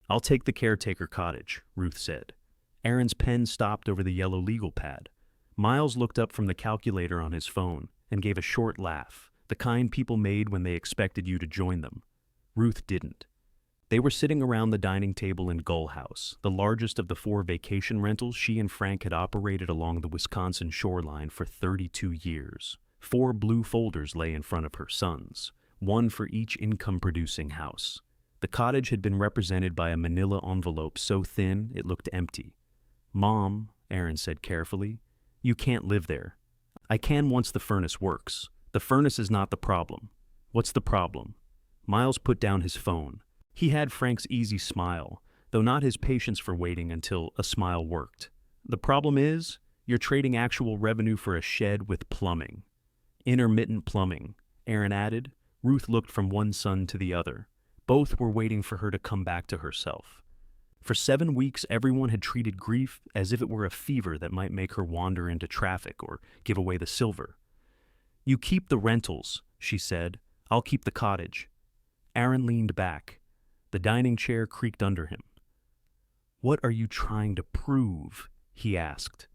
"I'll take the Caretaker Cottage," Ruth said. Aaron's pen stopped over the yellow legal pad. Miles looked up from the calculator on his phone and gave a short laugh, the kind people made when they expected you to join them. Ruth didn't. They were sitting around the dining table in Gull House, the largest of the 4 vacation rentals she and Frank had operated along the Wisconsin shoreline for 32 years. 4 blue folders lay in front of her sons, one for each income-producing house. The cottage had been represented by a manila envelope so thin it looked empty. "Mom," Aaron said carefully, "you can't live there." "I can once the furnace works. The furnace is not the problem." "What's the problem?" Miles put down his phone. He had Frank's easy smile, though not his patience for waiting until a smile worked. "The problem is, you're trading actual revenue for a shed with plumbing." "Intermittent plumbing," Aaron added. Ruth looked from one son to the other. Both were waiting for her to come back to herself. For 7 weeks, everyone had treated grief as if it were a fever that might make her wander into traffic or give away the silver. "You keep the rentals," she said. "I'll keep the cottage." Aaron leaned back. The dining chair creaked under him. "What are you trying to prove?" he asked.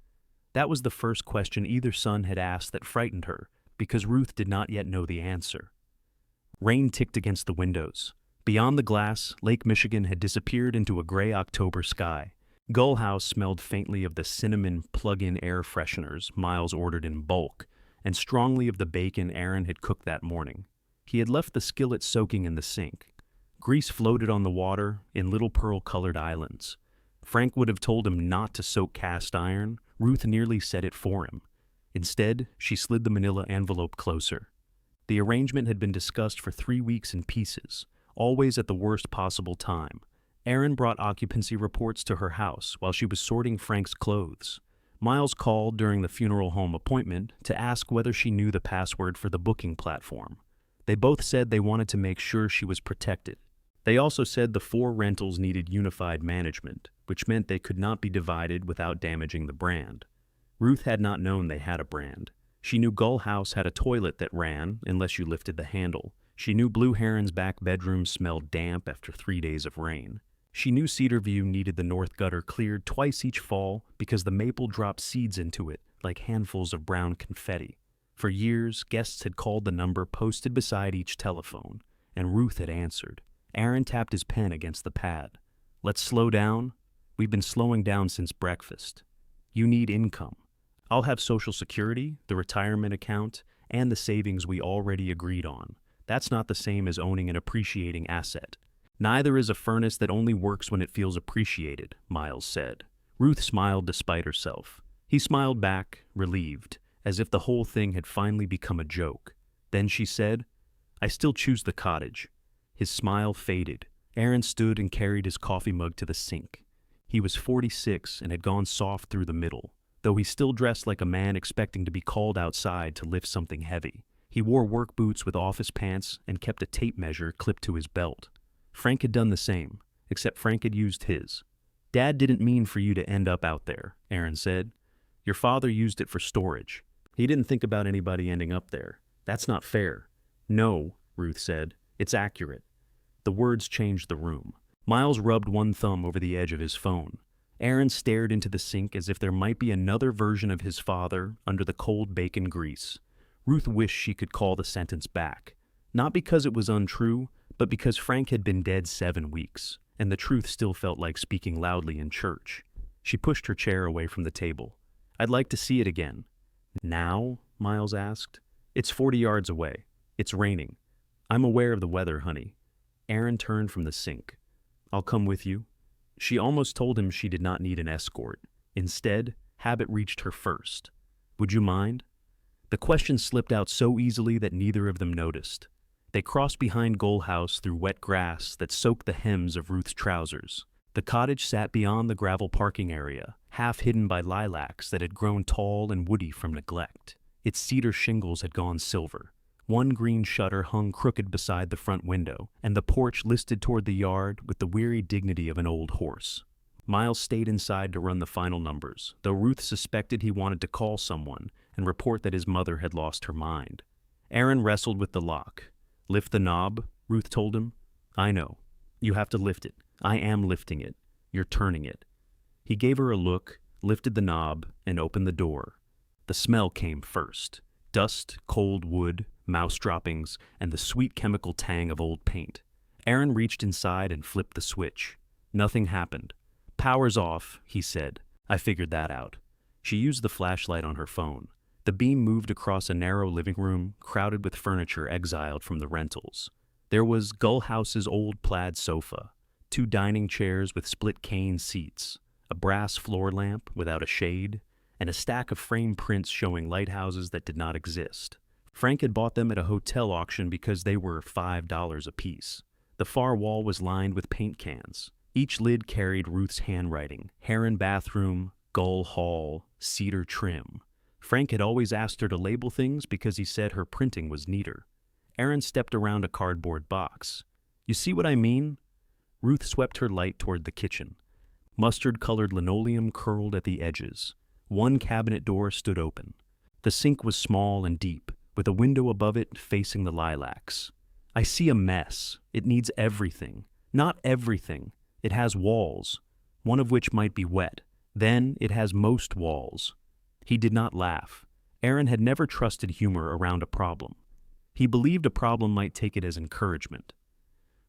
That was the first question either son had asked that frightened her, because Ruth did not yet know the answer. Rain ticked against the windows. Beyond the glass, Lake Michigan had disappeared into a gray October sky. Gull House smelled faintly of the cinnamon plug-in air fresheners Miles ordered in bulk, and strongly of the bacon Aaron had cooked that morning. He had left the skillet soaking in the sink. Grease floated on the water in little pearl-colored islands. Frank would have told him not to soak cast iron. Ruth nearly said it for him. Instead, she slid the manila envelope closer. The arrangement had been discussed for 3 weeks in pieces, always at the worst possible time. Aaron brought occupancy reports to her house while she was sorting Frank's clothes. Miles called during the funeral home appointment to ask whether she knew the password for the booking platform. They both said they wanted to make sure she was protected. They also said the 4 rentals needed unified management, which meant they could not be divided without damaging the brand. Ruth had not known they had a brand. She knew Gull House had a toilet that ran unless you lifted the handle. She knew Blue Heron's back bedroom smelled damp after 3 days of rain. She knew Cedarview needed the north gutter cleared twice each fall because the maple dropped seeds into it like handfuls of brown confetti. For years, guests had called the number posted beside each telephone, and Ruth had answered. Aaron tapped his pen against the pad. "Let's slow down. We've been slowing down since breakfast. You need income. I'll have Social Security, the retirement account, and the savings we already agreed on. That's not the same as owning an appreciating asset." "Neither is a furnace that only works when it feels appreciated," Miles said. Ruth smiled despite herself. He smiled back, relieved, as if the whole thing had finally become a joke. Then she said, "I still choose the cottage." His smile faded. Aaron stood and carried his coffee mug to the sink. He was 46 and had gone soft through the middle, though he still dressed like a man expecting to be called outside to lift something heavy. He wore work boots with office pants and kept a tape measure clipped to his belt. Frank had done the same, except Frank had used his. "Dad didn't mean for you to end up out there," Aaron said. "Your father used it for storage. He didn't think about anybody ending up there. That's not fair." "No," Ruth said. "It's accurate." The words changed the room. Miles rubbed one thumb over the edge of his phone. Aaron stared into the sink as if there might be another version of his father under the cold bacon grease. Ruth wished she could call the sentence back. Not because it was untrue, but because Frank had been dead 7 weeks, and the truth still felt like speaking loudly in church. She pushed her chair away from the table. "I'd like to see it again." "Now?" Miles asked. "It's 40 yards away. It's raining." "I'm aware of the weather, honey." Aaron turned from the sink. "I'll come with you." She almost told him she did not need an escort. Instead, habit reached her first. "Would you mind?" The question slipped out so easily that neither of them noticed. They crossed behind Gull House through wet grass that soaked the hems of Ruth's trousers. The cottage sat beyond the gravel parking area, half hidden by lilacs that had grown tall and woody from neglect. Its cedar shingles had gone silver. One green shutter hung crooked beside the front window, and the porch listed toward the yard with the weary dignity of an old horse. Miles stayed inside to run the final numbers, though Ruth suspected he wanted to call someone and report that his mother had lost her mind. Aaron wrestled with the lock. "Lift the knob," Ruth told him. "I know. You have to lift it. I am lifting it. You're turning it. He gave her a look, lifted the knob, and opened the door. The smell came first. Dust, cold wood, mouse droppings, and the sweet chemical tang of old paint. Aaron reached inside and flipped the switch. Nothing happened. "Power's off," he said. "I figured that out." She used the flashlight on her phone. The beam moved across a narrow living room, crowded with furniture exiled from the rentals. There was Gull House's old plaid sofa, 2 dining chairs with split cane seats, a brass floor lamp without a shade, and a stack of framed prints showing lighthouses that did not exist. Frank had bought them at a hotel auction because they were $5 apiece. The far wall was lined with paint cans. Each lid carried Ruth's handwriting: Heron bathroom, Gull hall, cedar trim. Frank had always asked her to label things because he said her printing was neater. Aaron stepped around a cardboard box. "You see what I mean?" Ruth swept her light toward the kitchen. Mustard-colored linoleum curled at the edges. One cabinet door stood open. The sink was small and deep, with a window above it facing the lilacs. "I see a mess. It needs everything. Not everything. It has walls, one of which might be wet. Then it has most walls." He did not laugh. Aaron had never trusted humor around a problem. He believed a problem might take it as encouragement.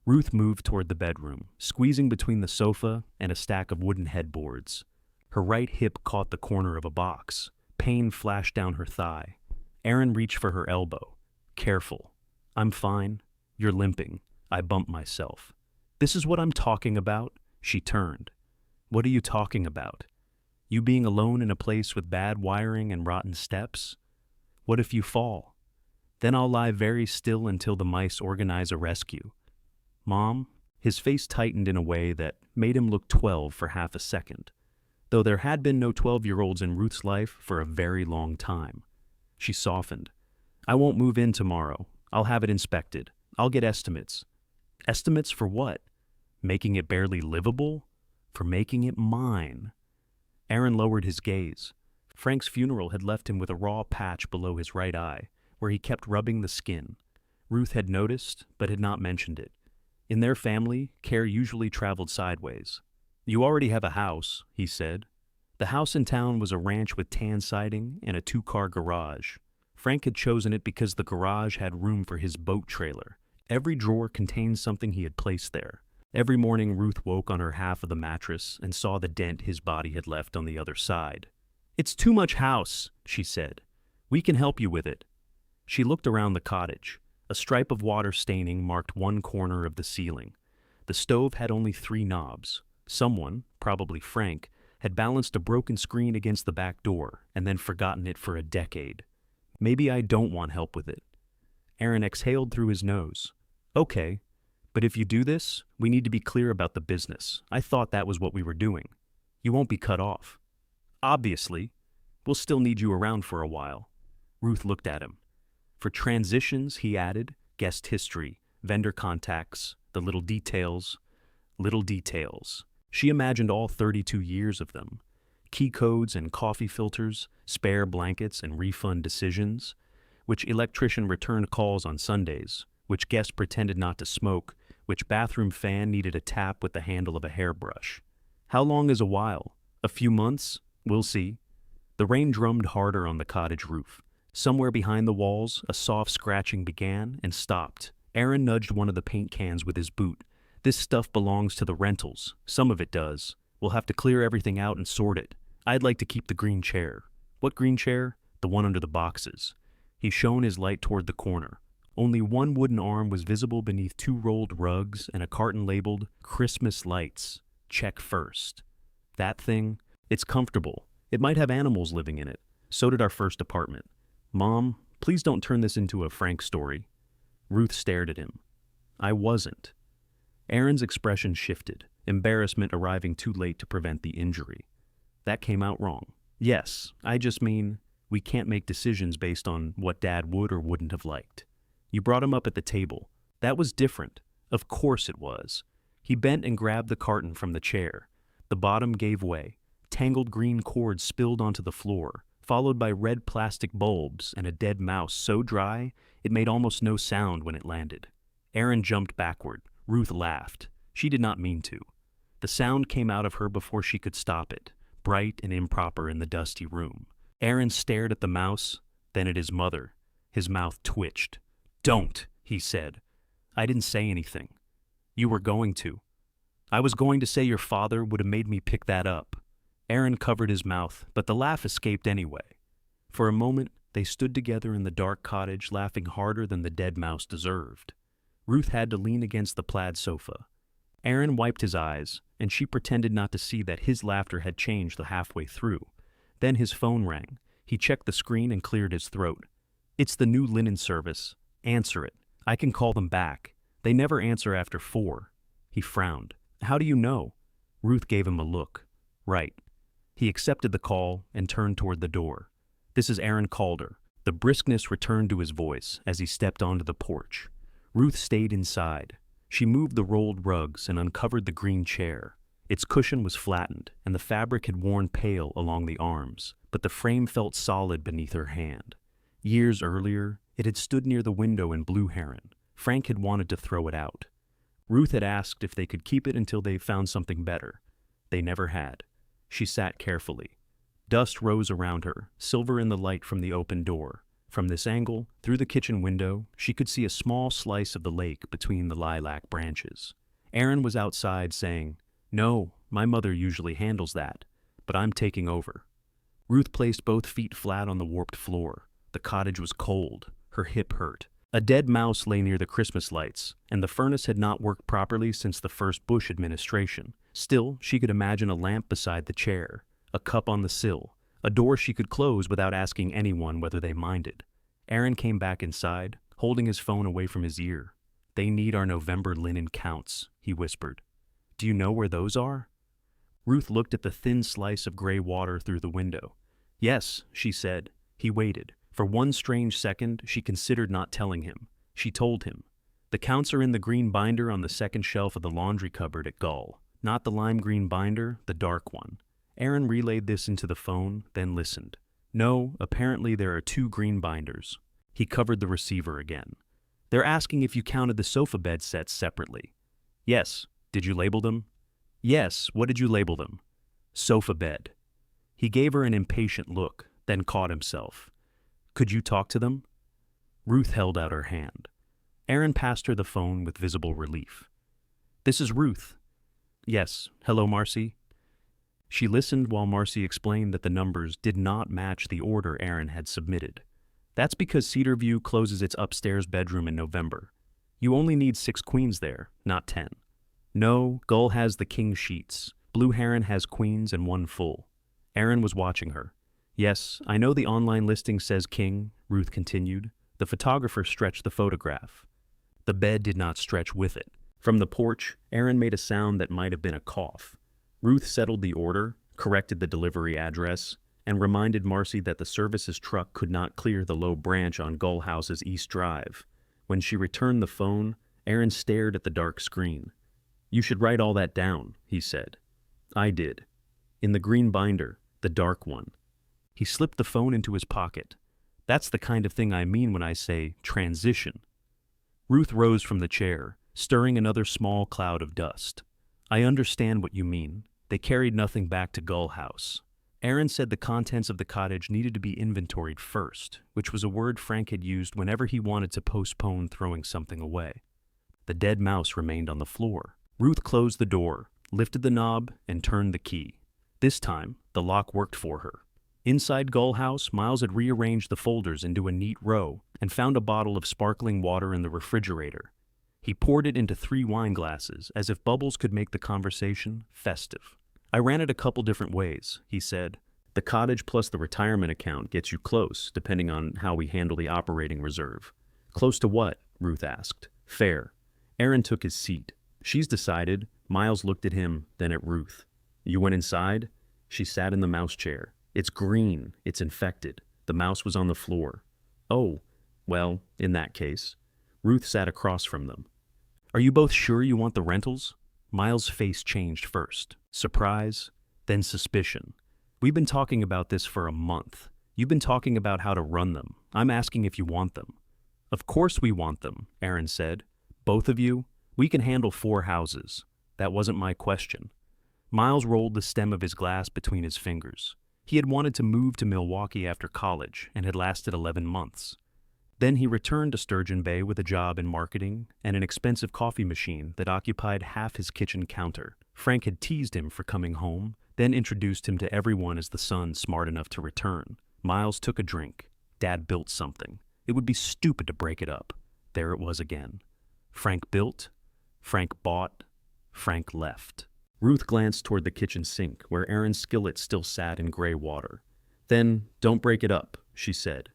Ruth moved toward the bedroom, squeezing between the sofa and a stack of wooden headboards. Her right hip caught the corner of a box. Pain flashed down her thigh. Aaron reached for her elbow. "Careful. I'm fine. You're limping. I bumped myself." "This is what I'm talking about." She turned. "What are you talking about? You being alone in a place with bad wiring and rotten steps? What if you fall? Then I'll lie very still until the mice organize a rescue." "Mom?" His face tightened in a way that made him look 12 for half a second, though there had been no 12-year-olds in Ruth's life for a very long time. She softened. "I won't move in tomorrow. I'll have it inspected. I'll get estimates." "Estimates for what? Making it barely livable? For making it mine." Aaron lowered his gaze. Frank's funeral had left him with a raw patch below his right eye, where he kept rubbing the skin. Ruth had noticed, but had not mentioned it. In their family, care usually traveled sideways. "You already have a house," he said. The house in town was a ranch with tan siding and a 2-car garage. Frank had chosen it because the garage had room for his boat trailer. Every drawer contained something he had placed there. Every morning Ruth woke on her half of the mattress and saw the dent his body had left on the other side. "It's too much house," she said. "We can help you with it." She looked around the cottage. A stripe of water staining marked one corner of the ceiling. The stove had only 3 knobs. Someone, probably Frank, had balanced a broken screen against the back door and then forgotten it for a decade. "Maybe I don't want help with it." Aaron exhaled through his nose. "Okay. But if you do this, we need to be clear about the business. I thought that was what we were doing. You won't be cut off." "Obviously. We'll still need you around for a while." Ruth looked at him. "For transitions," he added, "guest history, vendor contacts, the little details." Little details. She imagined all 32 years of them. Key codes and coffee filters, spare blankets and refund decisions, which electrician returned calls on Sundays, which guest pretended not to smoke, which bathroom fan needed a tap with the handle of a hairbrush. How long is a while? A few months? We'll see. The rain drummed harder on the cottage roof. Somewhere behind the walls, a soft scratching began and stopped. Aaron nudged one of the paint cans with his boot. "This stuff belongs to the rentals. Some of it does. We'll have to clear everything out and sort it. I'd like to keep the green chair." "What green chair?" "The one under the boxes." He shone his light toward the corner. Only one wooden arm was visible beneath 2 rolled rugs and a carton labeled "Christmas Lights. Check first." "That thing? It's comfortable. It might have animals living in it. So did our first apartment." "Mom, please don't turn this into a Frank story." Ruth stared at him. "I wasn't." Aaron's expression shifted, embarrassment arriving too late to prevent the injury. "That came out wrong." "Yes, I just mean, we can't make decisions based on what Dad would or wouldn't have liked. You brought him up at the table. That was different. Of course it was." He bent and grabbed the carton from the chair. The bottom gave way. Tangled green cord spilled onto the floor, followed by red plastic bulbs and a dead mouse so dry it made almost no sound when it landed. Aaron jumped backward. Ruth laughed. She did not mean to. The sound came out of her before she could stop it, bright and improper in the dusty room. Aaron stared at the mouse, then at his mother. His mouth twitched. "Don't," he said. "I didn't say anything. You were going to. I was going to say your father would have made me pick that up." Aaron covered his mouth, but the laugh escaped anyway. For a moment, they stood together in the dark cottage, laughing harder than the dead mouse deserved. Ruth had to lean against the plaid sofa. Aaron wiped his eyes, and she pretended not to see that his laughter had changed the halfway through. Then his phone rang. He checked the screen and cleared his throat. "It's the new linen service. Answer it. I can call them back. They never answer after 4. He frowned. "How do you know?" Ruth gave him a look. "Right." He accepted the call and turned toward the door. "This is Aaron Calder." The briskness returned to his voice as he stepped onto the porch. Ruth stayed inside. She moved the rolled rugs and uncovered the green chair. Its cushion was flattened, and the fabric had worn pale along the arms, but the frame felt solid beneath her hand. Years earlier, it had stood near the window in Blue Heron. Frank had wanted to throw it out. Ruth had asked if they could keep it until they found something better. They never had. She sat carefully. Dust rose around her, silver in the light from the open door. From this angle, through the kitchen window, she could see a small slice of the lake between the lilac branches. Aaron was outside saying, "No, my mother usually handles that, but I'm taking over." Ruth placed both feet flat on the warped floor. The cottage was cold. Her hip hurt. A dead mouse lay near the Christmas lights, and the furnace had not worked properly since the first Bush administration. Still, she could imagine a lamp beside the chair, a cup on the sill, a door she could close without asking anyone whether they minded. Aaron came back inside, holding his phone away from his ear. "They need our November linen counts," he whispered. "Do you know where those are?" Ruth looked at the thin slice of gray water through the window. "Yes," she said. He waited. For one strange second, she considered not telling him. She told him. "The counts are in the green binder on the second shelf of the laundry cupboard at Gull. Not the lime green binder, the dark one." Aaron relayed this into the phone, then listened. "No, apparently there are 2 green binders." He covered the receiver again. "They're asking if you counted the sofa bed sets separately." "Yes. Did you label them?" "Yes. What did you label them?" "Sofa bed." He gave her an impatient look, then caught himself. "Could you talk to them?" Ruth held out her hand. Aaron passed her the phone with visible relief. "This is Ruth." "Yes. Hello, Marcy." She listened while Marcy explained that the numbers did not match the order Aaron had submitted. "That's because Cedarview closes its upstairs bedroom in November. You only need 6 queens there, not 10. No, Gull has the king sheets. Blue Heron has queens and 1 full." Aaron was watching her. "Yes, I know the online listing says king," Ruth continued. The photographer stretched the photograph. The bed did not stretch with it. From the porch, Aaron made a sound that might have been a cough. Ruth settled the order, corrected the delivery address, and reminded Marcy that the services truck could not clear the low branch on Gull House's East Drive. When she returned the phone, Aaron stared at the dark screen. "You should write all that down," he said. "I did. In the green binder, the dark one." He slipped the phone into his pocket. "That's the kind of thing I mean when I say transition." Ruth rose from the chair, stirring another small cloud of dust. "I understand what you mean. They carried nothing back to Gull House." Aaron said the contents of the cottage needed to be inventoried first, which was a word Frank had used whenever he wanted to postpone throwing something away. The dead mouse remained on the floor. Ruth closed the door, lifted the knob, and turned the key. This time, the lock worked for her. Inside Gull House, Miles had rearranged the folders into a neat row and found a bottle of sparkling water in the refrigerator. He poured it into 3 wine glasses, as if bubbles could make the conversation festive. "I ran it a couple different ways," he said. "The cottage plus the retirement account gets you close, depending on how we handle the operating reserve." "Close to what?" Ruth asked. "Fair." Aaron took his seat. "She's decided." Miles looked at him, then at Ruth. "You went inside?" She sat in the mouse chair. "It's green. It's infected." The mouse was on the floor. "Oh, well, in that case." Ruth sat across from them. "Are you both sure you want the rentals?" Miles' face changed first. Surprise, then suspicion. "We've been talking about this for a month. You've been talking about how to run them. I'm asking if you want them." "Of course we want them," Aaron said. "Both of you? We can handle 4 houses." "That wasn't my question." Miles rolled the stem of his glass between his fingers. He had wanted to move to Milwaukee after college and had lasted 11 months. Then he returned to Sturgeon Bay with a job in marketing and an expensive coffee machine that occupied half his kitchen counter. Frank had teased him for coming home, then introduced him to everyone as the son smart enough to return. Miles took a drink. Dad built something. It would be stupid to break it up. There it was again. Frank built, Frank bought, Frank left. Ruth glanced toward the kitchen sink, where Aaron's skillet still sat in gray water. Then, don't break it up, she said.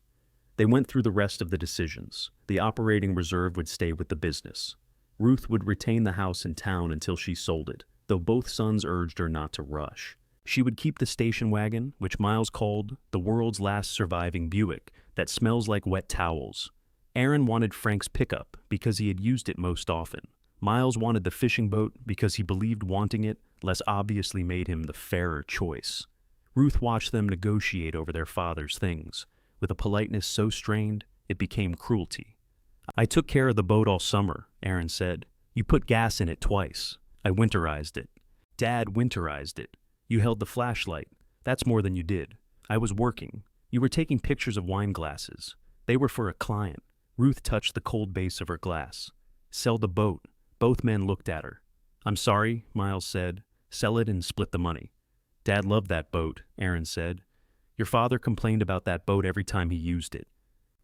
They went through the rest of the decisions. The operating reserve would stay with the business. Ruth would retain the house in town until she sold it, though both sons urged her not to rush. She would keep the station wagon, which Miles called the world's last surviving Buick, that smells like wet towels. Aaron wanted Frank's pickup because he had used it most often. Miles wanted the fishing boat because he believed wanting it less obviously made him the fairer choice. Ruth watched them negotiate over their father's things, with a politeness so strained it became cruelty. I took care of the boat all summer, Aaron said. You put gas in it twice. I winterized it. Dad winterized it. You held the flashlight. That's more than you did. I was working. You were taking pictures of wine glasses. They were for a client. Ruth touched the cold base of her glass. Sell the boat. Both men looked at her. I'm sorry, Miles said. Sell it and split the money. Dad loved that boat, Aaron said. Your father complained about that boat every time he used it.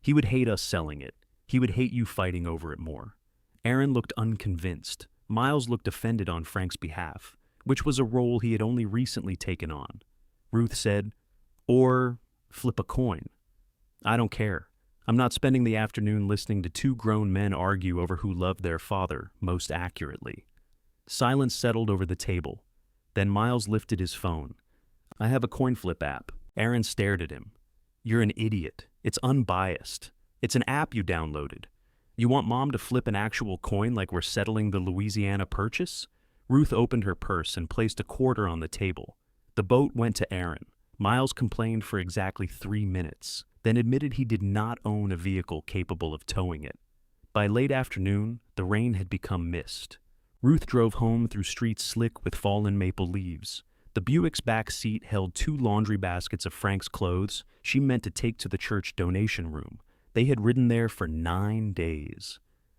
He would hate us selling it. He would hate you fighting over it more. Aaron looked unconvinced. Miles looked offended on Frank's behalf, which was a role he had only recently taken on. Ruth said, or flip a coin. I don't care. I'm not spending the afternoon listening to two grown men argue over who loved their father most accurately. Silence settled over the table. Then Miles lifted his phone. I have a coin flip app. Aaron stared at him. You're an idiot. It's unbiased. It's an app you downloaded. You want Mom to flip an actual coin like we're settling the Louisiana Purchase? Ruth opened her purse and placed a quarter on the table. The boat went to Aaron. Miles complained for exactly 3 minutes, then admitted he did not own a vehicle capable of towing it. By late afternoon, the rain had become mist. Ruth drove home through streets slick with fallen maple leaves. The Buick's back seat held 2 laundry baskets of Frank's clothes she meant to take to the church donation room. They had ridden there for 9 days.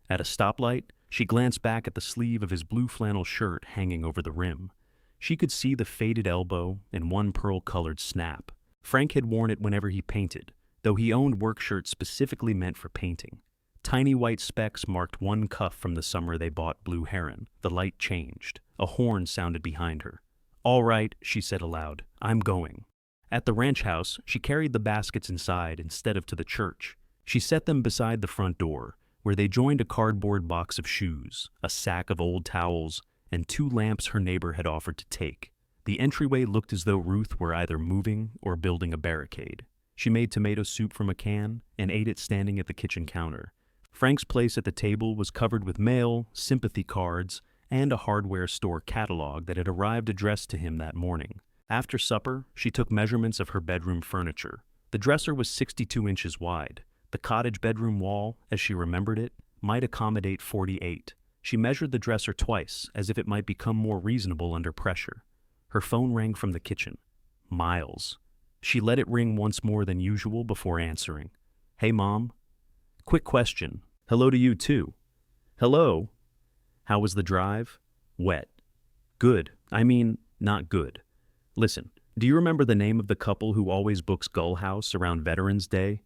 At a stoplight, she glanced back at the sleeve of his blue flannel shirt hanging over the rim. She could see the faded elbow and one pearl-colored snap. Frank had worn it whenever he painted, though he owned work shirts specifically meant for painting. Tiny white specks marked one cuff from the summer they bought Blue Heron. The light changed. A horn sounded behind her. All right, she said aloud. I'm going. At the ranch house, she carried the baskets inside instead of to the church. She set them beside the front door, where they joined a cardboard box of shoes, a sack of old towels, and 2 lamps her neighbor had offered to take. The entryway looked as though Ruth were either moving or building a barricade. She made tomato soup from a can and ate it standing at the kitchen counter. Frank's place at the table was covered with mail, sympathy cards, and a hardware store catalog that had arrived addressed to him that morning. After supper, she took measurements of her bedroom furniture. The dresser was 62 inches wide. The cottage bedroom wall, as she remembered it, might accommodate 48. She measured the dresser twice, as if it might become more reasonable under pressure. Her phone rang from the kitchen. Miles. She let it ring once more than usual before answering. Hey, Mom. Quick question. Hello to you, too. Hello. How was the drive? Wet. Good. I mean, not good. Listen, do you remember the name of the couple who always books Gull House around Veterans Day?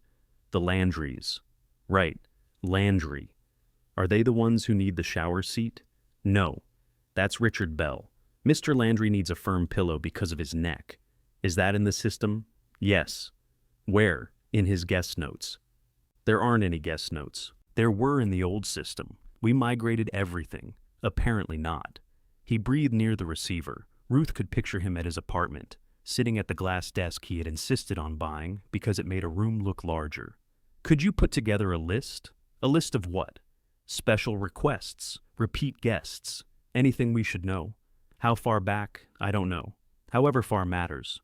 The Landrys. Right. Landry. Are they the ones who need the shower seat? No. That's Richard Bell. Mr. Landry needs a firm pillow because of his neck. Is that in the system? Yes. Where? In his guest notes. There aren't any guest notes. There were in the old system. We migrated everything. Apparently not. He breathed near the receiver. Ruth could picture him at his apartment, sitting at the glass desk he had insisted on buying because it made a room look larger. Could you put together a list? A list of what? Special requests, repeat guests, anything we should know. How far back? I don't know. However far matters.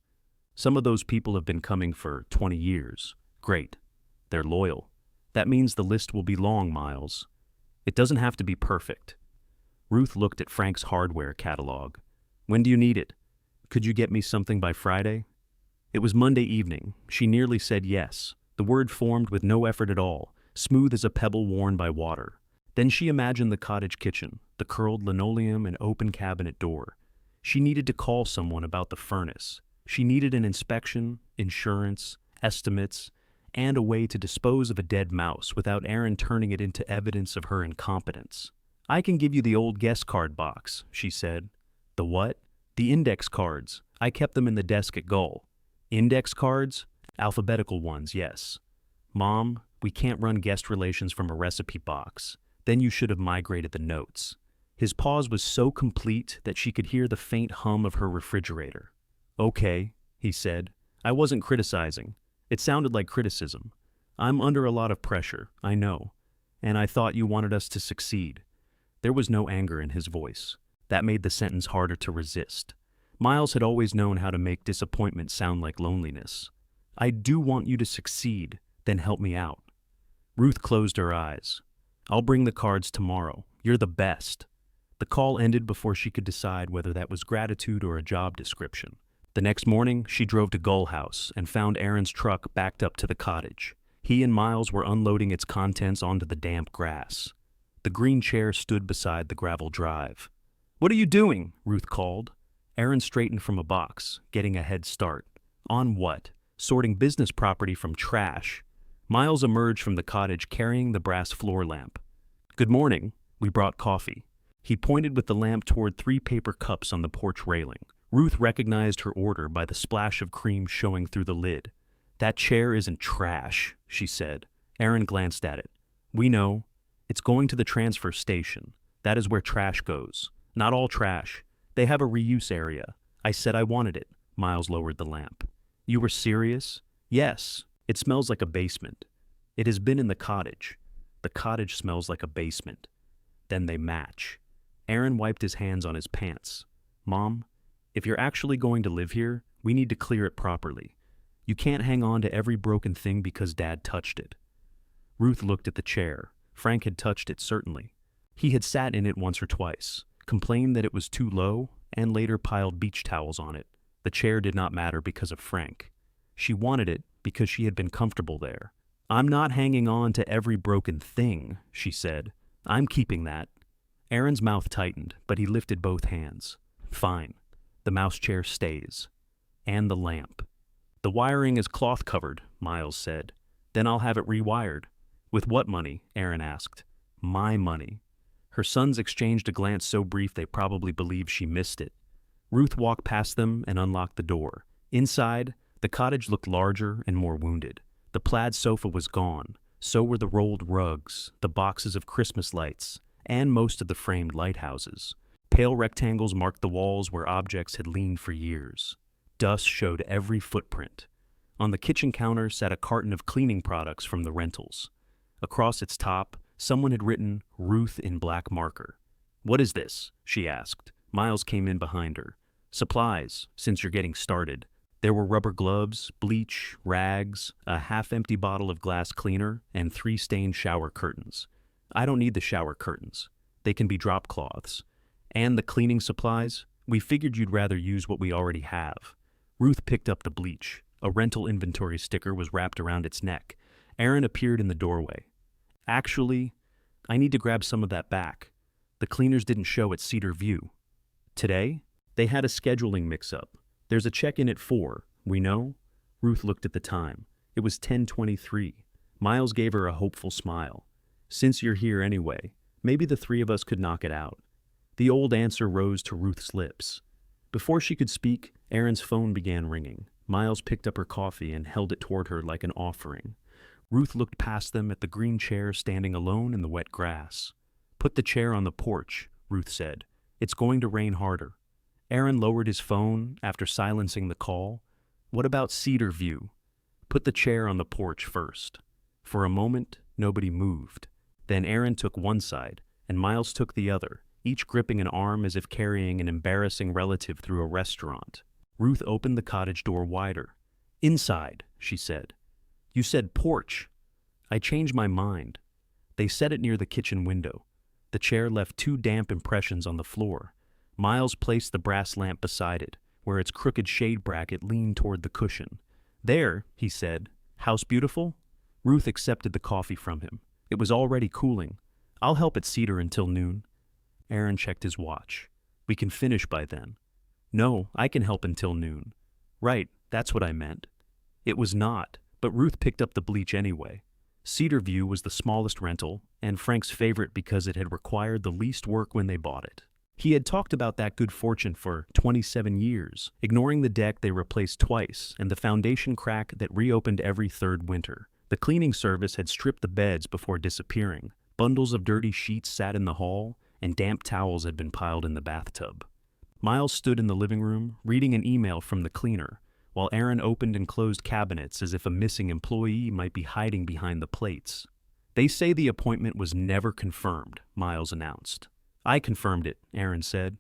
Some of those people have been coming for 20 years. Great. They're loyal. That means the list will be long, Miles. It doesn't have to be perfect. Ruth looked at Frank's hardware catalog. When do you need it? Could you get me something by Friday? It was Monday evening. She nearly said yes. The word formed with no effort at all, smooth as a pebble worn by water. Then she imagined the cottage kitchen, the curled linoleum and open cabinet door. She needed to call someone about the furnace. She needed an inspection, insurance, estimates, and a way to dispose of a dead mouse without Aaron turning it into evidence of her incompetence. I can give you the old guest card box, she said. The what? The index cards. I kept them in the desk at Gull. Index cards? Alphabetical ones, yes. Mom, we can't run guest relations from a recipe box. Then you should have migrated the notes. His pause was so complete that she could hear the faint hum of her refrigerator. Okay, he said. I wasn't criticizing. It sounded like criticism. I'm under a lot of pressure, I know. And I thought you wanted us to succeed. There was no anger in his voice. That made the sentence harder to resist. Miles had always known how to make disappointment sound like loneliness. I do want you to succeed, then help me out. Ruth closed her eyes. I'll bring the cards tomorrow. You're the best. The call ended before she could decide whether that was gratitude or a job description. The next morning, she drove to Gull House and found Aaron's truck backed up to the cottage. He and Miles were unloading its contents onto the damp grass. The green chair stood beside the gravel drive. What are you doing? Ruth called. Aaron straightened from a box, getting a head start. On what? Sorting business property from trash. Miles emerged from the cottage carrying the brass floor lamp. Good morning. We brought coffee. He pointed with the lamp toward 3 paper cups on the porch railing. Ruth recognized her order by the splash of cream showing through the lid. That chair isn't trash, she said. Aaron glanced at it. We know. It's going to the transfer station. That is where trash goes. Not all trash. They have a reuse area. I said I wanted it. Miles lowered the lamp. You were serious? Yes. It smells like a basement. It has been in the cottage. The cottage smells like a basement. Then they match. Aaron wiped his hands on his pants. Mom, if you're actually going to live here, we need to clear it properly. You can't hang on to every broken thing because Dad touched it. Ruth looked at the chair. Frank had touched it, certainly. He had sat in it once or twice, complained that it was too low, and later piled beach towels on it. The chair did not matter because of Frank. She wanted it because she had been comfortable there. I'm not hanging on to every broken thing, she said. I'm keeping that. Aaron's mouth tightened, but he lifted both hands. Fine. The mouse chair stays. And the lamp. The wiring is cloth covered, Miles said. Then I'll have it rewired. With what money? Aaron asked. My money. Her sons exchanged a glance so brief they probably believed she missed it. Ruth walked past them and unlocked the door. Inside, the cottage looked larger and more wounded. The plaid sofa was gone. So were the rolled rugs, the boxes of Christmas lights, and most of the framed lighthouses. Pale rectangles marked the walls where objects had leaned for years. Dust showed every footprint. On the kitchen counter sat a carton of cleaning products from the rentals. Across its top, someone had written Ruth in black marker. What is this? She asked. Miles came in behind her. Supplies, since you're getting started. There were rubber gloves, bleach, rags, a half-empty bottle of glass cleaner, and 3 stained shower curtains. I don't need the shower curtains. They can be drop cloths. And the cleaning supplies? We figured you'd rather use what we already have. Ruth picked up the bleach. A rental inventory sticker was wrapped around its neck. Aaron appeared in the doorway. Actually, I need to grab some of that back. The cleaners didn't show at Cedar View. Today, they had a scheduling mix-up. There's a check-in at 4, we know? Ruth looked at the time. It was 10:23. Miles gave her a hopeful smile. Since you're here anyway, maybe the 3 of us could knock it out. The old answer rose to Ruth's lips. Before she could speak, Aaron's phone began ringing. Miles picked up her coffee and held it toward her like an offering. Ruth looked past them at the green chair standing alone in the wet grass. Put the chair on the porch, Ruth said. It's going to rain harder. Aaron lowered his phone after silencing the call. What about Cedar View? Put the chair on the porch first. For a moment, nobody moved. Then Aaron took one side, and Miles took the other, each gripping an arm as if carrying an embarrassing relative through a restaurant. Ruth opened the cottage door wider. Inside, she said. You said porch. I changed my mind. They set it near the kitchen window. The chair left 2 damp impressions on the floor. Miles placed the brass lamp beside it, where its crooked shade bracket leaned toward the cushion. "There," he said. "House beautiful?" Ruth accepted the coffee from him. It was already cooling. "I'll help at Cedar until noon." Aaron checked his watch. "We can finish by then." "No, I can help until noon." "Right, that's what I meant." It was not, but Ruth picked up the bleach anyway. Cedar View was the smallest rental, and Frank's favorite because it had required the least work when they bought it. He had talked about that good fortune for 27 years, ignoring the deck they replaced twice and the foundation crack that reopened every third winter. The cleaning service had stripped the beds before disappearing. Bundles of dirty sheets sat in the hall, and damp towels had been piled in the bathtub. Miles stood in the living room, reading an email from the cleaner, while Aaron opened and closed cabinets as if a missing employee might be hiding behind the plates. "They say the appointment was never confirmed," Miles announced. "I confirmed it," Aaron said.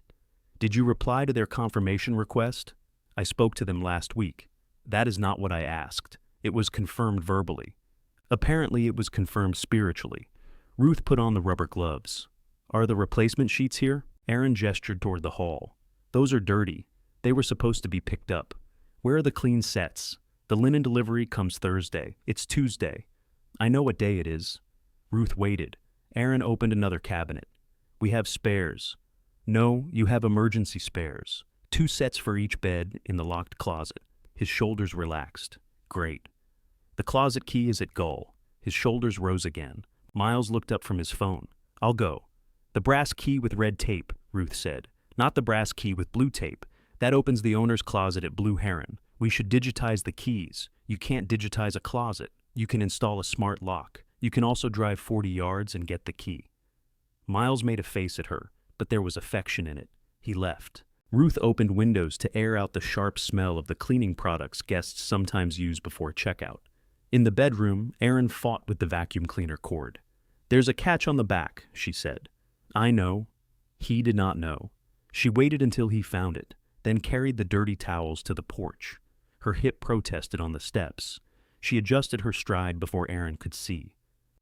"Did you reply to their confirmation request?" "I spoke to them last week." "That is not what I asked. It was confirmed verbally." Apparently it was confirmed spiritually. Ruth put on the rubber gloves. "Are the replacement sheets here?" Aaron gestured toward the hall. "Those are dirty. They were supposed to be picked up." "Where are the clean sets?" "The linen delivery comes Thursday. It's Tuesday." "I know what day it is." Ruth waited. Aaron opened another cabinet. "We have spares." "No, you have emergency spares. 2 sets for each bed in the locked closet." His shoulders relaxed. "Great." "The closet key is at Gull." His shoulders rose again. Miles looked up from his phone. "I'll go." "The brass key with red tape," Ruth said. "Not the brass key with blue tape. That opens the owner's closet at Blue Heron. We should digitize the keys. You can't digitize a closet. You can install a smart lock. You can also drive 40 yards and get the key." Miles made a face at her, but there was affection in it. He left. Ruth opened windows to air out the sharp smell of the cleaning products guests sometimes use before checkout. In the bedroom, Aaron fought with the vacuum cleaner cord. "There's a catch on the back," she said. "I know." He did not know. She waited until he found it, then carried the dirty towels to the porch. Her hip protested on the steps. She adjusted her stride before Aaron could see.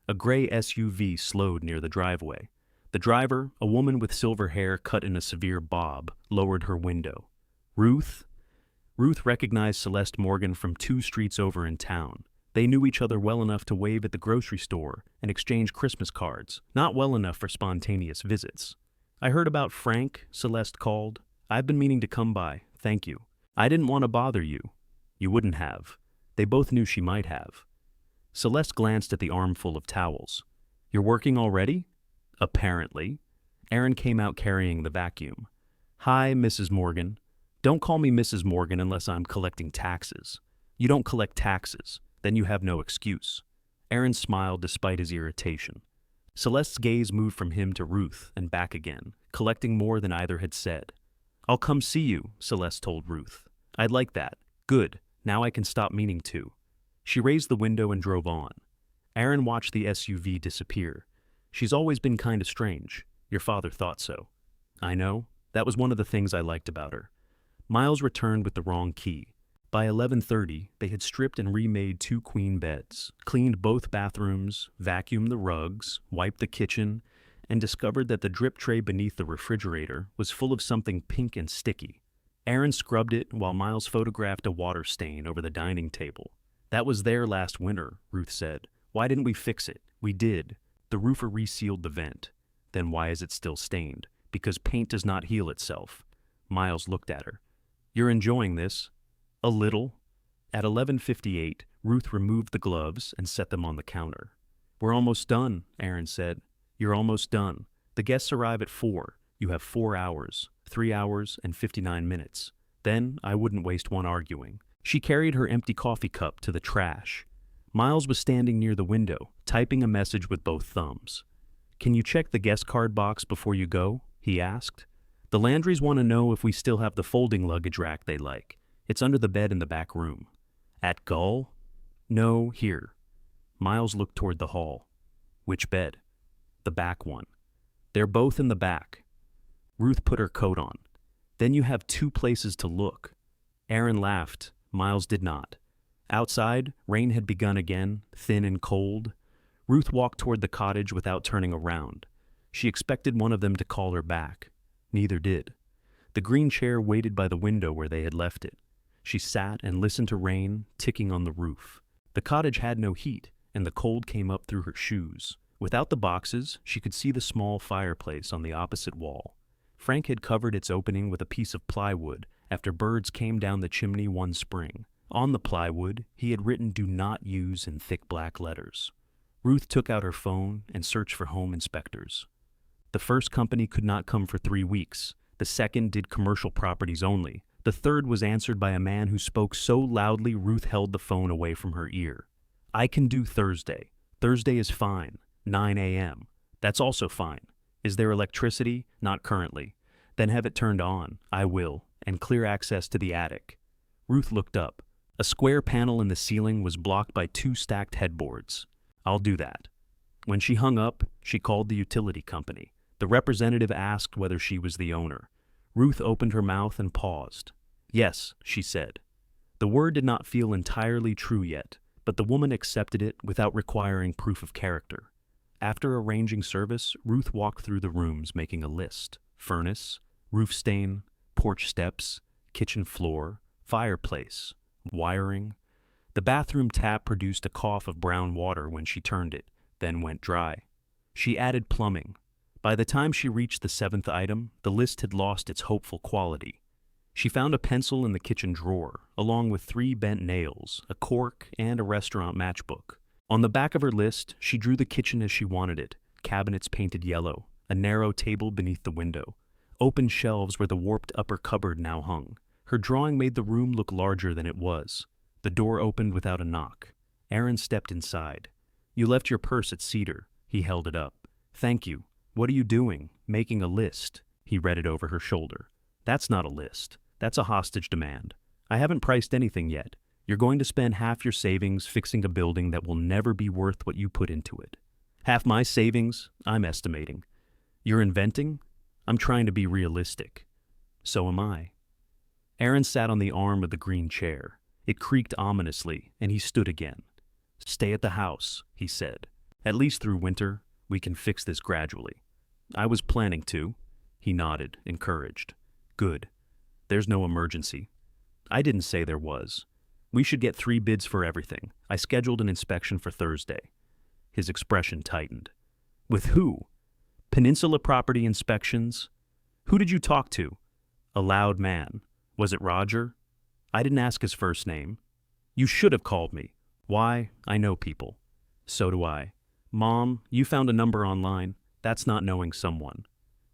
A gray SUV slowed near the driveway. The driver, a woman with silver hair cut in a severe bob, lowered her window. "Ruth?" Ruth recognized Celeste Morgan from 2 streets over in town. They knew each other well enough to wave at the grocery store and exchange Christmas cards, not well enough for spontaneous visits. "I heard about Frank," Celeste called. "I've been meaning to come by, thank you. I didn't want to bother you." "You wouldn't have." They both knew she might have. Celeste glanced at the armful of towels. "You're working already?" "Apparently." Aaron came out carrying the vacuum. "Hi, Mrs. Morgan." "Don't call me Mrs. Morgan unless I'm collecting taxes." "You don't collect taxes. Then you have no excuse." Aaron smiled despite his irritation. Celeste's gaze moved from him to Ruth and back again, collecting more than either had said. "I'll come see you," Celeste told Ruth. "I'd like that. Good. Now I can stop meaning to." She raised the window and drove on. Aaron watched the SUV disappear. "She's always been kind of strange. Your father thought so." "I know. That was one of the things I liked about her." Miles returned with the wrong key. By 11:30, they had stripped and remade 2 queen beds, cleaned both bathrooms, vacuumed the rugs, wiped the kitchen, and discovered that the drip tray beneath the refrigerator was full of something pink and sticky. Aaron scrubbed it while Miles photographed a water stain over the dining table. "That was there last winter," Ruth said. "Why didn't we fix it?" "We did. The roofer resealed the vent." "Then why is it still stained?" "Because paint does not heal itself." Miles looked at her. "You're enjoying this?" "A little." At 11:58, Ruth removed the gloves and set them on the counter. "We're almost done," Aaron said. "You're almost done. The guests arrive at 4. You have 4 hours, 3 hours and 59 minutes. Then I wouldn't waste one arguing." She carried her empty coffee cup to the trash. Miles was standing near the window, typing a message with both thumbs. "Can you check the guest card box before you go?" he asked. "The Landrys want to know if we still have the folding luggage rack they like. It's under the bed in the back room." "At Gull?" "No, here." Miles looked toward the hall. "Which bed?" "The back one." "They're both in the back." Ruth put her coat on. "Then you have 2 places to look." Aaron laughed. Miles did not. Outside, rain had begun again, thin and cold. Ruth walked toward the cottage without turning around. She expected one of them to call her back. Neither did. The green chair waited by the window where they had left it. She sat and listened to rain ticking on the roof. The cottage had no heat, and the cold came up through her shoes. Without the boxes, she could see the small fireplace on the opposite wall. Frank had covered its opening with a piece of plywood after birds came down the chimney one spring. On the plywood, he had written "Do not use" in thick black letters. Ruth took out her phone and searched for home inspectors. The first company could not come for 3 weeks. The second did commercial properties only. The third was answered by a man who spoke so loudly Ruth held the phone away from her ear. "I can do Thursday. Thursday is fine. 9 a.m. That's also fine. Is there electricity? Not currently. Then have it turned on. I will. And clear access to the attic." Ruth looked up. A square panel in the ceiling was blocked by 2 stacked headboards. "I'll do that." When she hung up, she called the utility company. The representative asked whether she was the owner. Ruth opened her mouth and paused. "Yes," she said. The word did not feel entirely true yet, but the woman accepted it without requiring proof of character. After arranging service, Ruth walked through the rooms making a list. Furnace, roof stain, porch steps, kitchen floor, fireplace, wiring. The bathroom tap produced a cough of brown water when she turned it, then went dry. She added plumbing. By the time she reached the 7th item, the list had lost its hopeful quality. She found a pencil in the kitchen drawer, along with 3 bent nails, a cork, and a restaurant matchbook. On the back of her list, she drew the kitchen as she wanted it, cabinets painted yellow, a narrow table beneath the window, open shelves where the warped upper cupboard now hung. Her drawing made the room look larger than it was. The door opened without a knock. Aaron stepped inside. "You left your purse at Cedar." He held it up. "Thank you. What are you doing?" "Making a list." He read it over her shoulder. "That's not a list. That's a hostage demand. I haven't priced anything yet. You're going to spend half your savings fixing a building that will never be worth what you put into it." "Half my savings? I'm estimating." "You're inventing?" "I'm trying to be realistic." "So am I." Aaron sat on the arm of the green chair. It creaked ominously, and he stood again. "Stay at the house," he said. "At least through winter. We can fix this gradually." "I was planning to." He nodded, encouraged. "Good. There's no emergency." "I didn't say there was. We should get 3 bids for everything. I scheduled an inspection for Thursday." His expression tightened. "With who?" "Peninsula Property Inspections." "Who did you talk to?" "A loud man." "Was it Roger?" "I didn't ask his first name." "You should have called me." "Why? I know people." "So do I." "Mom, you found a number online. That's not knowing someone."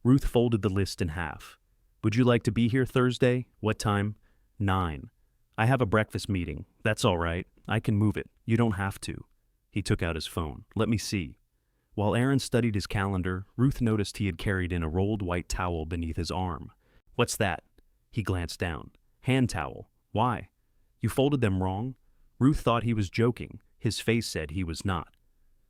Ruth folded the list in half. "Would you like to be here Thursday? What time?" 9. "I have a breakfast meeting. That's all right. I can move it. You don't have to." He took out his phone. "Let me see." While Aaron studied his calendar, Ruth noticed he had carried in a rolled white towel beneath his arm. "What's that?" He glanced down. "Hand towel." "Why?" "You folded them wrong." Ruth thought he was joking. His face said he was not.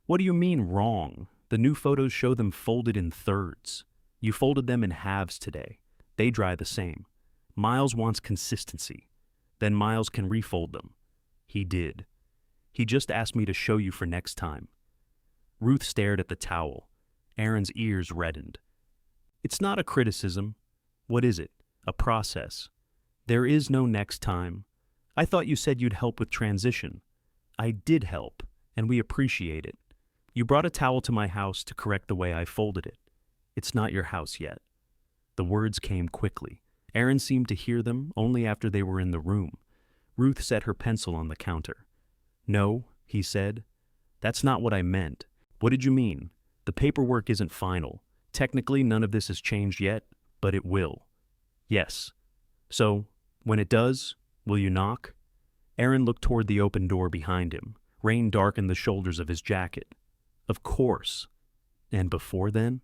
"What do you mean, wrong? The new photos show them folded in thirds. You folded them in halves today. They dry the same. Miles wants consistency. Then Miles can refold them." He did. "He just asked me to show you for next time." Ruth stared at the towel. Aaron's ears reddened. "It's not a criticism." "What is it?" "A process." "There is no next time. I thought you said you'd help with transition." "I did help, and we appreciate it. You brought a towel to my house to correct the way I folded it. It's not your house yet." The words came quickly. Aaron seemed to hear them only after they were in the room. Ruth set her pencil on the counter. "No," he said. "That's not what I meant." "What did you mean?" "The paperwork isn't final. Technically, none of this has changed yet, but it will." "Yes." "So, when it does, will you knock?" Aaron looked toward the open door behind him. Rain darkened the shoulders of his jacket. "Of course." "And before then?"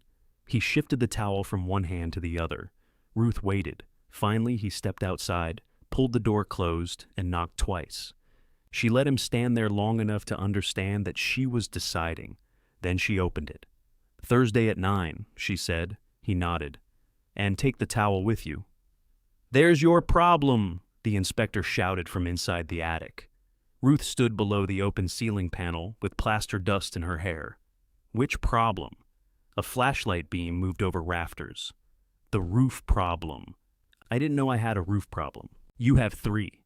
He shifted the towel from one hand to the other. Ruth waited. Finally, he stepped outside, pulled the door closed, and knocked twice. She let him stand there long enough to understand that she was deciding. Then she opened it. "Thursday at 9, she said. He nodded. "And take the towel with you." "There's your problem," the inspector shouted from inside the attic. Ruth stood below the open ceiling panel with plaster dust in her hair. "Which problem?" A flashlight beam moved over rafters. "The roof problem." I didn't know I had a roof problem. You have 3.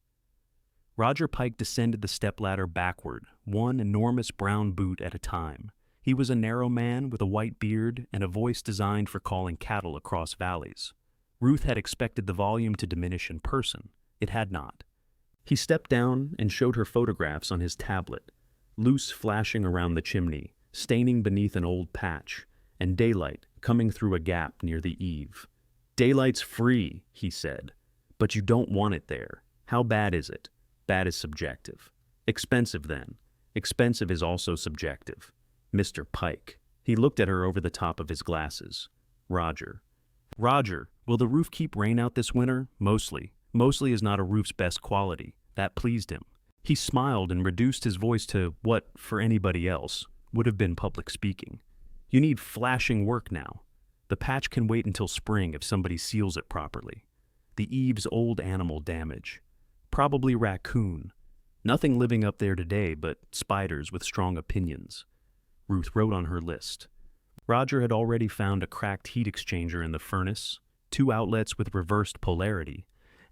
Roger Pike descended the stepladder backward, one enormous brown boot at a time. He was a narrow man with a white beard and a voice designed for calling cattle across valleys. Ruth had expected the volume to diminish in person. It had not. He stepped down and showed her photographs on his tablet, loose flashing around the chimney, staining beneath an old patch, and daylight coming through a gap near the eave. Daylight's free, he said, but you don't want it there. How bad is it? Bad is subjective. Expensive, then. Expensive is also subjective. Mr. Pike. He looked at her over the top of his glasses. Roger. Roger, will the roof keep rain out this winter? Mostly. Mostly is not a roof's best quality. That pleased him. He smiled and reduced his voice to what, for anybody else, would have been public speaking. You need flashing work now. The patch can wait until spring if somebody seals it properly. The eave's old animal damage. Probably raccoon. Nothing living up there today but spiders with strong opinions. Ruth wrote on her list. Roger had already found a cracked heat exchanger in the furnace, 2 outlets with reversed polarity,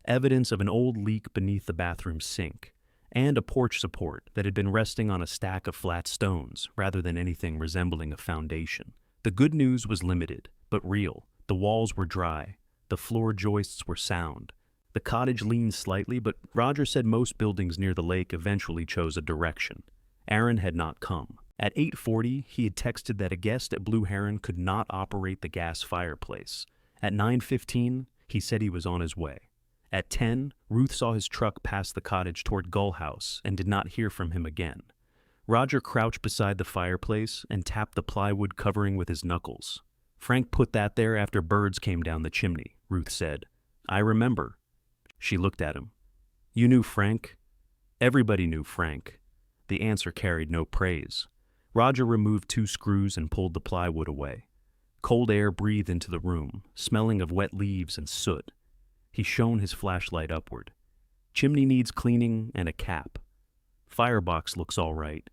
evidence of an old leak beneath the bathroom sink, and a porch support that had been resting on a stack of flat stones rather than anything resembling a foundation. The good news was limited, but real. The walls were dry. The floor joists were sound. The cottage leaned slightly, but Roger said most buildings near the lake eventually chose a direction. Aaron had not come. At 8:40, he had texted that a guest at Blue Heron could not operate the gas fireplace. At 9:15, he said he was on his way. At 10, Ruth saw his truck pass the cottage toward Gull House and did not hear from him again. Roger crouched beside the fireplace and tapped the plywood covering with his knuckles. Frank put that there after birds came down the chimney, Ruth said. I remember. She looked at him. You knew Frank? Everybody knew Frank. The answer carried no praise. Roger removed 2 screws and pulled the plywood away. Cold air breathed into the room, smelling of wet leaves and soot. He shone his flashlight upward. Chimney needs cleaning and a cap. Firebox looks all right.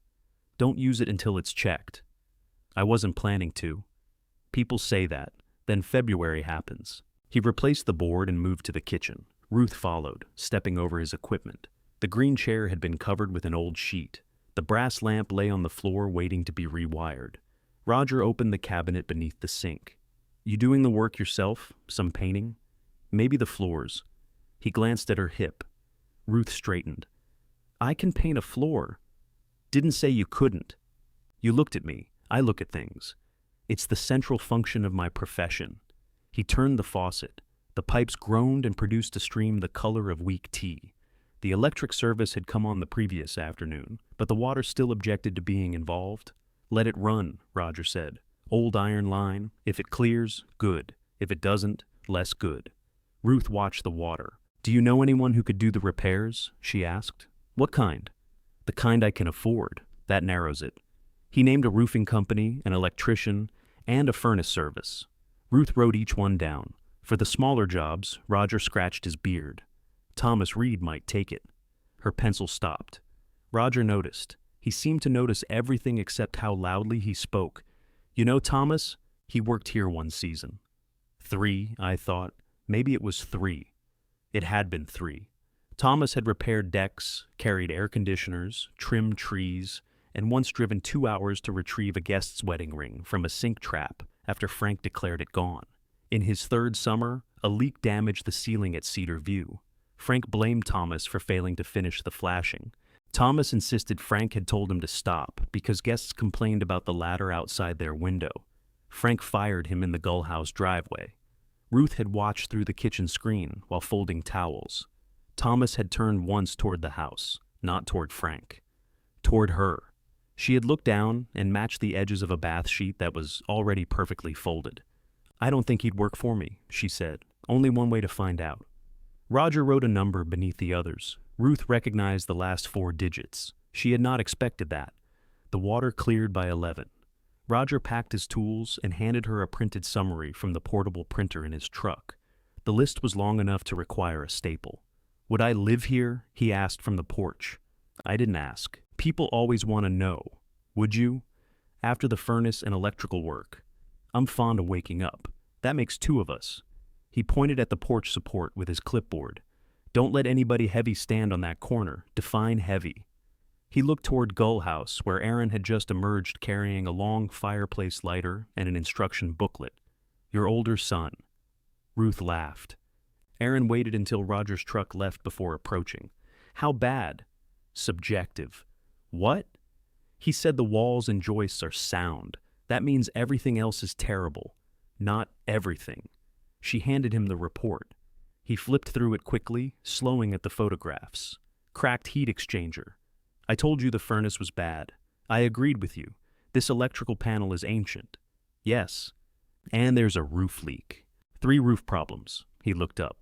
Don't use it until it's checked. I wasn't planning to. People say that. Then February happens. He replaced the board and moved to the kitchen. Ruth followed, stepping over his equipment. The green chair had been covered with an old sheet. The brass lamp lay on the floor waiting to be rewired. Roger opened the cabinet beneath the sink. You doing the work yourself? Some painting? Maybe the floors. He glanced at her hip. Ruth straightened. I can paint a floor. Didn't say you couldn't. You looked at me. I look at things. It's the central function of my profession. He turned the faucet. The pipes groaned and produced a stream the color of weak tea. The electric service had come on the previous afternoon, but the water still objected to being involved. Let it run, Roger said. Old iron line. If it clears, good. If it doesn't, less good. Ruth watched the water. Do you know anyone who could do the repairs? She asked. What kind? The kind I can afford. That narrows it. He named a roofing company, an electrician, and a furnace service. Ruth wrote each one down. For the smaller jobs, Roger scratched his beard. Thomas Reed might take it. Her pencil stopped. Roger noticed. He seemed to notice everything except how loudly he spoke. You know, Thomas, he worked here one season. 3, I thought. Maybe it was 3. It had been 3. Thomas had repaired decks, carried air conditioners, trimmed trees, and once driven 2 hours to retrieve a guest's wedding ring from a sink trap after Frank declared it gone. In his 3rd summer, a leak damaged the ceiling at Cedar View. Frank blamed Thomas for failing to finish the flashing. Thomas insisted Frank had told him to stop because guests complained about the ladder outside their window. Frank fired him in the Gull House driveway. Ruth had watched through the kitchen screen while folding towels. Thomas had turned once toward the house, not toward Frank. Toward her. She had looked down and matched the edges of a bath sheet that was already perfectly folded. I don't think he'd work for me, she said. Only one way to find out. Roger wrote a number beneath the others. Ruth recognized the last 4 digits. She had not expected that. The water cleared by 11. Roger packed his tools and handed her a printed summary from the portable printer in his truck. The list was long enough to require a staple. Would I live here? He asked from the porch. I didn't ask. People always want to know. Would you? After the furnace and electrical work. I'm fond of waking up. That makes 2 of us. He pointed at the porch support with his clipboard. Don't let anybody heavy stand on that corner. Define heavy. He looked toward Gull House, where Aaron had just emerged carrying a long fireplace lighter and an instruction booklet. Your older son. Ruth laughed. Aaron waited until Roger's truck left before approaching. How bad? Subjective. What? He said the walls and joists are sound. That means everything else is terrible. Not everything. She handed him the report. He flipped through it quickly, slowing at the photographs. Cracked heat exchanger. I told you the furnace was bad. I agreed with you. This electrical panel is ancient. Yes. And there's a roof leak. 3 roof problems. He looked up.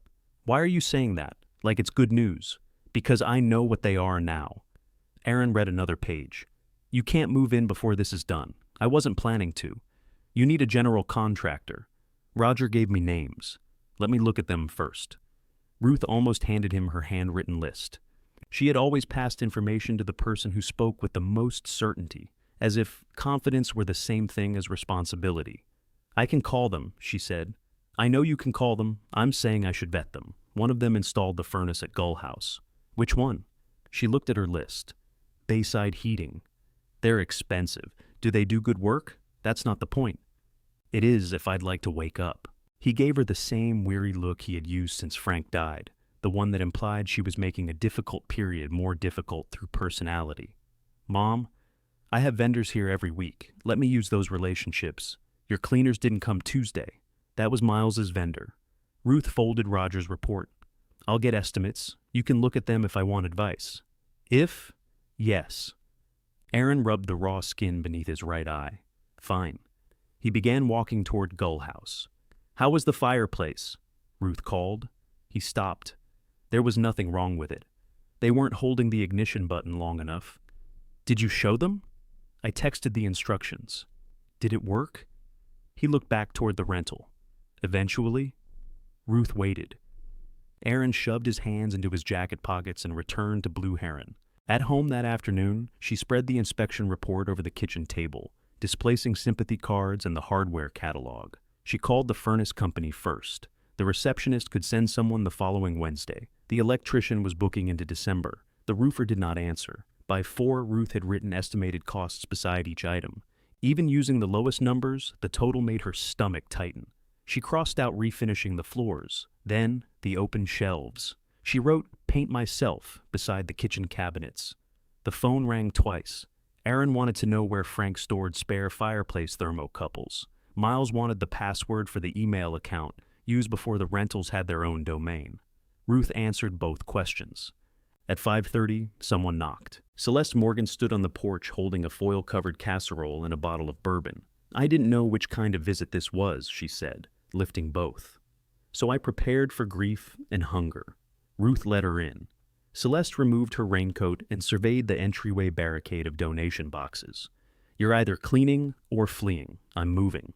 Why are you saying that? Like it's good news. Because I know what they are now. Aaron read another page. You can't move in before this is done. I wasn't planning to. You need a general contractor. Roger gave me names. Let me look at them first. Ruth almost handed him her handwritten list. She had always passed information to the person who spoke with the most certainty, as if confidence were the same thing as responsibility. I can call them, she said. I know you can call them. I'm saying I should vet them. One of them installed the furnace at Gull House. Which one? She looked at her list. Bayside Heating. They're expensive. Do they do good work? That's not the point. It is if I'd like to wake up. He gave her the same weary look he had used since Frank died, the one that implied she was making a difficult period more difficult through personality. Mom, I have vendors here every week. Let me use those relationships. Your cleaners didn't come Tuesday. That was Miles's vendor. Ruth folded Roger's report. I'll get estimates. You can look at them if I want advice. If? Yes. Aaron rubbed the raw skin beneath his right eye. Fine. He began walking toward Gull House. How was the fireplace? Ruth called. He stopped. There was nothing wrong with it. They weren't holding the ignition button long enough. Did you show them? I texted the instructions. Did it work? He looked back toward the rental. Eventually, Ruth waited. Aaron shoved his hands into his jacket pockets and returned to Blue Heron. At home that afternoon, she spread the inspection report over the kitchen table, displacing sympathy cards and the hardware catalog. She called the furnace company first. The receptionist could send someone the following Wednesday. The electrician was booking into December. The roofer did not answer. By 4, Ruth had written estimated costs beside each item. Even using the lowest numbers, the total made her stomach tighten. She crossed out refinishing the floors, then the open shelves. She wrote, paint myself, beside the kitchen cabinets. The phone rang twice. Aaron wanted to know where Frank stored spare fireplace thermocouples. Miles wanted the password for the email account, used before the rentals had their own domain. Ruth answered both questions. At 5:30, someone knocked. Celeste Morgan stood on the porch holding a foil-covered casserole and a bottle of bourbon. I didn't know which kind of visit this was, she said, lifting both. So I prepared for grief and hunger. Ruth let her in. Celeste removed her raincoat and surveyed the entryway barricade of donation boxes. You're either cleaning or fleeing. I'm moving.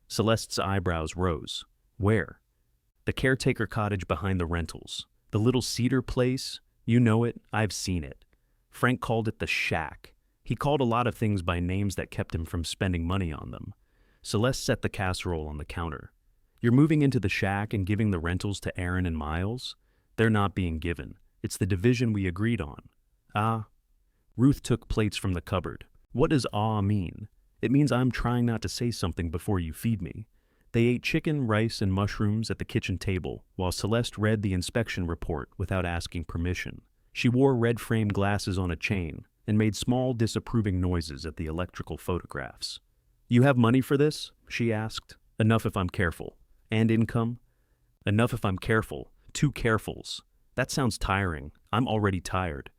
Celeste's eyebrows rose. Where? The Caretaker Cottage behind the rentals. The little cedar place. You know it. I've seen it. Frank called it the shack. He called a lot of things by names that kept him from spending money on them. Celeste set the casserole on the counter. You're moving into the shack and giving the rentals to Aaron and Miles? They're not being given. It's the division we agreed on. Ah. Ruth took plates from the cupboard. What does ah mean? It means I'm trying not to say something before you feed me. They ate chicken, rice, and mushrooms at the kitchen table, while Celeste read the inspection report without asking permission. She wore red-framed glasses on a chain and made small, disapproving noises at the electrical photographs. You have money for this? She asked. Enough if I'm careful. And income? Enough if I'm careful. 2 carefuls. That sounds tiring. I'm already tired.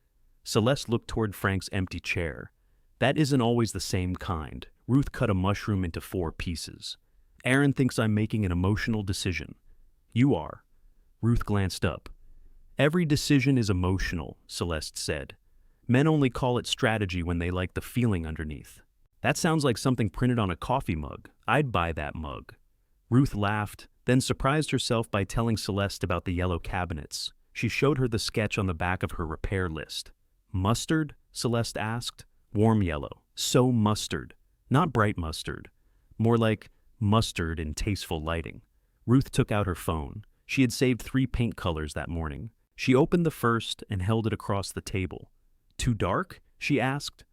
Celeste looked toward Frank's empty chair. That isn't always the same kind. Ruth cut a mushroom into 4 pieces. Aaron thinks I'm making an emotional decision. You are. Ruth glanced up. Every decision is emotional, Celeste said. Men only call it strategy when they like the feeling underneath. That sounds like something printed on a coffee mug. I'd buy that mug. Ruth laughed, then surprised herself by telling Celeste about the yellow cabinets. She showed her the sketch on the back of her repair list. Mustard? Celeste asked. Warm yellow. So mustard. Not bright mustard. More like mustard in tasteful lighting. Ruth took out her phone. She had saved 3 paint colors that morning. She opened the first and held it across the table. Too dark? She asked.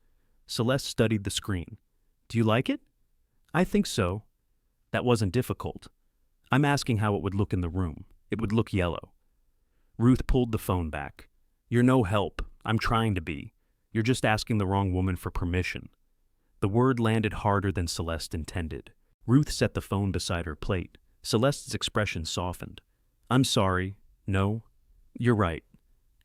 Celeste studied the screen. Do you like it? I think so. That wasn't difficult. I'm asking how it would look in the room. It would look yellow. Ruth pulled the phone back. You're no help. I'm trying to be. You're just asking the wrong woman for permission. The word landed harder than Celeste intended. Ruth set the phone beside her plate. Celeste's expression softened. I'm sorry. No. You're right.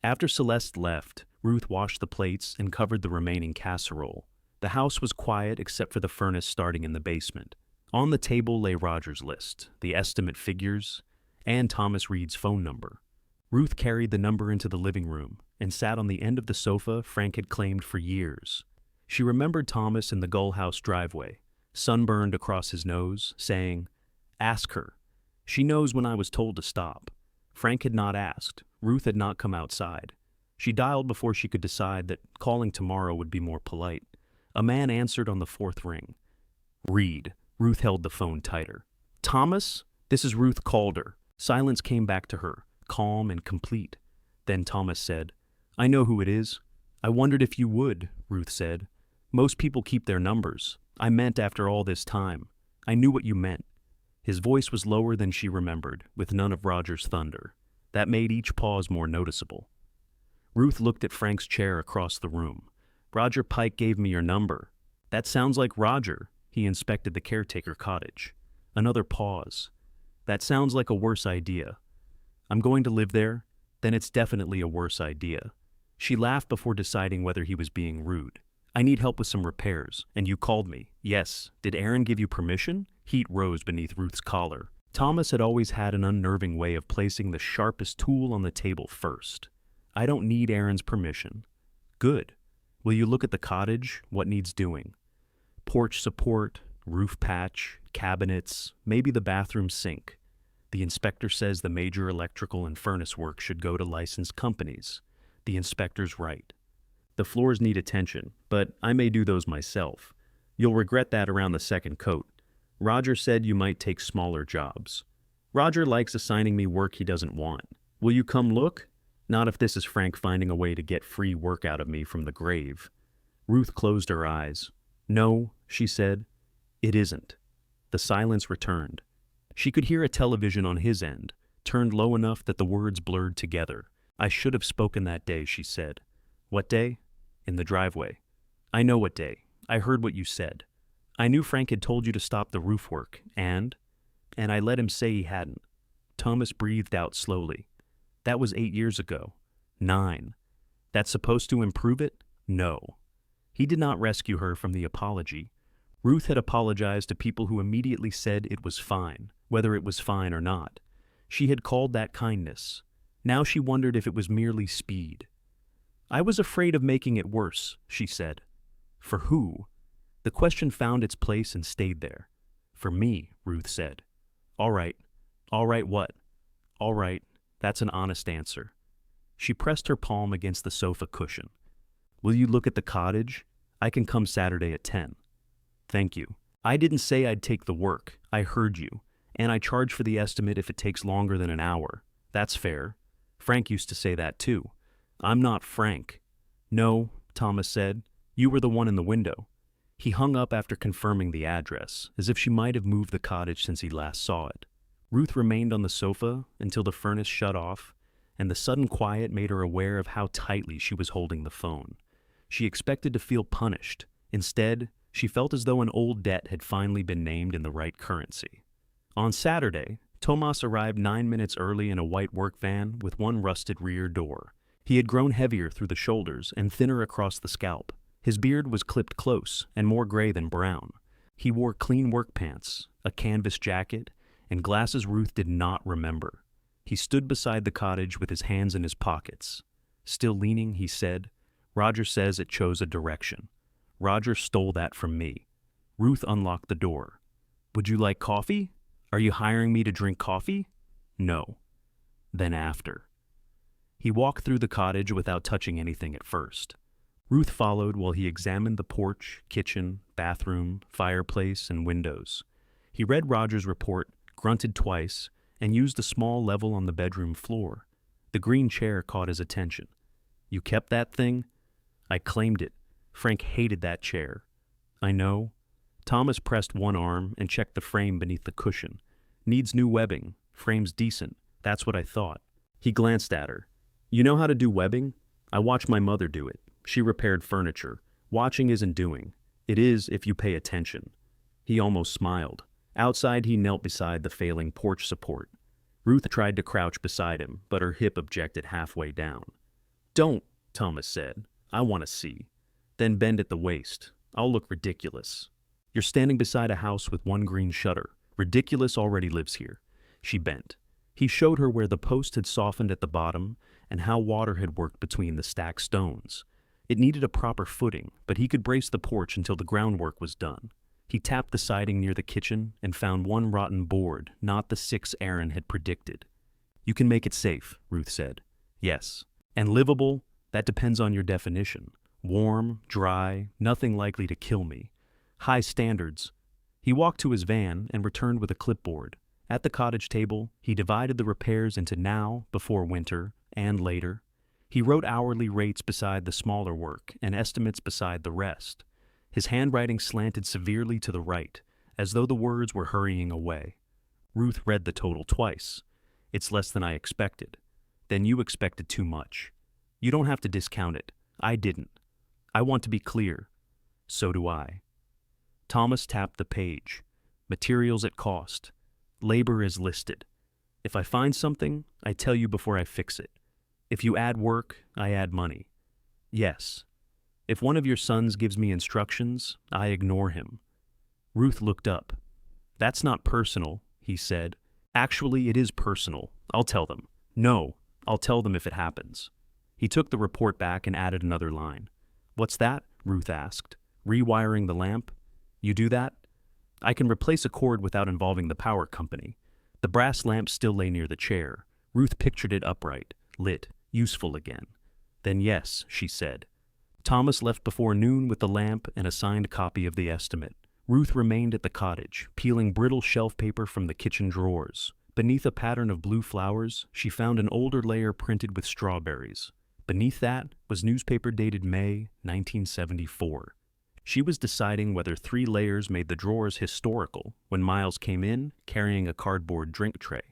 After Celeste left, Ruth washed the plates and covered the remaining casserole. The house was quiet except for the furnace starting in the basement. On the table lay Roger's list, the estimate figures, and Thomas Reed's phone number. Ruth carried the number into the living room and sat on the end of the sofa Frank had claimed for years. She remembered Thomas in the Gull House driveway, sunburned across his nose, saying, Ask her. She knows when I was told to stop. Frank had not asked. Ruth had not come outside. She dialed before she could decide that calling tomorrow would be more polite. A man answered on the 4th ring. Reed. Ruth held the phone tighter. Thomas? This is Ruth Calder. Silence came back to her, calm and complete. Then Thomas said, I know who it is. I wondered if you would, Ruth said. Most people keep their numbers. I meant after all this time. I knew what you meant. His voice was lower than she remembered, with none of Roger's thunder. That made each pause more noticeable. Ruth looked at Frank's chair across the room. Roger Pike gave me your number. That sounds like Roger. He inspected the Caretaker Cottage. Another pause. That sounds like a worse idea. I'm going to live there? Then it's definitely a worse idea. She laughed before deciding whether he was being rude. I need help with some repairs, and you called me. Yes. Did Aaron give you permission? Heat rose beneath Ruth's collar. Thomas had always had an unnerving way of placing the sharpest tool on the table first. I don't need Aaron's permission. Good. Will you look at the cottage? What needs doing? Porch support, roof patch, cabinets, maybe the bathroom sink. The inspector says the major electrical and furnace work should go to licensed companies. The inspector's right. The floors need attention, but I may do those myself. You'll regret that around the 2nd coat. Roger said you might take smaller jobs. Roger likes assigning me work he doesn't want. Will you come look? Not if this is Frank finding a way to get free work out of me from the grave. Ruth closed her eyes. No, she said. It isn't. The silence returned. She could hear a television on his end, turned low enough that the words blurred together. I should have spoken that day, she said. What day? In the driveway. I know what day. I heard what you said. I knew Frank had told you to stop the roof work, and I let him say he hadn't. Thomas breathed out slowly. That was 8 years ago. 9. That's supposed to improve it? No. He did not rescue her from the apology. Ruth had apologized to people who immediately said it was fine, whether it was fine or not. She had called that kindness. Now she wondered if it was merely speed. I was afraid of making it worse, she said. For who? The question found its place and stayed there. For me, Ruth said. All right. All right what? All right. That's an honest answer. She pressed her palm against the sofa cushion. Will you look at the cottage? I can come Saturday at 10. Thank you. I didn't say I'd take the work. I heard you. And I charge for the estimate if it takes longer than an hour. That's fair. Frank used to say that too. I'm not Frank. No, Thomas said. You were the one in the window. He hung up after confirming the address, as if she might have moved the cottage since he last saw it. Ruth remained on the sofa until the furnace shut off, and the sudden quiet made her aware of how tightly she was holding the phone. She expected to feel punished. Instead, she felt as though an old debt had finally been named in the right currency. On Saturday, Tomas arrived 9 minutes early in a white work van with one rusted rear door. He had grown heavier through the shoulders and thinner across the scalp. His beard was clipped close and more gray than brown. He wore clean work pants, a canvas jacket, and glasses Ruth did not remember. He stood beside the cottage with his hands in his pockets. Still leaning, he said, Roger says it chose a direction. Roger stole that from me. Ruth unlocked the door. Would you like coffee? Are you hiring me to drink coffee? No. Then after. He walked through the cottage without touching anything at first. Ruth followed while he examined the porch, kitchen, bathroom, fireplace, and windows. He read Roger's report, grunted twice, and used a small level on the bedroom floor. The green chair caught his attention. You kept that thing? I claimed it. Frank hated that chair. I know. Thomas pressed one arm and checked the frame beneath the cushion. Needs new webbing. Frame's decent. That's what I thought. He glanced at her. You know how to do webbing? I watched my mother do it. She repaired furniture. Watching isn't doing. It is if you pay attention. He almost smiled. Outside, he knelt beside the failing porch support. Ruth tried to crouch beside him, but her hip objected halfway down. Don't, Thomas said. I want to see. Then bend at the waist. I'll look ridiculous. You're standing beside a house with one green shutter. Ridiculous already lives here. She bent. He showed her where the post had softened at the bottom and how water had worked between the stacked stones. It needed a proper footing, but he could brace the porch until the groundwork was done. He tapped the siding near the kitchen and found one rotten board, not the 6 Aaron had predicted. You can make it safe, Ruth said. Yes. And livable? That depends on your definition. Warm, dry, nothing likely to kill me. High standards. He walked to his van and returned with a clipboard. At the cottage table, he divided the repairs into now, before winter, and later. He wrote hourly rates beside the smaller work and estimates beside the rest. His handwriting slanted severely to the right, as though the words were hurrying away. Ruth read the total twice. It's less than I expected. Then you expected too much. You don't have to discount it. I didn't. I want to be clear. So do I. Thomas tapped the page. Materials at cost. Labor is listed. If I find something, I tell you before I fix it. If you add work, I add money. Yes. If one of your sons gives me instructions, I ignore him. Ruth looked up. That's not personal, he said. Actually, it is personal. I'll tell them. No, I'll tell them if it happens. He took the report back and added another line. What's that? Ruth asked. Rewiring the lamp? You do that? I can replace a cord without involving the power company. The brass lamp still lay near the chair. Ruth pictured it upright, lit, useful again. Then yes, she said. Thomas left before noon with the lamp and a signed copy of the estimate. Ruth remained at the cottage, peeling brittle shelf paper from the kitchen drawers. Beneath a pattern of blue flowers, she found an older layer printed with strawberries. Beneath that was newspaper dated May 1974. She was deciding whether 3 layers made the drawers historical when Miles came in, carrying a cardboard drink tray.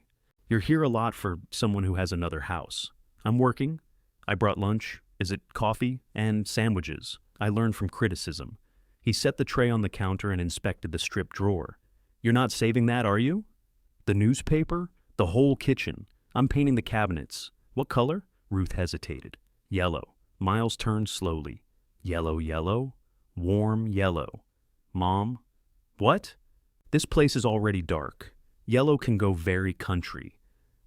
You're here a lot for someone who has another house. I'm working. I brought lunch. Is it coffee? And sandwiches. I learned from criticism. He set the tray on the counter and inspected the stripped drawer. You're not saving that, are you? The newspaper? The whole kitchen. I'm painting the cabinets. What color? Ruth hesitated. Yellow. Miles turned slowly. Yellow, yellow? Warm yellow. Mom? What? This place is already dark. Yellow can go very country.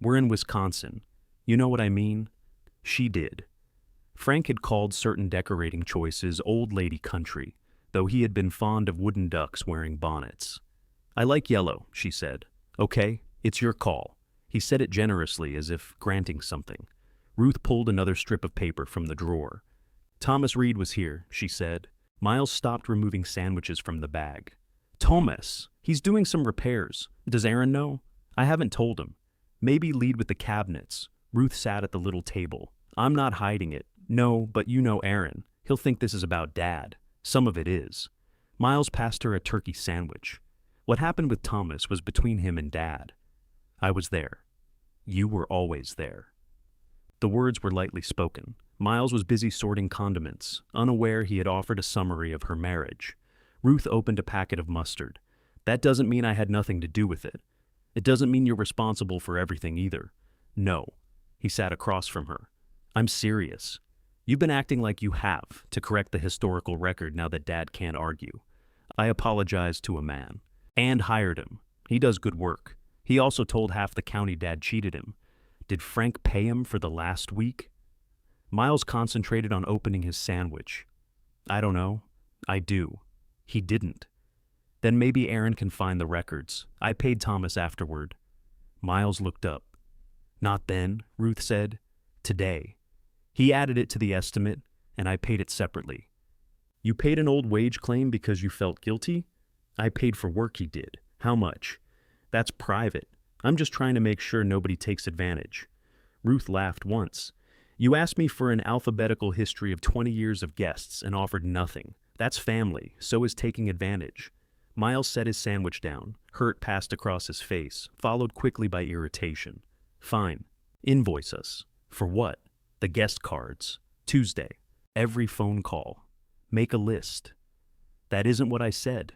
We're in Wisconsin. You know what I mean? She did. Frank had called certain decorating choices old lady country, though he had been fond of wooden ducks wearing bonnets. I like yellow, she said. Okay, it's your call. He said it generously, as if granting something. Ruth pulled another strip of paper from the drawer. Thomas Reed was here, she said. Miles stopped removing sandwiches from the bag. Thomas, he's doing some repairs. Does Aaron know? I haven't told him. Maybe lead with the cabinets. Ruth sat at the little table. I'm not hiding it. No, but you know Aaron. He'll think this is about Dad. Some of it is. Miles passed her a turkey sandwich. What happened with Thomas was between him and Dad. I was there. You were always there. The words were lightly spoken. Miles was busy sorting condiments, unaware he had offered a summary of her marriage. Ruth opened a packet of mustard. That doesn't mean I had nothing to do with it. It doesn't mean you're responsible for everything either. No. He sat across from her. I'm serious. You've been acting like you have to correct the historical record now that Dad can't argue. I apologized to a man. And hired him. He does good work. He also told half the county Dad cheated him. Did Frank pay him for the last week? Miles concentrated on opening his sandwich. I don't know. I do. He didn't. Then maybe Aaron can find the records. I paid Thomas afterward. Miles looked up. Not then, Ruth said. Today. He added it to the estimate, and I paid it separately. You paid an old wage claim because you felt guilty? I paid for work he did. How much? That's private. I'm just trying to make sure nobody takes advantage. Ruth laughed once. You asked me for an alphabetical history of 20 years of guests and offered nothing. That's family, so is taking advantage. Miles set his sandwich down. Hurt passed across his face, followed quickly by irritation. Fine. Invoice us. For what? The guest cards. Tuesday. Every phone call. Make a list. That isn't what I said.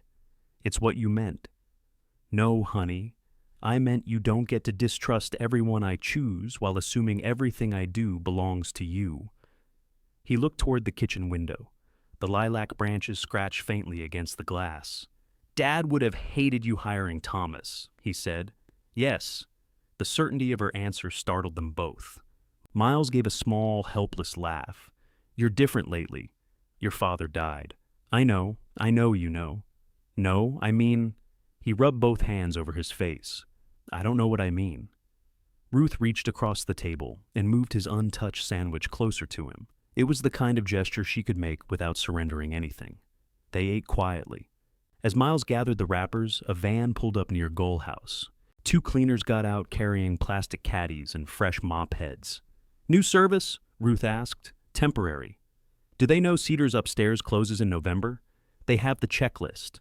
It's what you meant. No, honey. I meant you don't get to distrust everyone I choose while assuming everything I do belongs to you. He looked toward the kitchen window. The lilac branches scratched faintly against the glass. Dad would have hated you hiring Thomas, he said. Yes. The certainty of her answer startled them both. Miles gave a small, helpless laugh. You're different lately. Your father died. I know you know. No, I mean... He rubbed both hands over his face. I don't know what I mean. Ruth reached across the table and moved his untouched sandwich closer to him. It was the kind of gesture she could make without surrendering anything. They ate quietly. As Miles gathered the wrappers, a van pulled up near Goal House. 2 cleaners got out carrying plastic caddies and fresh mop heads. New service? Ruth asked. Temporary. Do they know Cedar's upstairs closes in November? They have the checklist.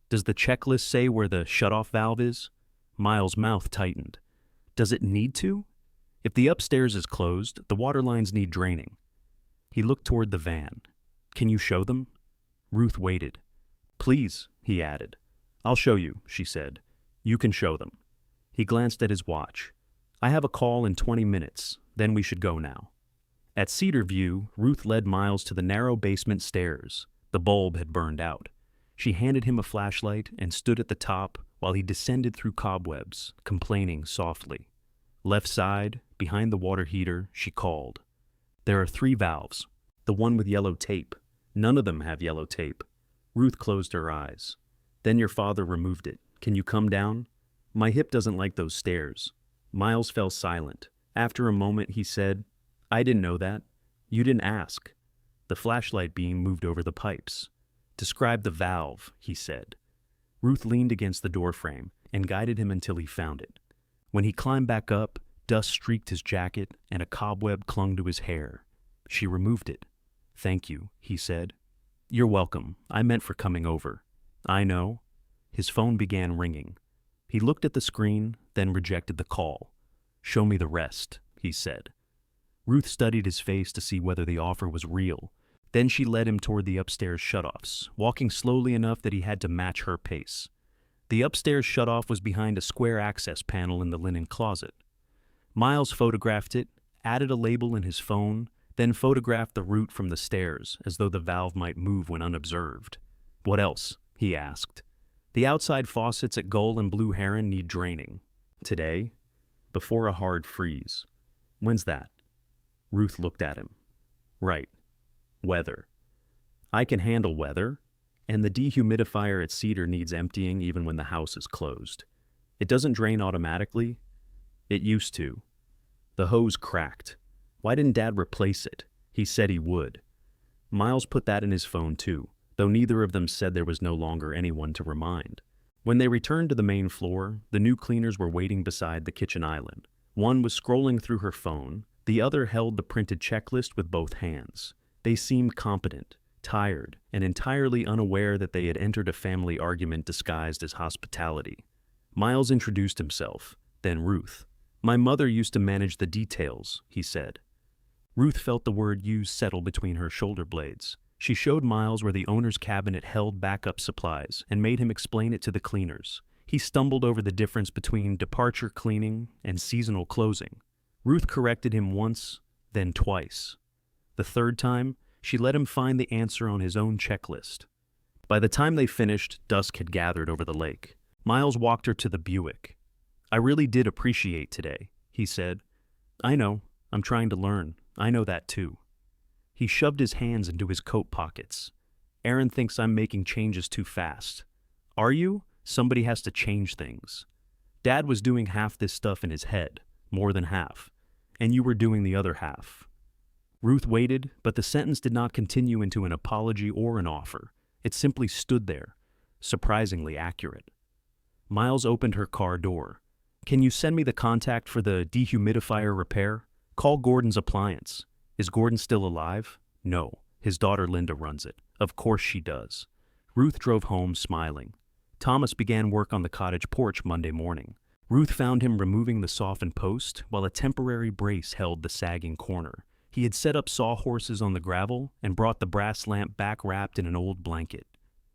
Does the checklist say where the shutoff valve is? Miles' mouth tightened. Does it need to? If the upstairs is closed, the water lines need draining. He looked toward the van. Can you show them? Ruth waited. Please, he added. I'll show you, she said. You can show them. He glanced at his watch. I have a call in 20 minutes, then we should go now. At Cedar View, Ruth led Miles to the narrow basement stairs. The bulb had burned out. She handed him a flashlight and stood at the top while he descended through cobwebs, complaining softly. Left side, behind the water heater, she called. There are 3 valves. The one with yellow tape. None of them have yellow tape. Ruth closed her eyes. Then your father removed it. Can you come down? My hip doesn't like those stairs. Miles fell silent. After a moment, he said, I didn't know that. You didn't ask. The flashlight beam moved over the pipes. Describe the valve, he said. Ruth leaned against the doorframe and guided him until he found it. When he climbed back up, dust streaked his jacket and a cobweb clung to his hair. She removed it. Thank you, he said. You're welcome. I meant for coming over. I know. His phone began ringing. He looked at the screen, then rejected the call. Show me the rest, he said. Ruth studied his face to see whether the offer was real. Then she led him toward the upstairs shutoffs, walking slowly enough that he had to match her pace. The upstairs shutoff was behind a square access panel in the linen closet. Miles photographed it, added a label in his phone, then photographed the route from the stairs, as though the valve might move when unobserved. What else? He asked. The outside faucets at Gull and Blue Heron need draining. Today? Before a hard freeze. When's that? Ruth looked at him. Right. Weather. I can handle weather, and the dehumidifier at Cedar needs emptying even when the house is closed. It doesn't drain automatically. It used to. The hose cracked. Why didn't Dad replace it? He said he would. Miles put that in his phone too, though neither of them said there was no longer anyone to remind. When they returned to the main floor, the new cleaners were waiting beside the kitchen island. One was scrolling through her phone, the other held the printed checklist with both hands. They seemed competent, tired, and entirely unaware that they had entered a family argument disguised as hospitality. Miles introduced himself, then Ruth. My mother used to manage the details, he said. Ruth felt the word used settle between her shoulder blades. She showed Miles where the owner's cabinet held backup supplies and made him explain it to the cleaners. He stumbled over the difference between departure cleaning and seasonal closing. Ruth corrected him once, then twice. The third time, she let him find the answer on his own checklist. By the time they finished, dusk had gathered over the lake. Miles walked her to the Buick. I really did appreciate today, he said. I know. I'm trying to learn. I know that too. He shoved his hands into his coat pockets. Aaron thinks I'm making changes too fast. Are you? Somebody has to change things. Dad was doing half this stuff in his head, more than half, and you were doing the other half. Ruth waited, but the sentence did not continue into an apology or an offer. It simply stood there, surprisingly accurate. Miles opened her car door. Can you send me the contact for the dehumidifier repair? Call Gordon's Appliance. Is Gordon still alive? No. His daughter Linda runs it. Of course she does. Ruth drove home smiling. Thomas began work on the cottage porch Monday morning. Ruth found him removing the softened post while a temporary brace held the sagging corner. He had set up sawhorses on the gravel and brought the brass lamp back wrapped in an old blanket.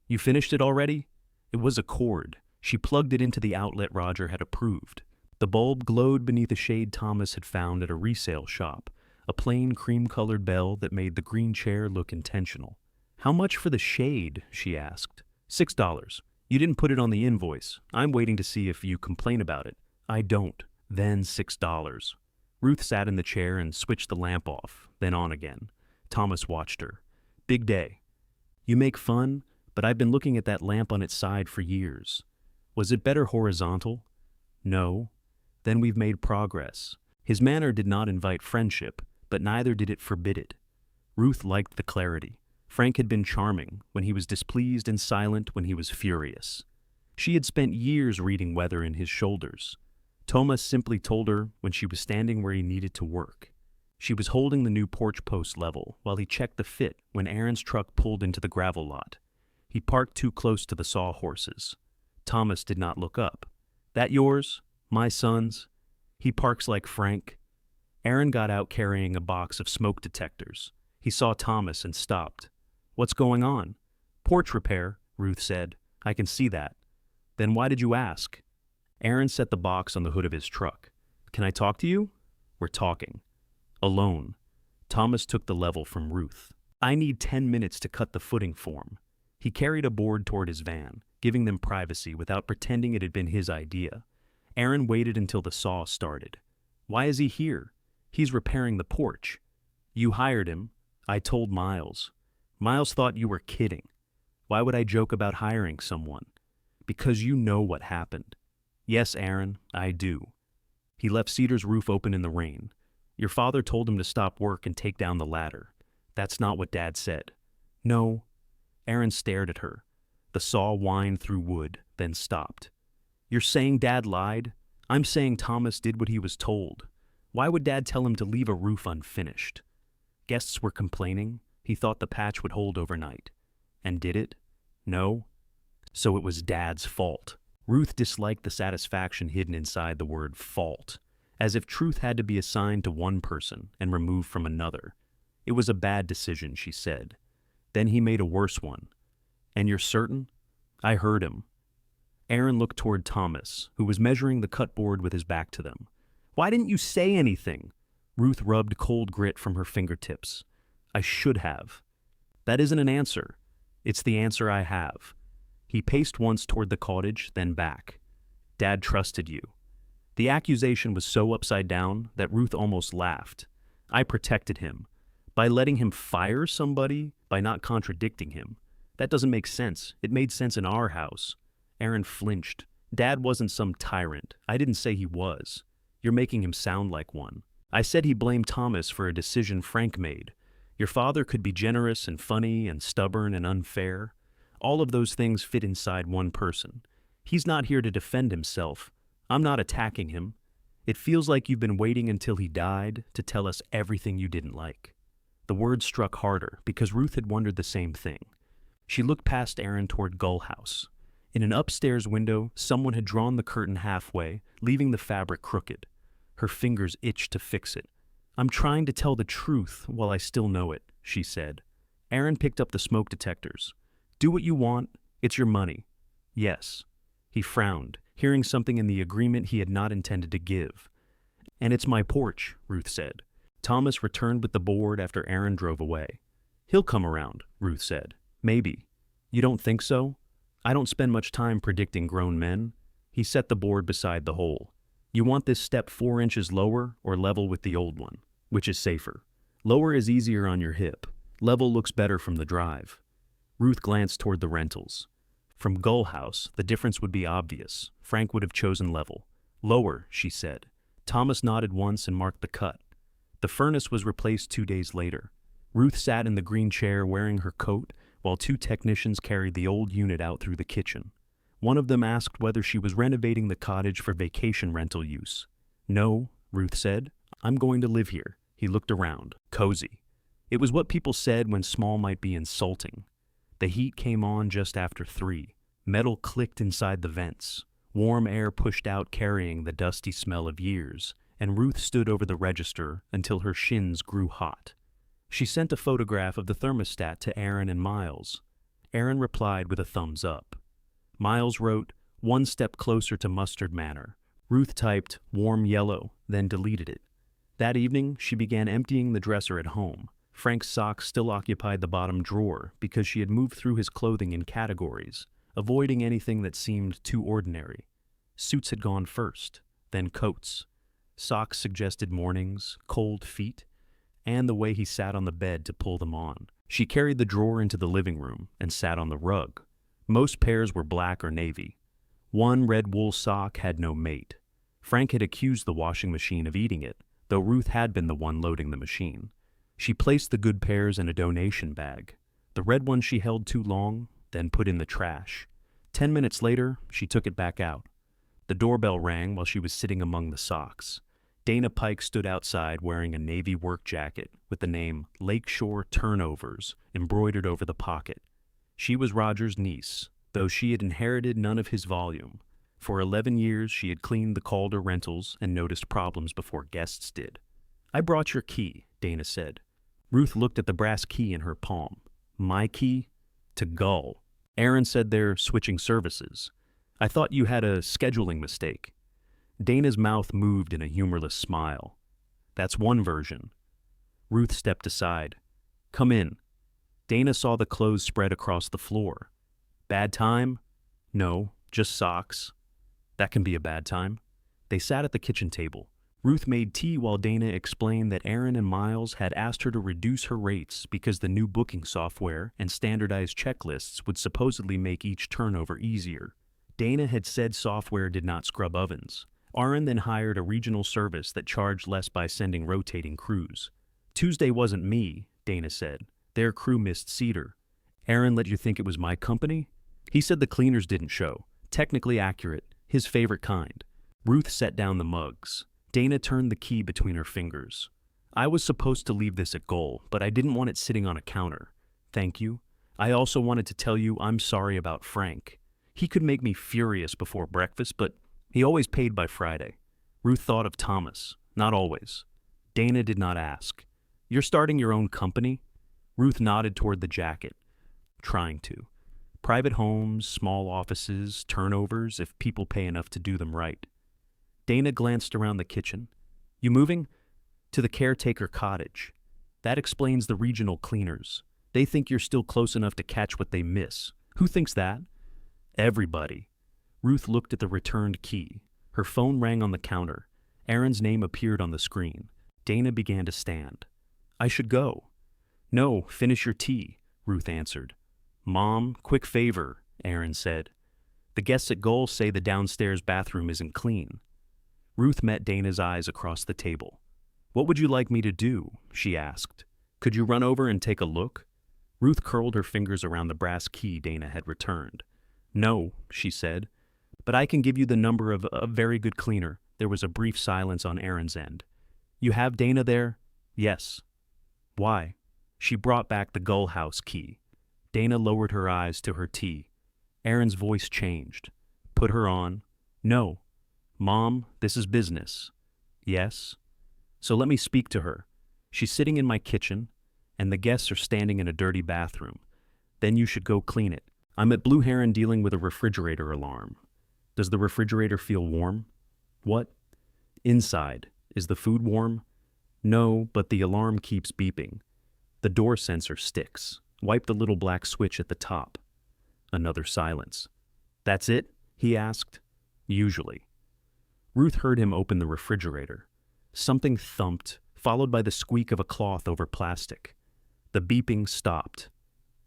You finished it already? It was a cord. She plugged it into the outlet Roger had approved. The bulb glowed beneath a shade Thomas had found at a resale shop, a plain cream-colored bell that made the green chair look intentional. How much for the shade? She asked. $6. You didn't put it on the invoice. I'm waiting to see if you complain about it. I don't. Then $6. Ruth sat in the chair and switched the lamp off, then on again. Thomas watched her. Big day. You make fun, but I've been looking at that lamp on its side for years. Was it better horizontal? No. Then we've made progress. His manner did not invite friendship, but neither did it forbid it. Ruth liked the clarity. Frank had been charming when he was displeased and silent when he was furious. She had spent years reading weather in his shoulders. Thomas simply told her when she was standing where he needed to work. She was holding the new porch post level while he checked the fit when Aaron's truck pulled into the gravel lot. He parked too close to the sawhorses. Thomas did not look up. That yours? My son's? He parks like Frank. Aaron got out carrying a box of smoke detectors. He saw Thomas and stopped. What's going on? Porch repair, Ruth said. I can see that. Then why did you ask? Aaron set the box on the hood of his truck. Can I talk to you? We're talking. Alone. Thomas took the level from Ruth. I need 10 minutes to cut the footing form. He carried a board toward his van, giving them privacy without pretending it had been his idea. Aaron waited until the saw started. Why is he here? He's repairing the porch. You hired him. I told Miles. Miles thought you were kidding. Why would I joke about hiring someone? Because you know what happened. Yes, Aaron, I do. He left Cedar's roof open in the rain. Your father told him to stop work and take down the ladder. That's not what Dad said. No. Aaron stared at her. The saw whined through wood, then stopped. You're saying Dad lied? I'm saying Thomas did what he was told. Why would Dad tell him to leave a roof unfinished? Guests were complaining. He thought the patch would hold overnight. And did it? No. So it was Dad's fault. Ruth disliked the satisfaction hidden inside the word fault, as if truth had to be assigned to one person and removed from another. It was a bad decision, she said. Then he made a worse one. And you're certain? I heard him. Aaron looked toward Thomas, who was measuring the cutboard with his back to them. Why didn't you say anything? Ruth rubbed cold grit from her fingertips. I should have. That isn't an answer. It's the answer I have. He paced once toward the cottage, then back. Dad trusted you. The accusation was so upside down that Ruth almost laughed. I protected him. By letting him fire somebody, by not contradicting him. That doesn't make sense. It made sense in our house. Aaron flinched. Dad wasn't some tyrant. I didn't say he was. You're making him sound like one. I said he blamed Thomas for a decision Frank made. Your father could be generous and funny and stubborn and unfair. All of those things fit inside one person. He's not here to defend himself. I'm not attacking him. It feels like you've been waiting until he died to tell us everything you didn't like. The words struck harder because Ruth had wondered the same thing. She looked past Aaron toward Gull House. In an upstairs window, someone had drawn the curtain halfway, leaving the fabric crooked. Her fingers itched to fix it. I'm trying to tell the truth while I still know it, she said. Aaron picked up the smoke detectors. Do what you want. It's your money. Yes. He frowned, hearing something in the agreement he had not intended to give. And it's my porch, Ruth said. Thomas returned with the board after Aaron drove away. He'll come around, Ruth said. Maybe. You don't think so? I don't spend much time predicting grown men. He set the board beside the hole. You want this step 4 inches lower or level with the old one? Which is safer? Lower is easier on your hip. Level looks better from the drive. Ruth glanced toward the rentals. From Gull House, the difference would be obvious. Frank would have chosen level. Lower, she said. Thomas nodded once and marked the cut. The furnace was replaced 2 days later. Ruth sat in the green chair wearing her coat while 2 technicians carried the old unit out through the kitchen. One of them asked whether she was renovating the cottage for vacation rental use. No, Ruth said. I'm going to live here. He looked around. Cozy. It was what people said when small might be insulting. The heat came on just after 3. Metal clicked inside the vents. Warm air pushed out carrying the dusty smell of years, and Ruth stood over the register until her shins grew hot. She sent a photograph of the thermostat to Aaron and Miles. Aaron replied with a thumbs up. Miles wrote, "One step closer to mustard manor." Ruth typed, "warm yellow," then deleted it. That evening, she began emptying the dresser at home. Frank's socks still occupied the bottom drawer because she had moved through his clothing in categories, avoiding anything that seemed too ordinary. Suits had gone first, then coats. Socks suggested mornings, cold feet, and the way he sat on the bed to pull them on. She carried the drawer into the living room and sat on the rug. Most pairs were black or navy. One red wool sock had no mate. Frank had accused the washing machine of eating it, though Ruth had been the one loading the machine. She placed the good pairs in a donation bag. The red one she held too long, then put in the trash. 10 minutes later, she took it back out. The doorbell rang while she was sitting among the socks. Dana Pike stood outside wearing a navy work jacket with the name Lakeshore Turnovers embroidered over the pocket. She was Roger's niece, though she had inherited none of his volume. For 11 years, she had cleaned the Calder rentals and noticed problems before guests did. "I brought your key," Dana said. Ruth looked at the brass key in her palm. "My key? To Gull. Aaron said they're switching services. I thought you had a scheduling mistake." Dana's mouth moved in a humorless smile. "That's one version." Ruth stepped aside. "Come in." Dana saw the clothes spread across the floor. "Bad time?" "No, just socks." "That can be a bad time." They sat at the kitchen table. Ruth made tea while Dana explained that Aaron and Miles had asked her to reduce her rates because the new booking software and standardized checklists would supposedly make each turnover easier. Dana had said software did not scrub ovens. Aaron then hired a regional service that charged less by sending rotating crews. "Tuesday wasn't me," Dana said. "Their crew missed Cedar." "Aaron let you think it was my company?" "He said the cleaners didn't show. Technically accurate. His favorite kind." Ruth set down the mugs. Dana turned the key between her fingers. "I was supposed to leave this at Goal, but I didn't want it sitting on a counter. Thank you. I also wanted to tell you I'm sorry about Frank. He could make me furious before breakfast, but he always paid by Friday." Ruth thought of Thomas. "Not always." Dana did not ask. "You're starting your own company?" Ruth nodded toward the jacket. "Trying to. Private homes, small offices, turnovers, if people pay enough to do them right." Dana glanced around the kitchen. "You moving?" "To the Caretaker Cottage. That explains the regional cleaners. They think you're still close enough to catch what they miss." "Who thinks that?" "Everybody." Ruth looked at the returned key. Her phone rang on the counter. Aaron's name appeared on the screen. Dana began to stand. "I should go." "No, finish your tea," Ruth answered. "Mom, quick favor," Aaron said. "The guests at Goal say the downstairs bathroom isn't clean." Ruth met Dana's eyes across the table. "What would you like me to do?" she asked. "Could you run over and take a look?" Ruth curled her fingers around the brass key Dana had returned. "No," she said, "but I can give you the number of a very good cleaner." There was a brief silence on Aaron's end. "You have Dana there?" "Yes." "Why?" She brought back the Gull House key. Dana lowered her eyes to her tea. Aaron's voice changed. "Put her on." "No." "Mom, this is business." "Yes." "So let me speak to her. She's sitting in my kitchen, and the guests are standing in a dirty bathroom. Then you should go clean it. I'm at Blue Heron dealing with a refrigerator alarm." "Does the refrigerator feel warm?" "What?" "Inside. Is the food warm?" "No, but the alarm keeps beeping. The door sensor sticks. Wipe the little black switch at the top." Another silence. "That's it?" he asked. "Usually." Ruth heard him open the refrigerator. Something thumped, followed by the squeak of a cloth over plastic. The beeping stopped.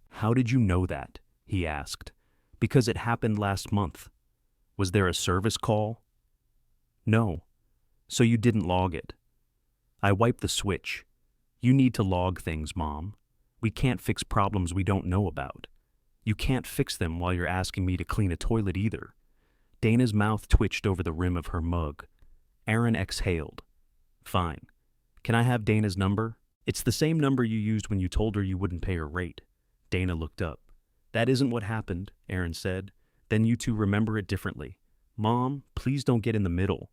"How did you know that?" he asked. "Because it happened last month." "Was there a service call?" "No." "So you didn't log it?" "I wiped the switch. You need to log things, Mom. We can't fix problems we don't know about." You can't fix them while you're asking me to clean a toilet either. Dana's mouth twitched over the rim of her mug. Aaron exhaled. Fine. Can I have Dana's number? It's the same number you used when you told her you wouldn't pay her rate. Dana looked up. That isn't what happened, Aaron said. Then you two remember it differently. Mom, please don't get in the middle.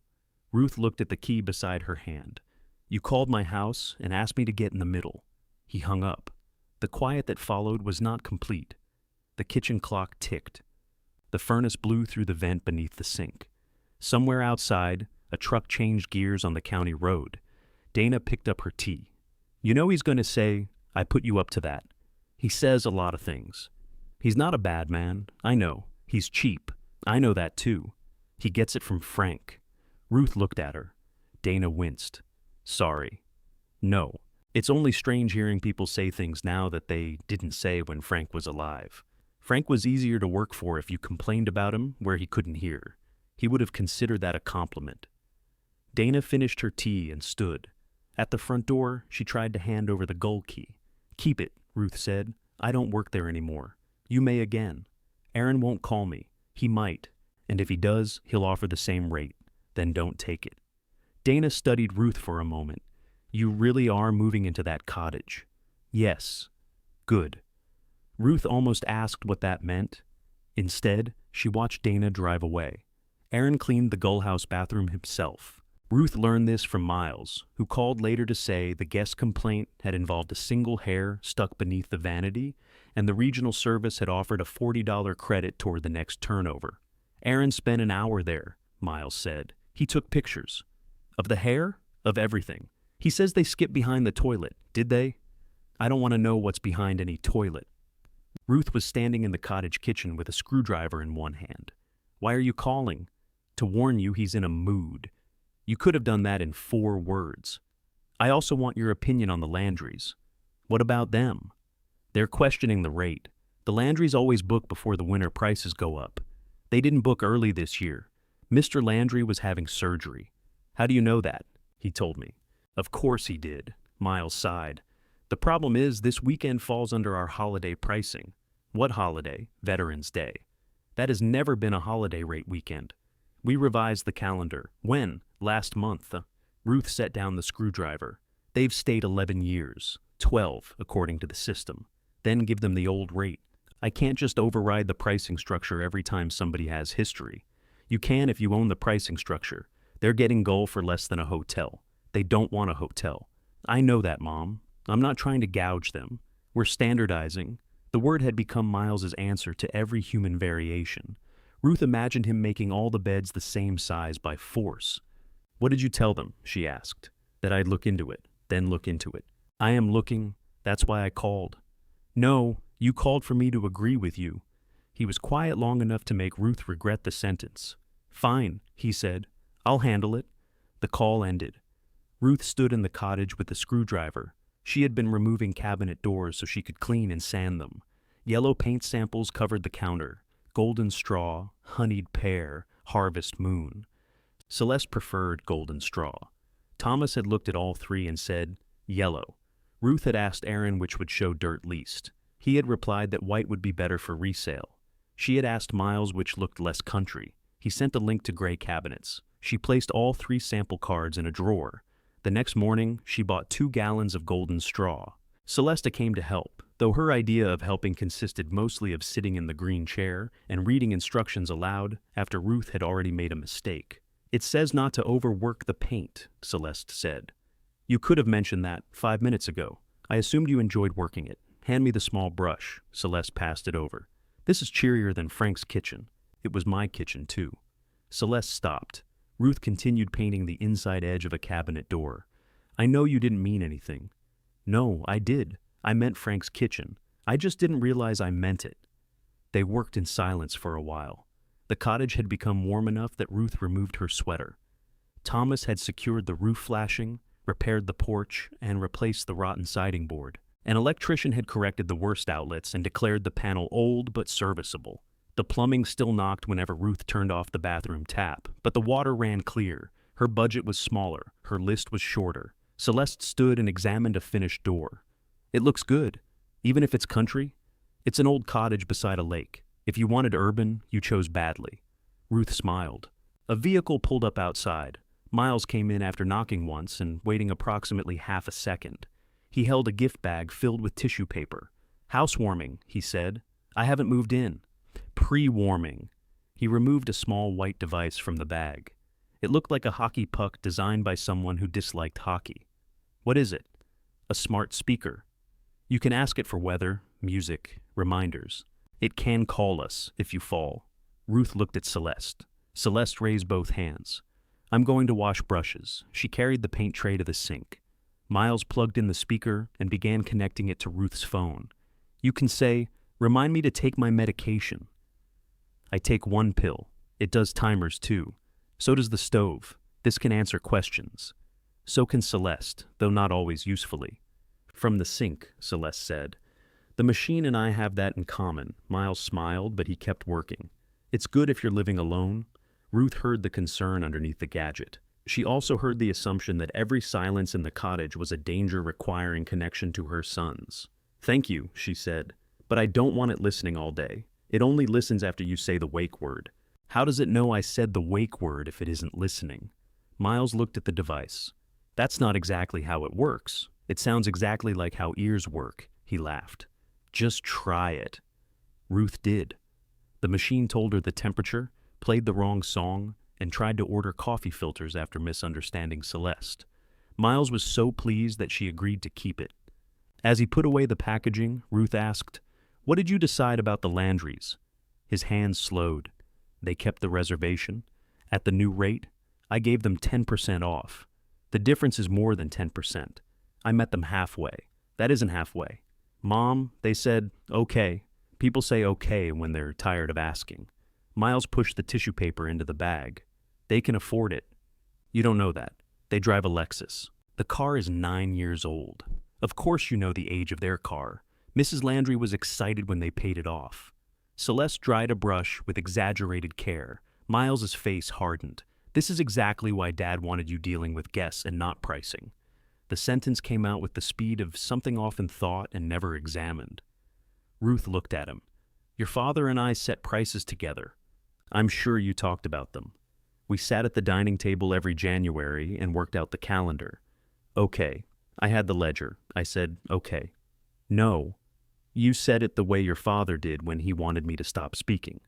Ruth looked at the key beside her hand. You called my house and asked me to get in the middle. He hung up. The quiet that followed was not complete. The kitchen clock ticked. The furnace blew through the vent beneath the sink. Somewhere outside, a truck changed gears on the county road. Dana picked up her tea. You know he's going to say, I put you up to that. He says a lot of things. He's not a bad man, I know. He's cheap. I know that too. He gets it from Frank. Ruth looked at her. Dana winced. Sorry. No. It's only strange hearing people say things now that they didn't say when Frank was alive. Frank was easier to work for if you complained about him where he couldn't hear. He would have considered that a compliment. Dana finished her tea and stood. At the front door, she tried to hand over the gold key. Keep it, Ruth said. I don't work there anymore. You may again. Aaron won't call me. He might. And if he does, he'll offer the same rate. Then don't take it. Dana studied Ruth for a moment. You really are moving into that cottage? Yes. Good. Ruth almost asked what that meant. Instead, she watched Dana drive away. Aaron cleaned the Gull House bathroom himself. Ruth learned this from Miles, who called later to say the guest complaint had involved a single hair stuck beneath the vanity, and the regional service had offered a $40 credit toward the next turnover. Aaron spent an hour there, Miles said. He took pictures. Of the hair? Of everything. He says they skipped behind the toilet, did they? I don't want to know what's behind any toilet. Ruth was standing in the cottage kitchen with a screwdriver in one hand. Why are you calling? To warn you he's in a mood. You could have done that in 4 words. I also want your opinion on the Landrys. What about them? They're questioning the rate. The Landrys always book before the winter prices go up. They didn't book early this year. Mr. Landry was having surgery. How do you know that? He told me. Of course he did. Miles sighed. The problem is this weekend falls under our holiday pricing. What holiday? Veterans Day. That has never been a holiday rate weekend. We revised the calendar. When? Last month. Ruth set down the screwdriver. They've stayed 11 years. 12, according to the system. Then give them the old rate. I can't just override the pricing structure every time somebody has history. You can if you own the pricing structure. They're getting Gull for less than a hotel. They don't want a hotel. I know that, Mom. I'm not trying to gouge them. We're standardizing. The word had become Miles's answer to every human variation. Ruth imagined him making all the beds the same size by force. What did you tell them? She asked. That I'd look into it, then look into it. I am looking. That's why I called. No, you called for me to agree with you. He was quiet long enough to make Ruth regret the sentence. Fine, he said. I'll handle it. The call ended. Ruth stood in the cottage with the screwdriver. She had been removing cabinet doors so she could clean and sand them. Yellow paint samples covered the counter. Golden straw, honeyed pear, harvest moon. Celeste preferred golden straw. Thomas had looked at all 3 and said, yellow. Ruth had asked Aaron which would show dirt least. He had replied that white would be better for resale. She had asked Miles which looked less country. He sent a link to gray cabinets. She placed all 3 sample cards in a drawer. The next morning, she bought 2 gallons of golden straw. Celeste came to help, though her idea of helping consisted mostly of sitting in the green chair and reading instructions aloud after Ruth had already made a mistake. It says not to overwork the paint, Celeste said. You could have mentioned that 5 minutes ago. I assumed you enjoyed working it. Hand me the small brush. Celeste passed it over. This is cheerier than Frank's kitchen. It was my kitchen, too. Celeste stopped. Ruth continued painting the inside edge of a cabinet door. I know you didn't mean anything. No, I did. I meant Frank's kitchen. I just didn't realize I meant it. They worked in silence for a while. The cottage had become warm enough that Ruth removed her sweater. Thomas had secured the roof flashing, repaired the porch, and replaced the rotten siding board. An electrician had corrected the worst outlets and declared the panel old but serviceable. The plumbing still knocked whenever Ruth turned off the bathroom tap, but the water ran clear. Her budget was smaller, her list was shorter. Celeste stood and examined a finished door. It looks good, even if it's country. It's an old cottage beside a lake. If you wanted urban, you chose badly. Ruth smiled. A vehicle pulled up outside. Miles came in after knocking once and waiting approximately half a second. He held a gift bag filled with tissue paper. "Housewarming," he said. "I haven't moved in." "Pre-warming." He removed a small white device from the bag. It looked like a hockey puck designed by someone who disliked hockey. "What is it?" "A smart speaker. You can ask it for weather, music, reminders. It can call us if you fall." Ruth looked at Celeste. Celeste raised both hands. "I'm going to wash brushes." She carried the paint tray to the sink. Miles plugged in the speaker and began connecting it to Ruth's phone. "You can say, 'Remind me to take my medication.'" "I take one pill. It does timers too. So does the stove. This can answer questions." "So can Celeste, though not always usefully." "From the sink," Celeste said. "The machine and I have that in common." Miles smiled, but he kept working. "It's good if you're living alone." Ruth heard the concern underneath the gadget. She also heard the assumption that every silence in the cottage was a danger requiring connection to her sons. "Thank you," she said, "but I don't want it listening all day. It only listens after you say the wake word." "How does it know I said the wake word if it isn't listening?" Miles looked at the device. "That's not exactly how it works. It sounds exactly like how ears work," he laughed. "Just try it." Ruth did. The machine told her the temperature, played the wrong song, and tried to order coffee filters after misunderstanding Celeste. Miles was so pleased that she agreed to keep it. As he put away the packaging, Ruth asked, "What did you decide about the Landrys?" His hands slowed. "They kept the reservation. At the new rate, I gave them 10% off. The difference is more than 10%. I met them halfway. That isn't halfway. Mom," they said, "okay." People say okay when they're tired of asking. Miles pushed the tissue paper into the bag. "They can afford it." "You don't know that. They drive a Lexus. The car is 9 years old. Of course you know the age of their car." Mrs. Landry was excited when they paid it off. Celeste dried a brush with exaggerated care. Miles's face hardened. "This is exactly why Dad wanted you dealing with guests and not pricing." The sentence came out with the speed of something often thought and never examined. Ruth looked at him. "Your father and I set prices together. I'm sure you talked about them. We sat at the dining table every January and worked out the calendar." "Okay." I had the ledger. I said, "Okay." "No. You said it the way your father did when he wanted me to stop speaking."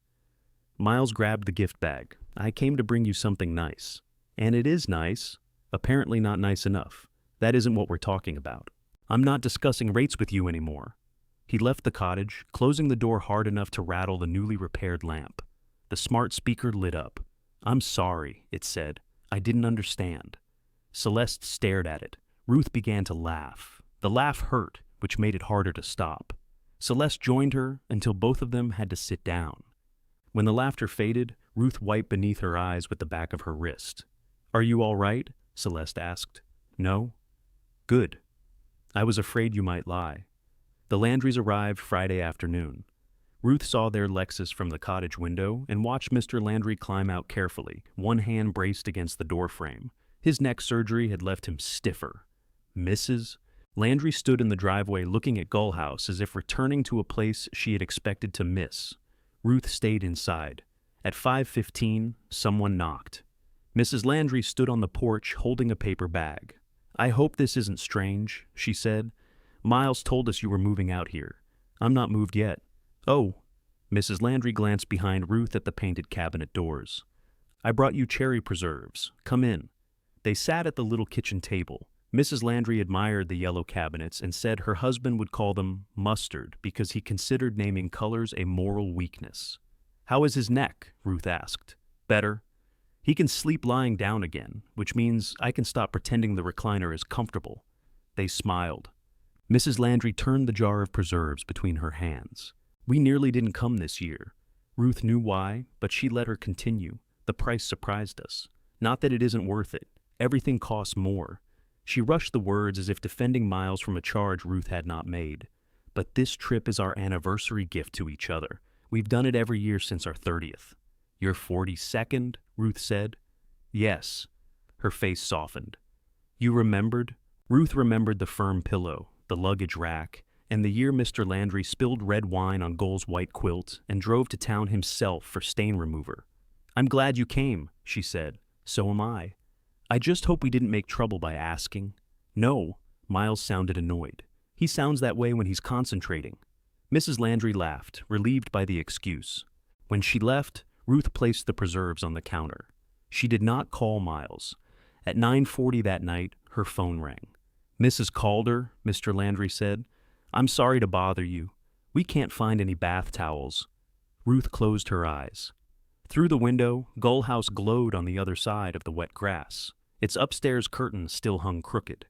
Miles grabbed the gift bag. "I came to bring you something nice." "And it is nice. Apparently not nice enough. That isn't what we're talking about. I'm not discussing rates with you anymore." He left the cottage, closing the door hard enough to rattle the newly repaired lamp. The smart speaker lit up. "I'm sorry," it said. "I didn't understand." Celeste stared at it. Ruth began to laugh. The laugh hurt, which made it harder to stop. Celeste joined her until both of them had to sit down. When the laughter faded, Ruth wiped beneath her eyes with the back of her wrist. "Are you all right?" Celeste asked. "No?" "Good. I was afraid you might lie." The Landrys arrived Friday afternoon. Ruth saw their Lexus from the cottage window and watched Mr. Landry climb out carefully, one hand braced against the doorframe. His neck surgery had left him stiffer. "Mrs.?" Landry stood in the driveway looking at Gull House as if returning to a place she had expected to miss. Ruth stayed inside. At 5:15, someone knocked. Mrs. Landry stood on the porch holding a paper bag. "I hope this isn't strange," she said. "Miles told us you were moving out here. I'm not moved yet." "Oh." Mrs. Landry glanced behind Ruth at the painted cabinet doors. "I brought you cherry preserves. Come in." They sat at the little kitchen table. Mrs. Landry admired the yellow cabinets and said her husband would call them mustard because he considered naming colors a moral weakness. "How is his neck?" Ruth asked. "Better. He can sleep lying down again, which means I can stop pretending the recliner is comfortable." They smiled. Mrs. Landry turned the jar of preserves between her hands. "We nearly didn't come this year." Ruth knew why, but she let her continue. "The price surprised us. Not that it isn't worth it. Everything costs more." She rushed the words as if defending Miles from a charge Ruth had not made. "But this trip is our anniversary gift to each other. We've done it every year since our 30th. "Your 42nd?" Ruth said. "Yes." Her face softened. "You remembered?" Ruth remembered the firm pillow, the luggage rack, and the year Mr. Landry spilled red wine on Gull's white quilt and drove to town himself for stain remover. "I'm glad you came," she said. "So am I. I just hope we didn't make trouble by asking." "No," Miles sounded annoyed. "He sounds that way when he's concentrating." Mrs. Landry laughed, relieved by the excuse. When she left, Ruth placed the preserves on the counter. She did not call Miles. At 9:40 that night, her phone rang. "Mrs. Calder," Mr. Landry said, "I'm sorry to bother you. We can't find any bath towels." Ruth closed her eyes. Through the window, Gull House glowed on the other side of the wet grass. Its upstairs curtains still hung crooked.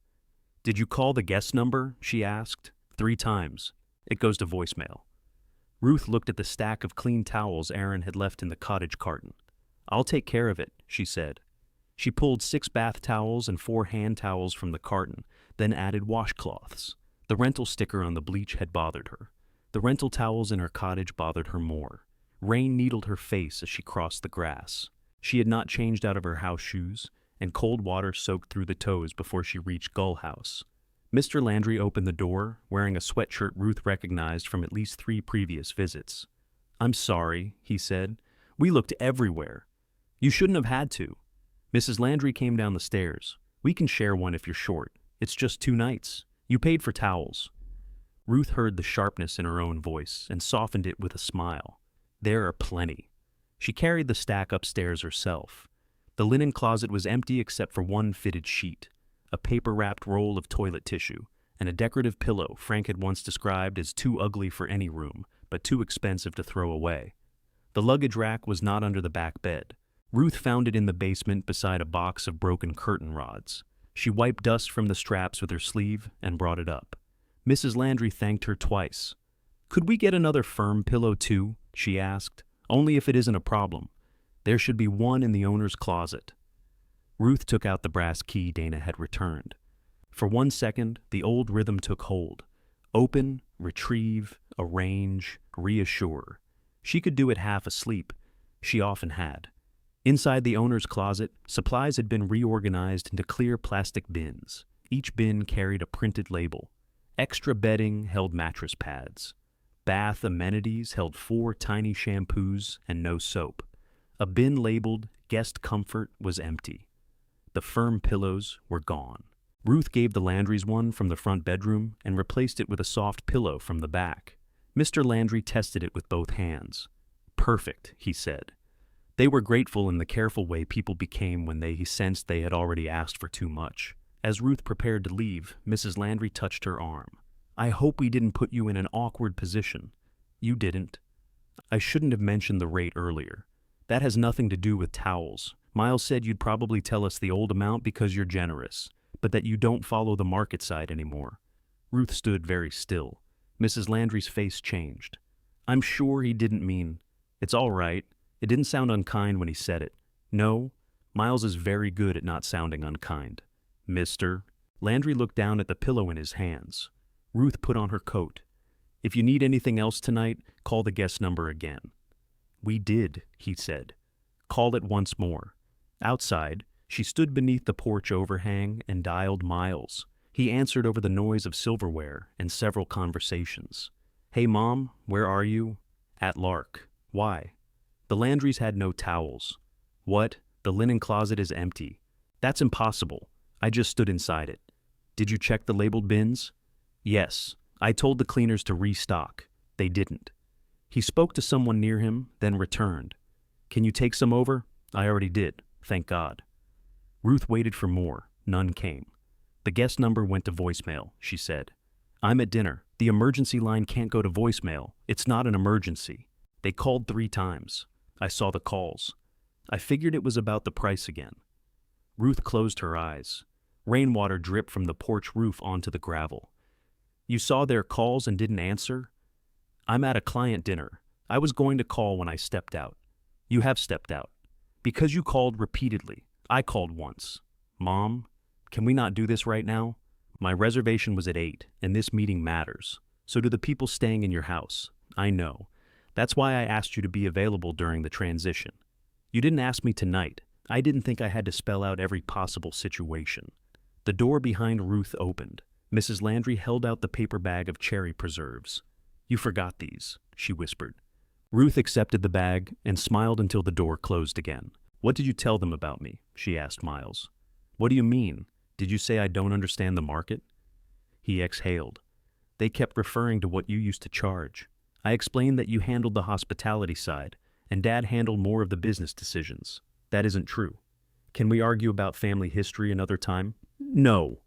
"Did you call the guest number?" she asked. "3 times. It goes to voicemail." Ruth looked at the stack of clean towels Aaron had left in the cottage carton. "I'll take care of it," she said. She pulled 6 bath towels and 4 hand towels from the carton, then added washcloths. The rental sticker on the bleach had bothered her. The rental towels in her cottage bothered her more. Rain needled her face as she crossed the grass. She had not changed out of her house shoes, and cold water soaked through the toes before she reached Gull House. Mr. Landry opened the door, wearing a sweatshirt Ruth recognized from at least 3 previous visits. "I'm sorry," he said. "We looked everywhere. You shouldn't have had to." Mrs. Landry came down the stairs. "We can share one if you're short. It's just 2 nights. You paid for towels." Ruth heard the sharpness in her own voice and softened it with a smile. "There are plenty." She carried the stack upstairs herself. The linen closet was empty except for 1 fitted sheet, a paper-wrapped roll of toilet tissue, and a decorative pillow Frank had once described as too ugly for any room, but too expensive to throw away. The luggage rack was not under the back bed. Ruth found it in the basement beside a box of broken curtain rods. She wiped dust from the straps with her sleeve and brought it up. Mrs. Landry thanked her twice. "Could we get another firm pillow too?" she asked. "Only if it isn't a problem. There should be one in the owner's closet." Ruth took out the brass key Dana had returned. For 1 second, the old rhythm took hold. Open, retrieve, arrange, reassure. She could do it half asleep. She often had. Inside the owner's closet, supplies had been reorganized into clear plastic bins. Each bin carried a printed label. Extra bedding held mattress pads. Bath amenities held 4 tiny shampoos and no soap. A bin labeled Guest Comfort was empty. The firm pillows were gone. Ruth gave the Landrys one from the front bedroom and replaced it with a soft pillow from the back. Mr. Landry tested it with both hands. "Perfect," he said. They were grateful in the careful way people became when they sensed they had already asked for too much. As Ruth prepared to leave, Mrs. Landry touched her arm. "I hope we didn't put you in an awkward position." "You didn't." "I shouldn't have mentioned the rate earlier. That has nothing to do with towels. Miles said you'd probably tell us the old amount because you're generous, but that you don't follow the market side anymore." Ruth stood very still. Mrs. Landry's face changed. "I'm sure he didn't mean—" "It's all right. It didn't sound unkind when he said it." "No, Miles is very good at not sounding unkind." "Mr." Landry looked down at the pillow in his hands. Ruth put on her coat. "If you need anything else tonight, call the guest number again." "We did," he said. "Call it once more." Outside, she stood beneath the porch overhang and dialed Miles. He answered over the noise of silverware and several conversations. "Hey, Mom, where are you?" "At Lark." "Why?" "The Landrys had no towels." "What? The linen closet is empty." "That's impossible. I just stood inside it." "Did you check the labeled bins?" "Yes. I told the cleaners to restock. They didn't." He spoke to someone near him, then returned. "Can you take some over?" "I already did, thank God." Ruth waited for more. None came. "The guest number went to voicemail," she said. "I'm at dinner. The emergency line can't go to voicemail. It's not an emergency. They called 3 times. I saw the calls. I figured it was about the price again." Ruth closed her eyes. Rainwater dripped from the porch roof onto the gravel. "You saw their calls and didn't answer?" "I'm at a client dinner. I was going to call when I stepped out." "You have stepped out." "Because you called repeatedly. I called once." "Mom, can we not do this right now? My reservation was at 8, and this meeting matters. So do the people staying in your house. I know. That's why I asked you to be available during the transition. You didn't ask me tonight. I didn't think I had to spell out every possible situation." The door behind Ruth opened. Mrs. Landry held out the paper bag of cherry preserves. "You forgot these," she whispered. Ruth accepted the bag and smiled until the door closed again. "What did you tell them about me?" she asked Miles. "What do you mean? Did you say I don't understand the market?" He exhaled. "They kept referring to what you used to charge. I explained that you handled the hospitality side, and Dad handled more of the business decisions. That isn't true. Can we argue about family history another time?" "No."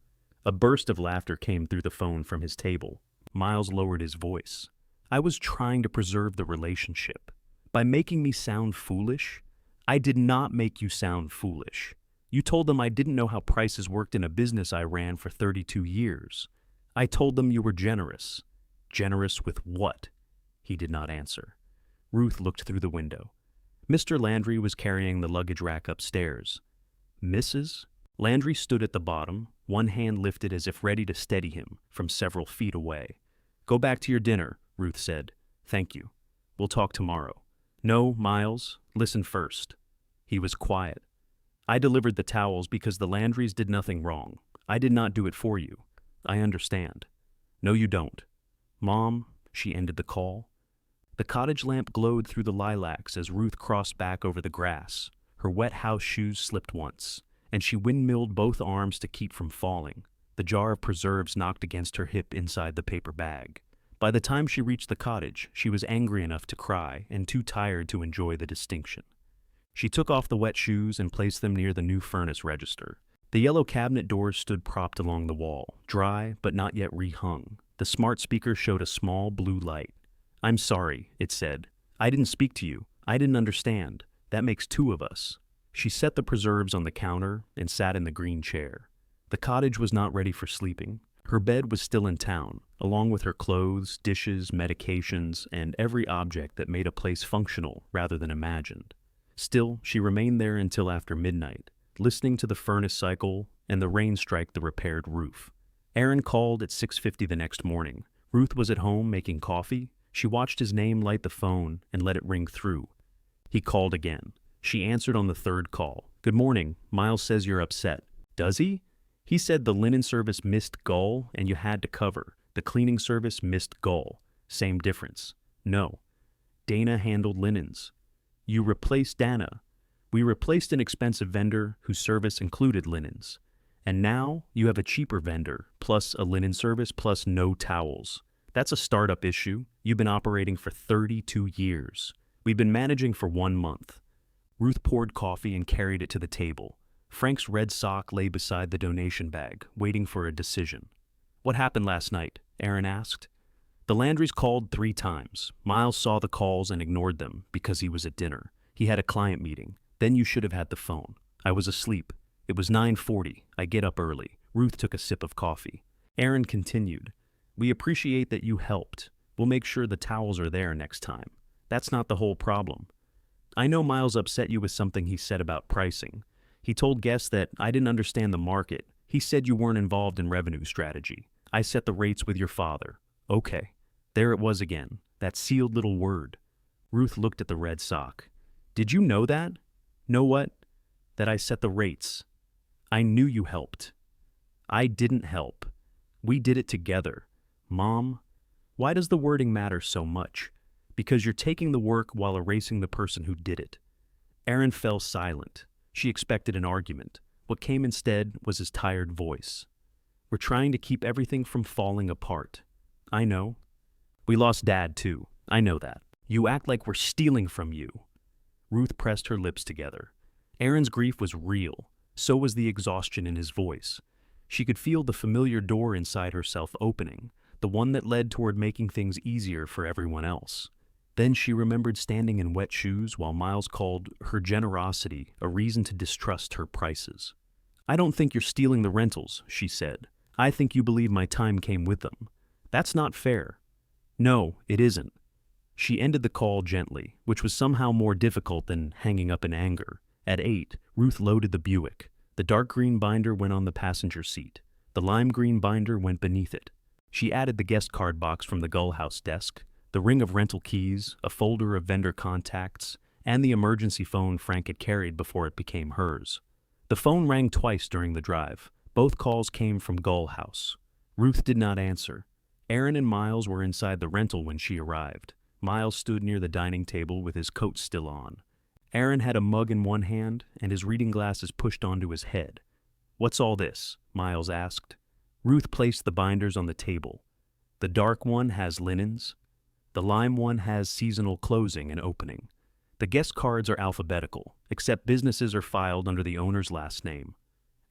A burst of laughter came through the phone from his table. Miles lowered his voice. "I was trying to preserve the relationship. By making me sound foolish? I did not make you sound foolish. You told them I didn't know how prices worked in a business I ran for 32 years. I told them you were generous. Generous with what?" He did not answer. Ruth looked through the window. Mr. Landry was carrying the luggage rack upstairs. "Mrs.?" Landry stood at the bottom, one hand lifted as if ready to steady him from several feet away. "Go back to your dinner," Ruth said. "Thank you. We'll talk tomorrow." "No, Miles, listen first." He was quiet. "I delivered the towels because the Landrys did nothing wrong. I did not do it for you. I understand." "No, you don't." "Mom," she ended the call. The cottage lamp glowed through the lilacs as Ruth crossed back over the grass. Her wet house shoes slipped once, and she windmilled both arms to keep from falling. The jar of preserves knocked against her hip inside the paper bag. By the time she reached the cottage, she was angry enough to cry and too tired to enjoy the distinction. She took off the wet shoes and placed them near the new furnace register. The yellow cabinet doors stood propped along the wall, dry but not yet rehung. The smart speaker showed a small blue light. "I'm sorry," it said. "I didn't speak to you. I didn't understand. That makes two of us." She set the preserves on the counter and sat in the green chair. The cottage was not ready for sleeping. Her bed was still in town, along with her clothes, dishes, medications, and every object that made a place functional rather than imagined. Still, she remained there until after midnight, listening to the furnace cycle and the rain strike the repaired roof. Aaron called at 6:50 the next morning. Ruth was at home making coffee. She watched his name light the phone and let it ring through. He called again. She answered on the third call. "Good morning. Miles says you're upset." "Does he?" "He said the linen service missed gull and you had to cover. The cleaning service missed gull. Same difference." "No. Dana handled linens." "You replaced Dana." "We replaced an expensive vendor whose service included linens. And now you have a cheaper vendor, plus a linen service, plus no towels. That's a startup issue. You've been operating for 32 years. We've been managing for 1 month. Ruth poured coffee and carried it to the table. Frank's red sock lay beside the donation bag, waiting for a decision. "What happened last night?" Aaron asked. "The Landrys called 3 times. Miles saw the calls and ignored them because he was at dinner. He had a client meeting. Then you should have had the phone. I was asleep. It was 9:40. I get up early." Ruth took a sip of coffee. Aaron continued. "We appreciate that you helped. We'll make sure the towels are there next time. That's not the whole problem. I know Miles upset you with something he said about pricing. He told guests that I didn't understand the market. He said you weren't involved in revenue strategy. I set the rates with your father." "Okay." There it was again, that sealed little word. Ruth looked at the red sock. "Did you know that?" "Know what?" "That I set the rates." "I knew you helped." "I didn't help. We did it together." "Mom, why does the wording matter so much?" "Because you're taking the work while erasing the person who did it." Aaron fell silent. She expected an argument. What came instead was his tired voice. "We're trying to keep everything from falling apart." "I know. We lost Dad too. I know that. You act like we're stealing from you." Ruth pressed her lips together. Aaron's grief was real. So was the exhaustion in his voice. She could feel the familiar door inside herself opening, the one that led toward making things easier for everyone else. Then she remembered standing in wet shoes while Miles called her generosity a reason to distrust her prices. "I don't think you're stealing the rentals," she said. "I think you believe my time came with them. That's not fair." "No, it isn't." She ended the call gently, which was somehow more difficult than hanging up in anger. At 8, Ruth loaded the Buick. The dark green binder went on the passenger seat. The lime green binder went beneath it. She added the guest card box from the Gull House desk, the ring of rental keys, a folder of vendor contacts, and the emergency phone Frank had carried before it became hers. The phone rang twice during the drive. Both calls came from Gull House. Ruth did not answer. Aaron and Miles were inside the rental when she arrived. Miles stood near the dining table with his coat still on. Aaron had a mug in one hand and his reading glasses pushed onto his head. "What's all this?" Miles asked. Ruth placed the binders on the table. The dark one has linens. The lime one has seasonal closing and opening. The guest cards are alphabetical, except businesses are filed under the owner's last name.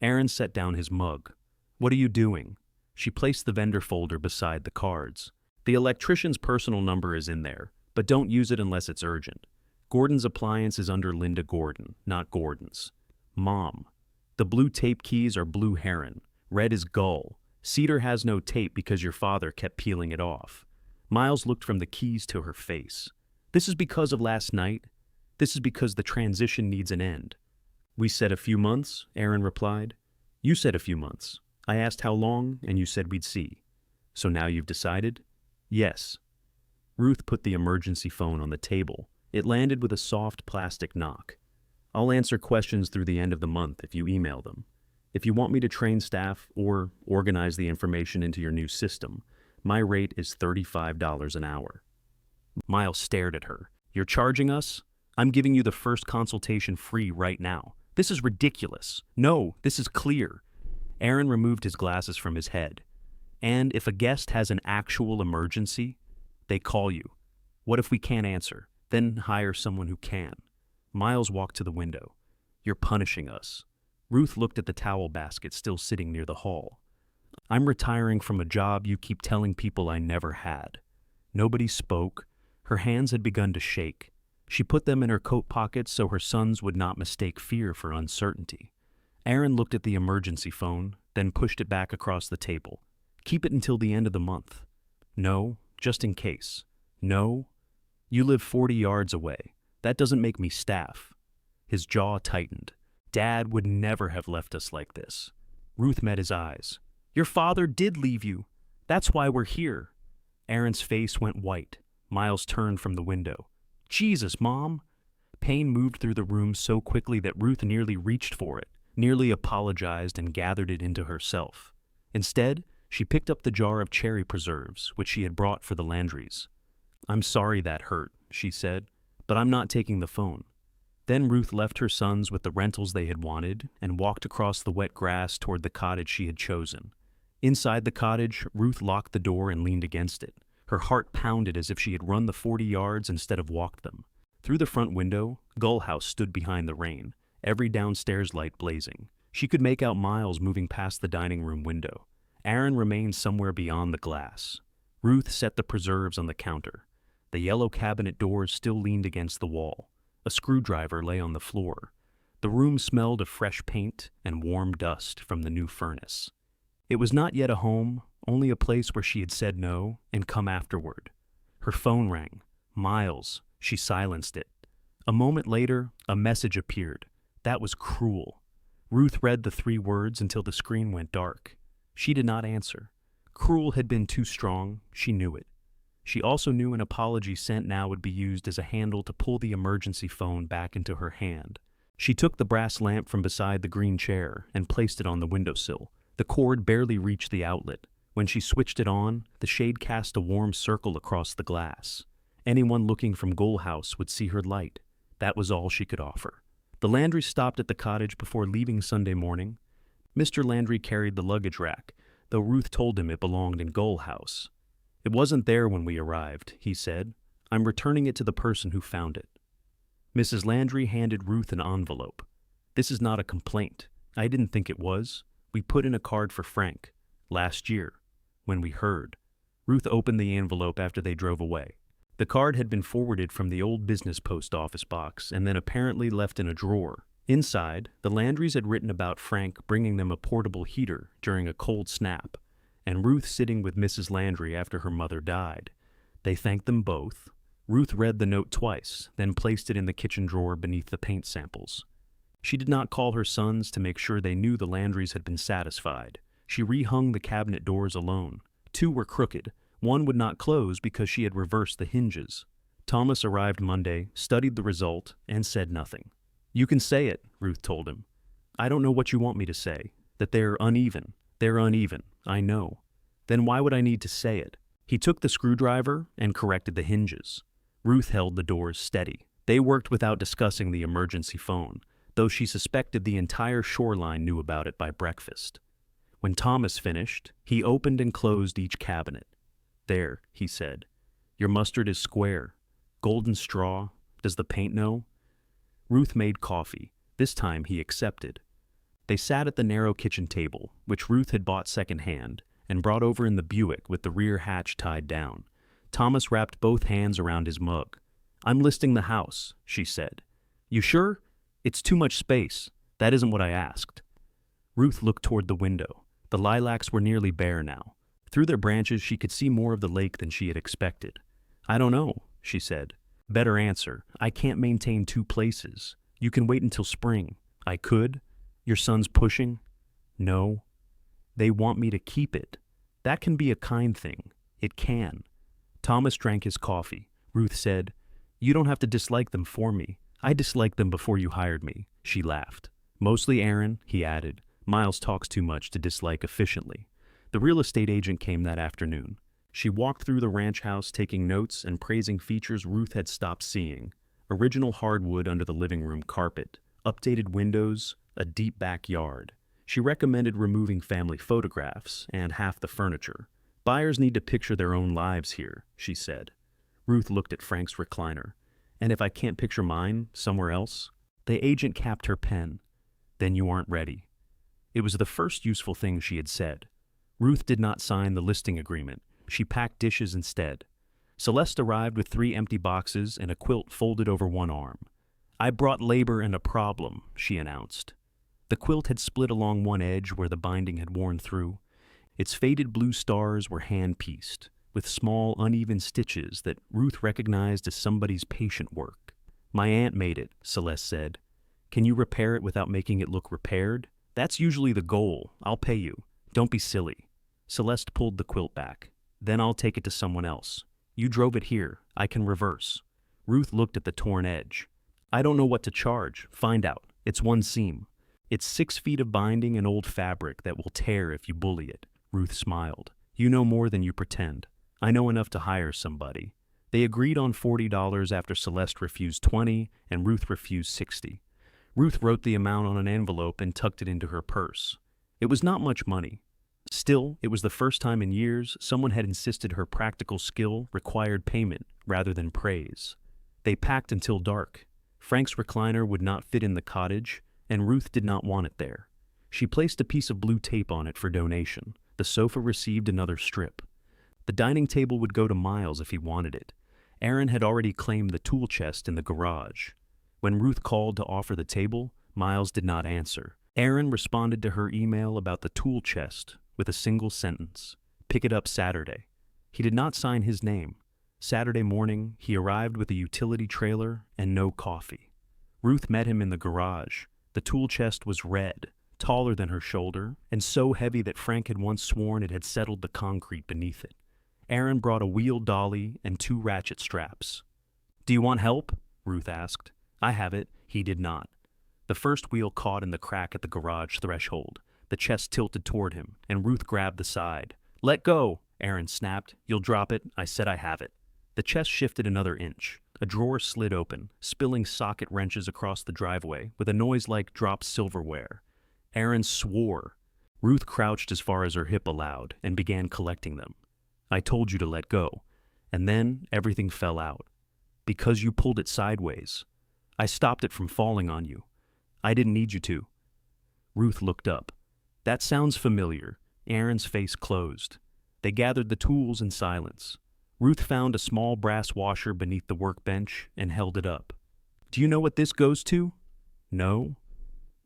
Aaron set down his mug. "What are you doing?" She placed the vendor folder beside the cards. "The electrician's personal number is in there, but don't use it unless it's urgent. Gordon's appliance is under Linda Gordon, not Gordon's. Mom. The blue tape keys are blue heron. Red is gull. Cedar has no tape because your father kept peeling it off." Miles looked from the keys to her face. "This is because of last night. This is because the transition needs an end." "We said a few months," Aaron replied. "You said a few months. I asked how long, and you said we'd see. So now you've decided?" "Yes." Ruth put the emergency phone on the table. It landed with a soft plastic knock. "I'll answer questions through the end of the month if you email them. If you want me to train staff or organize the information into your new system, my rate is $35 an hour." Miles stared at her. "You're charging us? I'm giving you the first consultation free right now. This is ridiculous. No, this is clear." Aaron removed his glasses from his head. "And if a guest has an actual emergency, they call you. What if we can't answer? Then hire someone who can." Miles walked to the window. "You're punishing us." Ruth looked at the towel basket still sitting near the hall. "I'm retiring from a job you keep telling people I never had." Nobody spoke. Her hands had begun to shake. She put them in her coat pockets so her sons would not mistake fear for uncertainty. Aaron looked at the emergency phone, then pushed it back across the table. "Keep it until the end of the month." "No, just in case." "No. You live 40 yards away. That doesn't make me staff." His jaw tightened. "Dad would never have left us like this." Ruth met his eyes. "Your father did leave you. That's why we're here." Aaron's face went white. Miles turned from the window. "Jesus, Mom!" Pain moved through the room so quickly that Ruth nearly reached for it, nearly apologized and gathered it into herself. Instead, she picked up the jar of cherry preserves, which she had brought for the Landrys. "I'm sorry that hurt," she said, "but I'm not taking the phone." Then Ruth left her sons with the rentals they had wanted and walked across the wet grass toward the cottage she had chosen. Inside the cottage, Ruth locked the door and leaned against it. Her heart pounded as if she had run the 40 yards instead of walked them. Through the front window, Gull House stood behind the rain, every downstairs light blazing. She could make out Miles moving past the dining room window. Aaron remained somewhere beyond the glass. Ruth set the preserves on the counter. The yellow cabinet doors still leaned against the wall. A screwdriver lay on the floor. The room smelled of fresh paint and warm dust from the new furnace. It was not yet a home, only a place where she had said no and come afterward. Her phone rang. Miles. She silenced it. A moment later, a message appeared. That was cruel. Ruth read the 3 words until the screen went dark. She did not answer. Cruel had been too strong. She knew it. She also knew an apology sent now would be used as a handle to pull the emergency phone back into her hand. She took the brass lamp from beside the green chair and placed it on the windowsill. The cord barely reached the outlet. When she switched it on, the shade cast a warm circle across the glass. Anyone looking from Gull House would see her light. That was all she could offer. The Landrys stopped at the cottage before leaving Sunday morning. Mr. Landry carried the luggage rack, though Ruth told him it belonged in Gull House. "It wasn't there when we arrived," he said. "I'm returning it to the person who found it." Mrs. Landry handed Ruth an envelope. "This is not a complaint. I didn't think it was. We put in a card for Frank. Last year. When we heard." Ruth opened the envelope after they drove away. The card had been forwarded from the old business post office box and then apparently left in a drawer. Inside, the Landrys had written about Frank bringing them a portable heater during a cold snap, and Ruth sitting with Mrs. Landry after her mother died. They thanked them both. Ruth read the note twice, then placed it in the kitchen drawer beneath the paint samples. She did not call her sons to make sure they knew the Landrys had been satisfied. She rehung the cabinet doors alone. 2 were crooked. One would not close because she had reversed the hinges. Thomas arrived Monday, studied the result, and said nothing. "You can say it," Ruth told him. "I don't know what you want me to say. That they're uneven. They're uneven, I know. Then why would I need to say it? He took the screwdriver and corrected the hinges. Ruth held the doors steady. They worked without discussing the emergency phone, though she suspected the entire shoreline knew about it by breakfast. When Thomas finished, he opened and closed each cabinet. There, he said. Your mustard is square. Golden straw. Does the paint know? Ruth made coffee. This time he accepted. They sat at the narrow kitchen table, which Ruth had bought secondhand, and brought over in the Buick with the rear hatch tied down. Thomas wrapped both hands around his mug. I'm listing the house, she said. You sure? It's too much space. That isn't what I asked. Ruth looked toward the window. The lilacs were nearly bare now. Through their branches she could see more of the lake than she had expected. I don't know, she said. Better answer. I can't maintain two places. You can wait until spring. I could. Your son's pushing? No. They want me to keep it. That can be a kind thing. It can. Thomas drank his coffee. Ruth said, You don't have to dislike them for me. I disliked them before you hired me. She laughed. Mostly Aaron, he added. Miles talks too much to dislike efficiently. The real estate agent came that afternoon. She walked through the ranch house taking notes and praising features Ruth had stopped seeing. Original hardwood under the living room carpet, updated windows, a deep backyard. She recommended removing family photographs and half the furniture. Buyers need to picture their own lives here, she said. Ruth looked at Frank's recliner. And if I can't picture mine, somewhere else? The agent capped her pen. Then you aren't ready. It was the first useful thing she had said. Ruth did not sign the listing agreement. She packed dishes instead. Celeste arrived with 3 empty boxes and a quilt folded over one arm. I brought labor and a problem, she announced. The quilt had split along one edge where the binding had worn through. Its faded blue stars were hand-pieced, with small, uneven stitches that Ruth recognized as somebody's patient work. My aunt made it, Celeste said. Can you repair it without making it look repaired? That's usually the goal. I'll pay you. Don't be silly. Celeste pulled the quilt back. Then I'll take it to someone else. You drove it here. I can reverse. Ruth looked at the torn edge. I don't know what to charge. Find out. It's one seam. It's 6 feet of binding and old fabric that will tear if you bully it. Ruth smiled. You know more than you pretend. I know enough to hire somebody. They agreed on $40 after Celeste refused $20 and Ruth refused $60. Ruth wrote the amount on an envelope and tucked it into her purse. It was not much money. Still, it was the first time in years someone had insisted her practical skill required payment rather than praise. They packed until dark. Frank's recliner would not fit in the cottage, and Ruth did not want it there. She placed a piece of blue tape on it for donation. The sofa received another strip. The dining table would go to Miles if he wanted it. Aaron had already claimed the tool chest in the garage. When Ruth called to offer the table, Miles did not answer. Aaron responded to her email about the tool chest with a single sentence. Pick it up Saturday. He did not sign his name. Saturday morning, he arrived with a utility trailer and no coffee. Ruth met him in the garage. The tool chest was red, taller than her shoulder, and so heavy that Frank had once sworn it had settled the concrete beneath it. Aaron brought a wheel dolly and 2 ratchet straps. Do you want help? Ruth asked. I have it. He did not. The first wheel caught in the crack at the garage threshold. The chest tilted toward him, and Ruth grabbed the side. Let go, Aaron snapped. You'll drop it. I said I have it. The chest shifted another inch. A drawer slid open, spilling socket wrenches across the driveway with a noise like dropped silverware. Aaron swore. Ruth crouched as far as her hip allowed and began collecting them. I told you to let go. And then everything fell out. Because you pulled it sideways. I stopped it from falling on you. I didn't need you to. Ruth looked up. That sounds familiar. Aaron's face closed. They gathered the tools in silence. Ruth found a small brass washer beneath the workbench and held it up. Do you know what this goes to? No.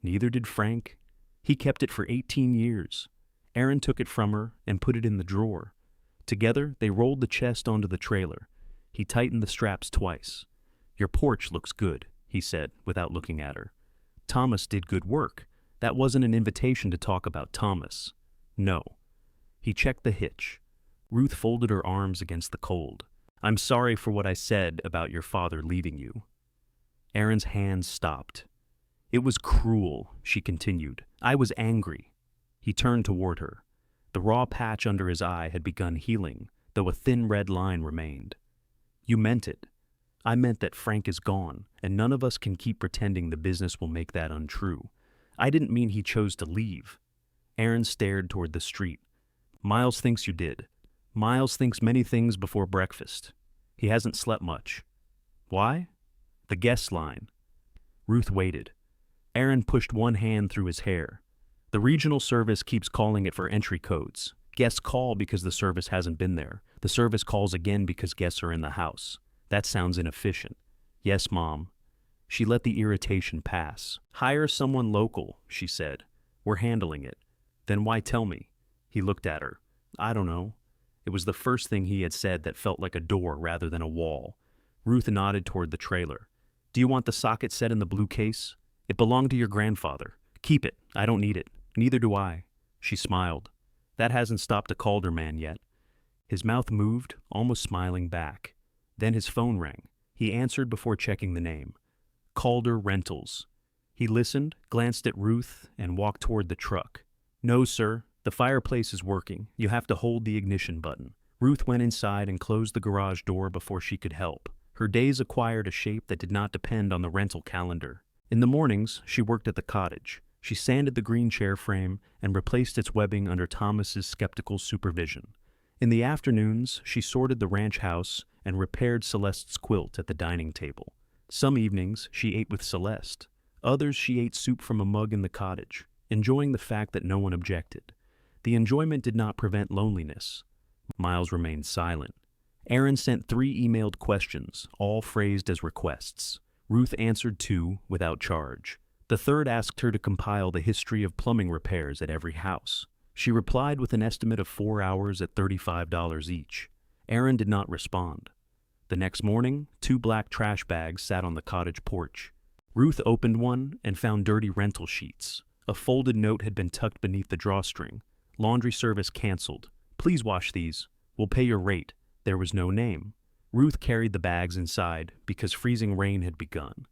Neither did Frank. He kept it for 18 years. Aaron took it from her and put it in the drawer. Together, they rolled the chest onto the trailer. He tightened the straps twice. Your porch looks good, he said, without looking at her. Thomas did good work. That wasn't an invitation to talk about Thomas. No. He checked the hitch. Ruth folded her arms against the cold. I'm sorry for what I said about your father leaving you. Aaron's hands stopped. It was cruel, she continued. I was angry. He turned toward her. The raw patch under his eye had begun healing, though a thin red line remained. You meant it. I meant that Frank is gone, and none of us can keep pretending the business will make that untrue. I didn't mean he chose to leave. Aaron stared toward the street. Miles thinks you did. Miles thinks many things before breakfast. He hasn't slept much. Why? The guest line. Ruth waited. Aaron pushed one hand through his hair. The regional service keeps calling it for entry codes. Guests call because the service hasn't been there. The service calls again because guests are in the house. That sounds inefficient. Yes, Mom. She let the irritation pass. Hire someone local, she said. We're handling it. Then why tell me? He looked at her. I don't know. It was the first thing he had said that felt like a door rather than a wall. Ruth nodded toward the trailer. Do you want the socket set in the blue case? It belonged to your grandfather. Keep it. I don't need it. Neither do I. She smiled. That hasn't stopped a Calder man yet. His mouth moved, almost smiling back. Then his phone rang. He answered before checking the name. Calder Rentals. He listened, glanced at Ruth, and walked toward the truck. No, sir. The fireplace is working. You have to hold the ignition button. Ruth went inside and closed the garage door before she could help. Her days acquired a shape that did not depend on the rental calendar. In the mornings, she worked at the cottage. She sanded the green chair frame and replaced its webbing under Thomas's skeptical supervision. In the afternoons, she sorted the ranch house and repaired Celeste's quilt at the dining table. Some evenings, she ate with Celeste. Others, she ate soup from a mug in the cottage, enjoying the fact that no one objected. The enjoyment did not prevent loneliness. Miles remained silent. Aaron sent 3 emailed questions, all phrased as requests. Ruth answered 2 without charge. The third asked her to compile the history of plumbing repairs at every house. She replied with an estimate of 4 hours at $35 each. Aaron did not respond. The next morning, 2 black trash bags sat on the cottage porch. Ruth opened one and found dirty rental sheets. A folded note had been tucked beneath the drawstring. Laundry service canceled. Please wash these. We'll pay your rate. There was no name. Ruth carried the bags inside because freezing rain had begun.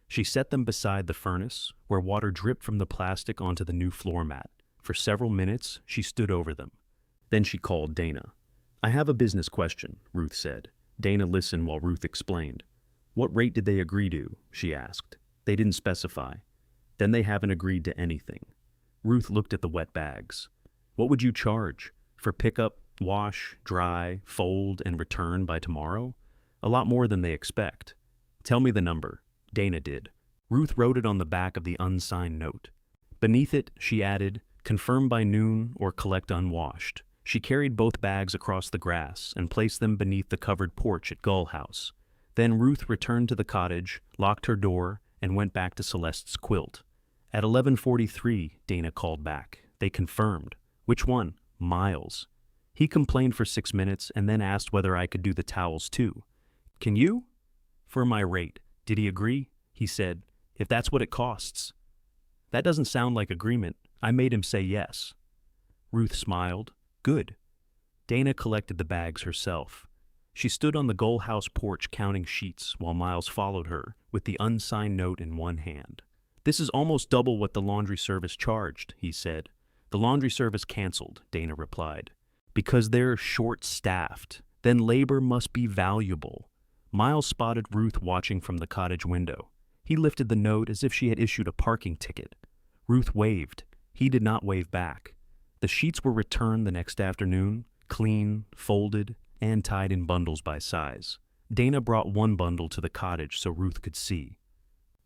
She set them beside the furnace, where water dripped from the plastic onto the new floor mat. For several minutes, she stood over them. Then she called Dana. I have a business question, Ruth said. Dana listened while Ruth explained. What rate did they agree to? She asked. They didn't specify. Then they haven't agreed to anything. Ruth looked at the wet bags. What would you charge? For pickup, wash, dry, fold, and return by tomorrow? A lot more than they expect. Tell me the number. Dana did. Ruth wrote it on the back of the unsigned note. Beneath it, she added, confirm by noon or collect unwashed. She carried both bags across the grass and placed them beneath the covered porch at Gull House. Then Ruth returned to the cottage, locked her door, and went back to Celeste's quilt. At 11:43, Dana called back. They confirmed. Which one? Miles. He complained for 6 minutes and then asked whether I could do the towels too. Can you? For my rate. Did he agree? He said, if that's what it costs. That doesn't sound like agreement. I made him say yes. Ruth smiled. Good. Dana collected the bags herself. She stood on the Gull House porch counting sheets while Miles followed her with the unsigned note in one hand. This is almost double what the laundry service charged, he said. The laundry service canceled, Dana replied. Because they're short-staffed. Then labor must be valuable. Miles spotted Ruth watching from the cottage window. He lifted the note as if she had issued a parking ticket. Ruth waved. He did not wave back. The sheets were returned the next afternoon, clean, folded, and tied in bundles by size. Dana brought one bundle to the cottage so Ruth could see.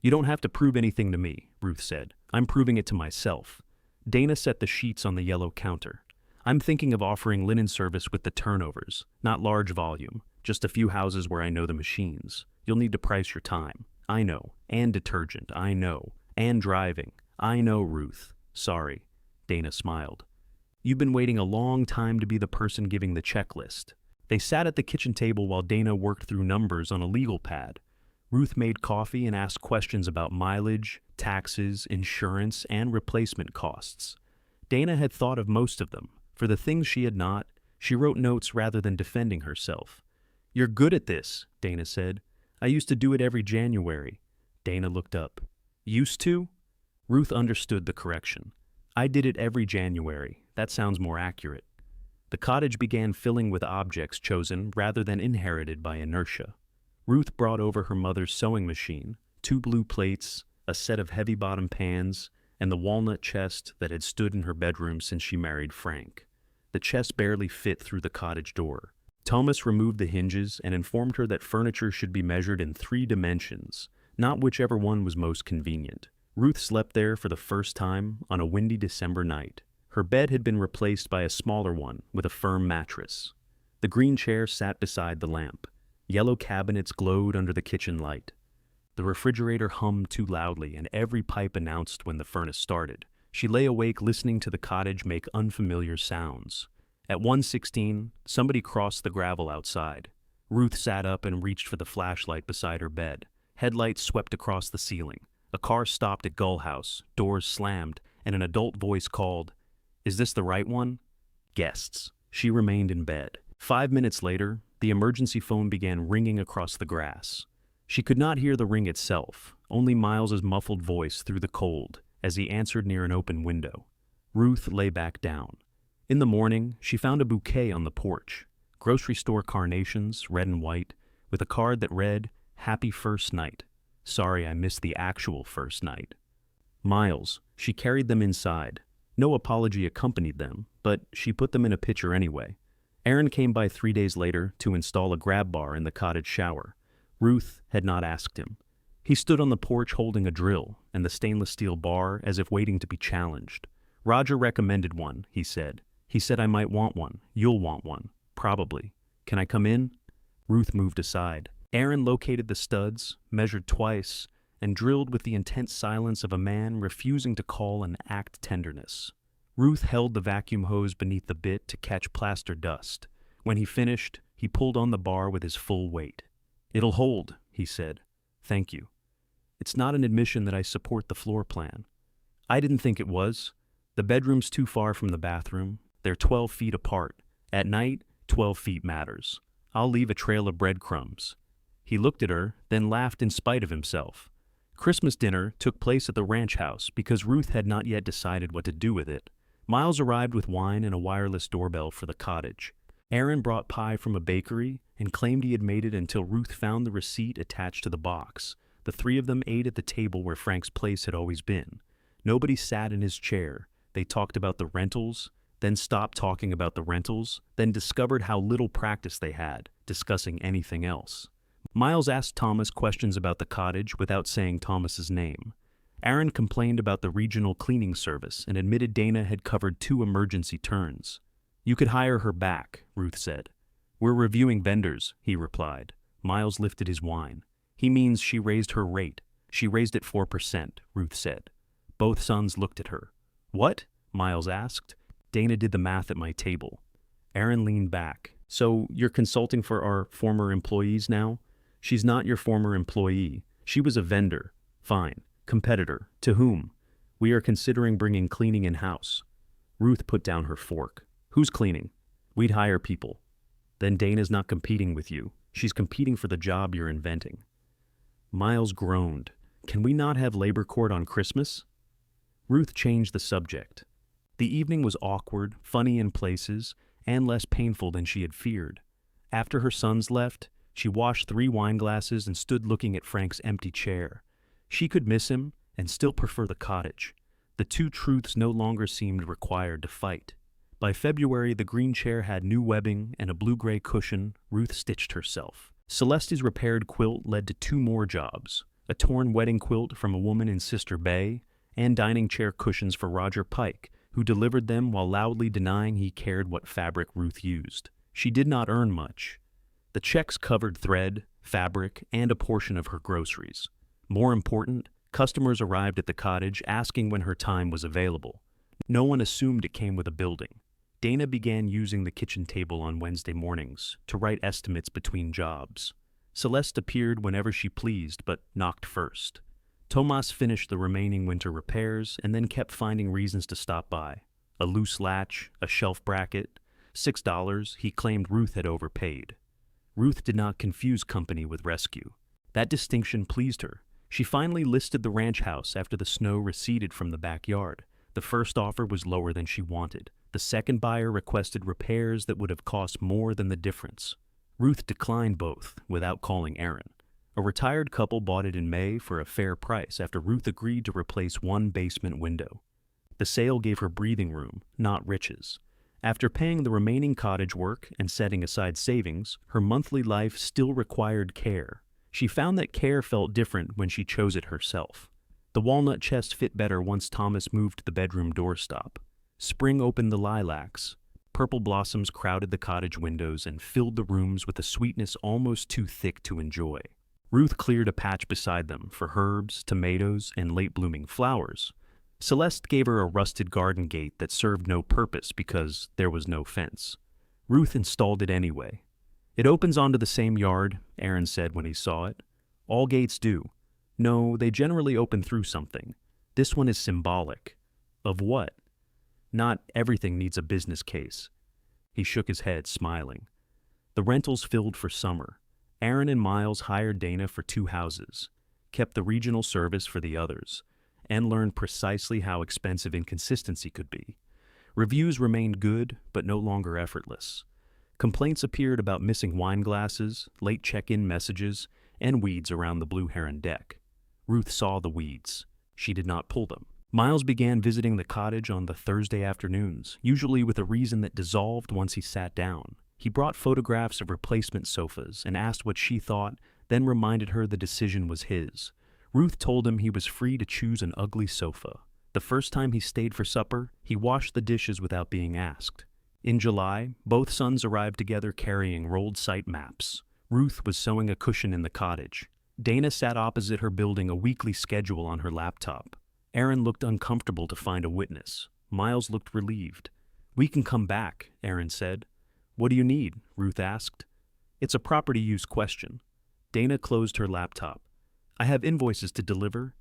You don't have to prove anything to me, Ruth said. I'm proving it to myself. Dana set the sheets on the yellow counter. I'm thinking of offering linen service with the turnovers, not large volume, just a few houses where I know the machines. You'll need to price your time. I know. And detergent. I know. And driving. I know, Ruth. Sorry. Dana smiled. You've been waiting a long time to be the person giving the checklist. They sat at the kitchen table while Dana worked through numbers on a legal pad. Ruth made coffee and asked questions about mileage, taxes, insurance, and replacement costs. Dana had thought of most of them. For the things she had not, she wrote notes rather than defending herself. You're good at this, Dana said. I used to do it every January. Dana looked up. Used to? Ruth understood the correction. I did it every January. That sounds more accurate. The cottage began filling with objects chosen rather than inherited by inertia. Ruth brought over her mother's sewing machine, 2 blue plates, a set of heavy-bottom pans, and the walnut chest that had stood in her bedroom since she married Frank. The chest barely fit through the cottage door. Thomas removed the hinges and informed her that furniture should be measured in 3 dimensions, not whichever one was most convenient. Ruth slept there for the first time on a windy December night. Her bed had been replaced by a smaller one with a firm mattress. The green chair sat beside the lamp. Yellow cabinets glowed under the kitchen light. The refrigerator hummed too loudly, and every pipe announced when the furnace started. She lay awake listening to the cottage make unfamiliar sounds. At 1:16, somebody crossed the gravel outside. Ruth sat up and reached for the flashlight beside her bed. Headlights swept across the ceiling. A car stopped at Gull House, doors slammed, and an adult voice called, "Is this the right one?" Guests. She remained in bed. 5 minutes later, the emergency phone began ringing across the grass. She could not hear the ring itself, only Miles's muffled voice through the cold as he answered near an open window. Ruth lay back down. In the morning, she found a bouquet on the porch. Grocery store carnations, red and white, with a card that read, "Happy first night. Sorry I missed the actual first night." Miles. She carried them inside. No apology accompanied them, but she put them in a pitcher anyway. Aaron came by 3 days later to install a grab bar in the cottage shower. Ruth had not asked him. He stood on the porch holding a drill and the stainless steel bar as if waiting to be challenged. "Roger recommended one," he said. "He said I might want one. You'll want one. Probably. Can I come in?" Ruth moved aside. Aaron located the studs, measured twice, and drilled with the intense silence of a man refusing to call and act tenderness. Ruth held the vacuum hose beneath the bit to catch plaster dust. When he finished, he pulled on the bar with his full weight. "It'll hold," he said. "Thank you. It's not an admission that I support the floor plan. I didn't think it was. The bedroom's too far from the bathroom. They're 12 feet apart. At night, 12 feet matters. I'll leave a trail of breadcrumbs." He looked at her, then laughed in spite of himself. Christmas dinner took place at the ranch house because Ruth had not yet decided what to do with it. Miles arrived with wine and a wireless doorbell for the cottage. Aaron brought pie from a bakery and claimed he had made it until Ruth found the receipt attached to the box. The 3 of them ate at the table where Frank's place had always been. Nobody sat in his chair. They talked about the rentals, then stopped talking about the rentals, then discovered how little practice they had discussing anything else. Miles asked Thomas questions about the cottage without saying Thomas's name. Aaron complained about the regional cleaning service and admitted Dana had covered 2 emergency turns. "You could hire her back," Ruth said. "We're reviewing vendors," he replied. Miles lifted his wine. "He means she raised her rate. She raised it 4%, Ruth said. Both sons looked at her. "What?" Miles asked. "Dana did the math at my table." Aaron leaned back. "So you're consulting for our former employees now?" "She's not your former employee. She was a vendor." "Fine. Competitor. To whom?" "We are considering bringing cleaning in-house." Ruth put down her fork. "Who's cleaning?" "We'd hire people." "Then Dana's not competing with you. She's competing for the job you're inventing." Miles groaned. "Can we not have labor court on Christmas?" Ruth changed the subject. The evening was awkward, funny in places, and less painful than she had feared. After her sons left, she washed 3 wine glasses and stood looking at Frank's empty chair. She could miss him and still prefer the cottage. The 2 truths no longer seemed required to fight. By February, the green chair had new webbing and a blue-gray cushion. Ruth stitched herself. Celeste's repaired quilt led to 2 more jobs: a torn wedding quilt from a woman in Sister Bay, and dining chair cushions for Roger Pike, who delivered them while loudly denying he cared what fabric Ruth used. She did not earn much. The checks covered thread, fabric, and a portion of her groceries. More important, customers arrived at the cottage asking when her time was available. No one assumed it came with a building. Dana began using the kitchen table on Wednesday mornings to write estimates between jobs. Celeste appeared whenever she pleased, but knocked first. Tomas finished the remaining winter repairs and then kept finding reasons to stop by. A loose latch, a shelf bracket, $6 he claimed Ruth had overpaid. Ruth did not confuse company with rescue. That distinction pleased her. She finally listed the ranch house after the snow receded from the backyard. The first offer was lower than she wanted. The second buyer requested repairs that would have cost more than the difference. Ruth declined both without calling Aaron. A retired couple bought it in May for a fair price after Ruth agreed to replace one basement window. The sale gave her breathing room, not riches. After paying the remaining cottage work and setting aside savings, her monthly life still required care. She found that care felt different when she chose it herself. The walnut chest fit better once Thomas moved the bedroom doorstop. Spring opened the lilacs. Purple blossoms crowded the cottage windows and filled the rooms with a sweetness almost too thick to enjoy. Ruth cleared a patch beside them for herbs, tomatoes, and late-blooming flowers. Celeste gave her a rusted garden gate that served no purpose because there was no fence. Ruth installed it anyway. "It opens onto the same yard," Aaron said when he saw it. "All gates do. No, they generally open through something. This one is symbolic." "Of what?" "Not everything needs a business case." He shook his head, smiling. The rentals filled for summer. Aaron and Miles hired Dana for 2 houses, kept the regional service for the others, and learned precisely how expensive inconsistency could be. Reviews remained good, but no longer effortless. Complaints appeared about missing wine glasses, late check-in messages, and weeds around the Blue Heron deck. Ruth saw the weeds. She did not pull them. Miles began visiting the cottage on the Thursday afternoons, usually with a reason that dissolved once he sat down. He brought photographs of replacement sofas and asked what she thought, then reminded her the decision was his. Ruth told him he was free to choose an ugly sofa. The first time he stayed for supper, he washed the dishes without being asked. In July, both sons arrived together carrying rolled site maps. Ruth was sewing a cushion in the cottage. Dana sat opposite her building a weekly schedule on her laptop. Aaron looked uncomfortable to find a witness. Miles looked relieved. "We can come back," Aaron said. "What do you need?" Ruth asked. "It's a property use question." Dana closed her laptop. "I have invoices to deliver."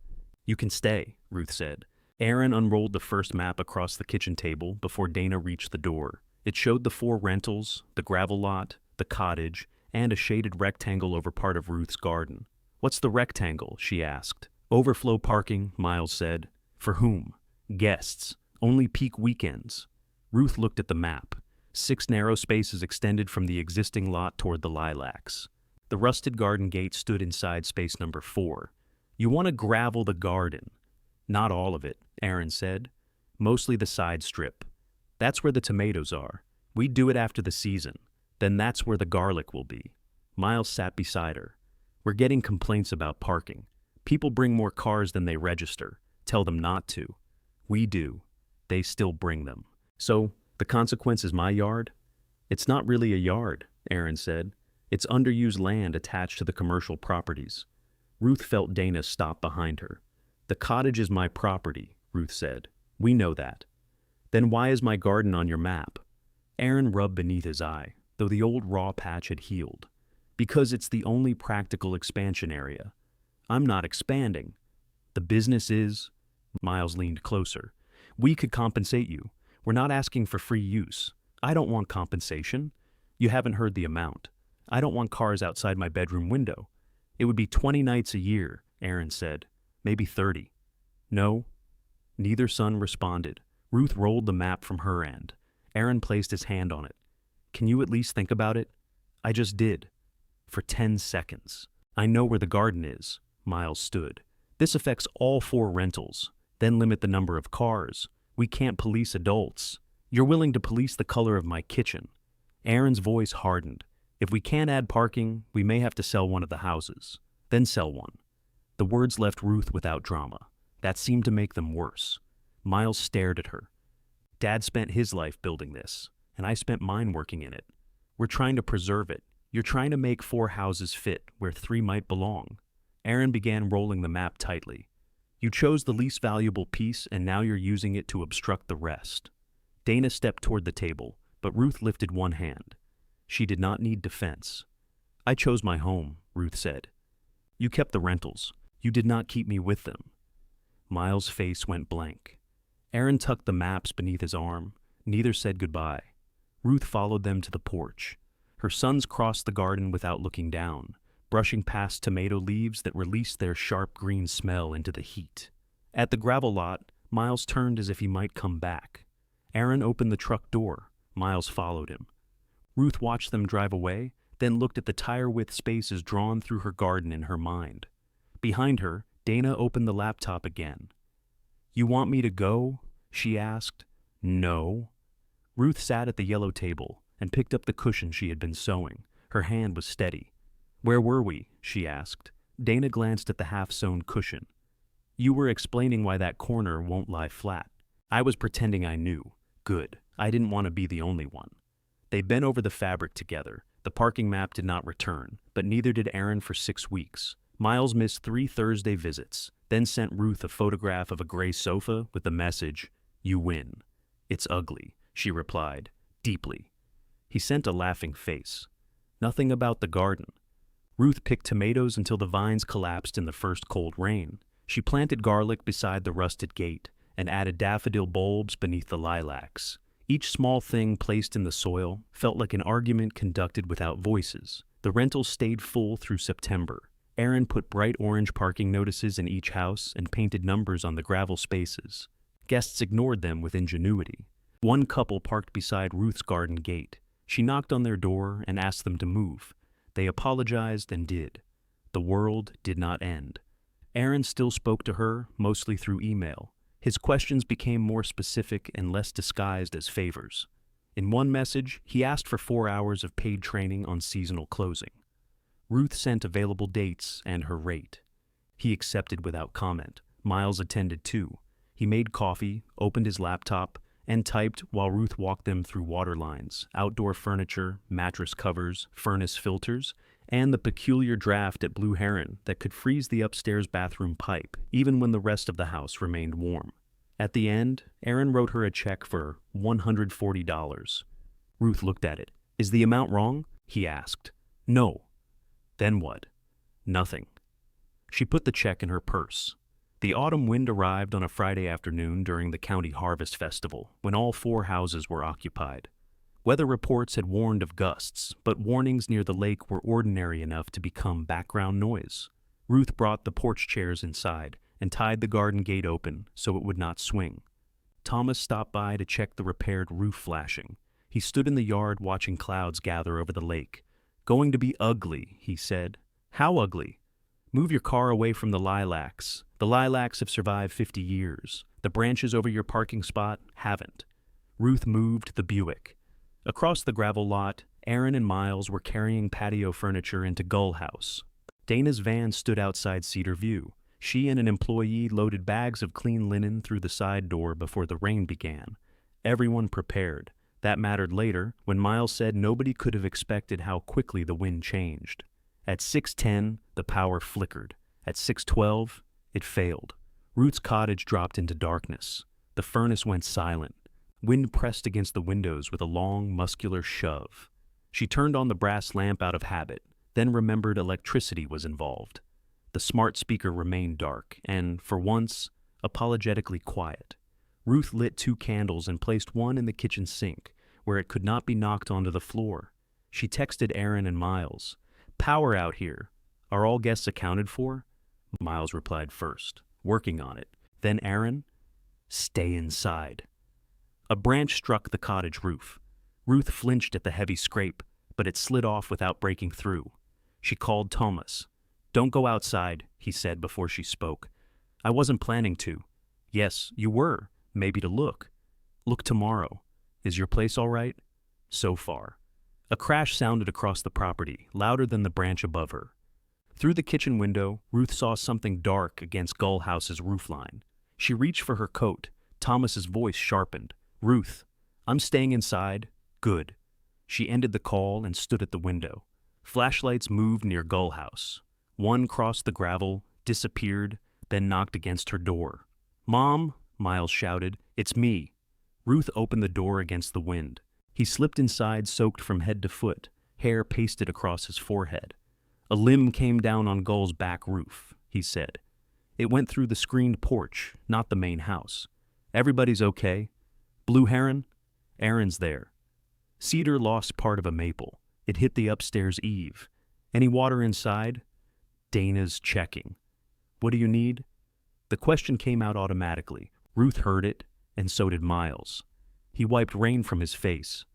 "You can stay," Ruth said. Aaron unrolled the first map across the kitchen table before Dana reached the door. It showed the 4 rentals, the gravel lot, the cottage, and a shaded rectangle over part of Ruth's garden. "What's the rectangle?" she asked. "Overflow parking," Miles said. "For whom?" "Guests. Only peak weekends." Ruth looked at the map. 6 narrow spaces extended from the existing lot toward the lilacs. The rusted garden gate stood inside space number 4. "You want to gravel the garden." "Not all of it," Aaron said. "Mostly the side strip. That's where the tomatoes are. We do it after the season. Then that's where the garlic will be." Miles sat beside her. "We're getting complaints about parking. People bring more cars than they register. Tell them not to. We do. They still bring them. So, the consequence is my yard?" "It's not really a yard," Aaron said. "It's underused land attached to the commercial properties." Ruth felt Dana stop behind her. "The cottage is my property," Ruth said. "We know that." "Then why is my garden on your map?" Aaron rubbed beneath his eye, though the old raw patch had healed. "Because it's the only practical expansion area." "I'm not expanding." "The business is." Miles leaned closer. "We could compensate you. We're not asking for free use. I don't want compensation. You haven't heard the amount. I don't want cars outside my bedroom window. It would be 20 nights a year," Aaron said. "Maybe 30. "No." Neither son responded. Ruth rolled the map from her end. Aaron placed his hand on it. "Can you at least think about it?" "I just did." "For 10 seconds. I know where the garden is." Miles stood. "This affects all 4 rentals. Then limit the number of cars. We can't police adults. You're willing to police the color of my kitchen." Aaron's voice hardened. "If we can't add parking, we may have to sell one of the houses. Then sell one." The words left Ruth without drama. That seemed to make them worse. Miles stared at her. "Dad spent his life building this, and I spent mine working in it. We're trying to preserve it. You're trying to make 4 houses fit where 3 might belong." Aaron began rolling the map tightly. "You chose the least valuable piece, and now you're using it to obstruct the rest." Dana stepped toward the table, but Ruth lifted one hand. She did not need defense. "I chose my home," Ruth said. "You kept the rentals. You did not keep me with them." Miles' face went blank. Aaron tucked the maps beneath his arm. Neither said goodbye. Ruth followed them to the porch. Her sons crossed the garden without looking down, brushing past tomato leaves that released their sharp green smell into the heat. At the gravel lot, Miles turned as if he might come back. Aaron opened the truck door. Miles followed him. Ruth watched them drive away, then looked at the tire-width spaces drawn through her garden in her mind. Behind her, Dana opened the laptop again. "You want me to go?" she asked. "No." Ruth sat at the yellow table and picked up the cushion she had been sewing. Her hand was steady. "Where were we?" she asked. Dana glanced at the half-sewn cushion. "You were explaining why that corner won't lie flat." "I was pretending I knew." "Good. I didn't want to be the only one." They bent over the fabric together. The parking map did not return, but neither did Aaron for 6 weeks. Miles missed 3 Thursday visits, then sent Ruth a photograph of a gray sofa with the message, "You win." "It's ugly," she replied, deeply. He sent a laughing face. "Nothing about the garden." Ruth picked tomatoes until the vines collapsed in the first cold rain. She planted garlic beside the rusted gate and added daffodil bulbs beneath the lilacs. Each small thing placed in the soil felt like an argument conducted without voices. The rentals stayed full through September. Aaron put bright orange parking notices in each house and painted numbers on the gravel spaces. Guests ignored them with ingenuity. One couple parked beside Ruth's garden gate. She knocked on their door and asked them to move. They apologized and did. The world did not end. Aaron still spoke to her, mostly through email. His questions became more specific and less disguised as favors. In one message, he asked for 4 hours of paid training on seasonal closing. Ruth sent available dates and her rate. He accepted without comment. Miles attended too. He made coffee, opened his laptop, and typed while Ruth walked them through water lines, outdoor furniture, mattress covers, furnace filters, and the peculiar draft at Blue Heron that could freeze the upstairs bathroom pipe, even when the rest of the house remained warm. At the end, Aaron wrote her a check for $140. Ruth looked at it. "Is the amount wrong?" he asked. "No." "Then what?" "Nothing." She put the check in her purse. The autumn wind arrived on a Friday afternoon during the county harvest festival, when all 4 houses were occupied. Weather reports had warned of gusts, but warnings near the lake were ordinary enough to become background noise. Ruth brought the porch chairs inside and tied the garden gate open so it would not swing. Thomas stopped by to check the repaired roof flashing. He stood in the yard watching clouds gather over the lake. "Going to be ugly," he said. "How ugly?" "Move your car away from the lilacs. The lilacs have survived 50 years. The branches over your parking spot haven't." Ruth moved the Buick. Across the gravel lot, Aaron and Miles were carrying patio furniture into Gull House. Dana's van stood outside Cedar View. She and an employee loaded bags of clean linen through the side door before the rain began. Everyone prepared. That mattered later, when Miles said nobody could have expected how quickly the wind changed. At 6:10, the power flickered. At 6:12, it failed. Ruth's cottage dropped into darkness. The furnace went silent. Wind pressed against the windows with a long, muscular shove. She turned on the brass lamp out of habit, then remembered electricity was involved. The smart speaker remained dark and, for once, apologetically quiet. Ruth lit 2 candles and placed one in the kitchen sink, where it could not be knocked onto the floor. She texted Aaron and Miles. "Power out here. Are all guests accounted for?" Miles replied first, "Working on it." Then Aaron, "Stay inside." A branch struck the cottage roof. Ruth flinched at the heavy scrape, but it slid off without breaking through. She called Thomas. "Don't go outside," he said before she spoke. "I wasn't planning to." "Yes, you were. Maybe to look." "Look tomorrow. Is your place all right?" "So far." A crash sounded across the property, louder than the branch above her. Through the kitchen window, Ruth saw something dark against Gull House's roofline. She reached for her coat. Thomas's voice sharpened. "Ruth, I'm staying inside." "Good." She ended the call and stood at the window. Flashlights moved near Gull House. One crossed the gravel, disappeared, then knocked against her door. "Mom," Miles shouted, "it's me." Ruth opened the door against the wind. He slipped inside, soaked from head to foot, hair pasted across his forehead. "A limb came down on Gull's back roof," he said. "It went through the screened porch, not the main house. Everybody's okay. Blue Heron? Aaron's there." Cedar lost part of a maple. It hit the upstairs eave. "Any water inside?" "Dana's checking." "What do you need?" The question came out automatically. Ruth heard it, and so did Miles. He wiped rain from his face.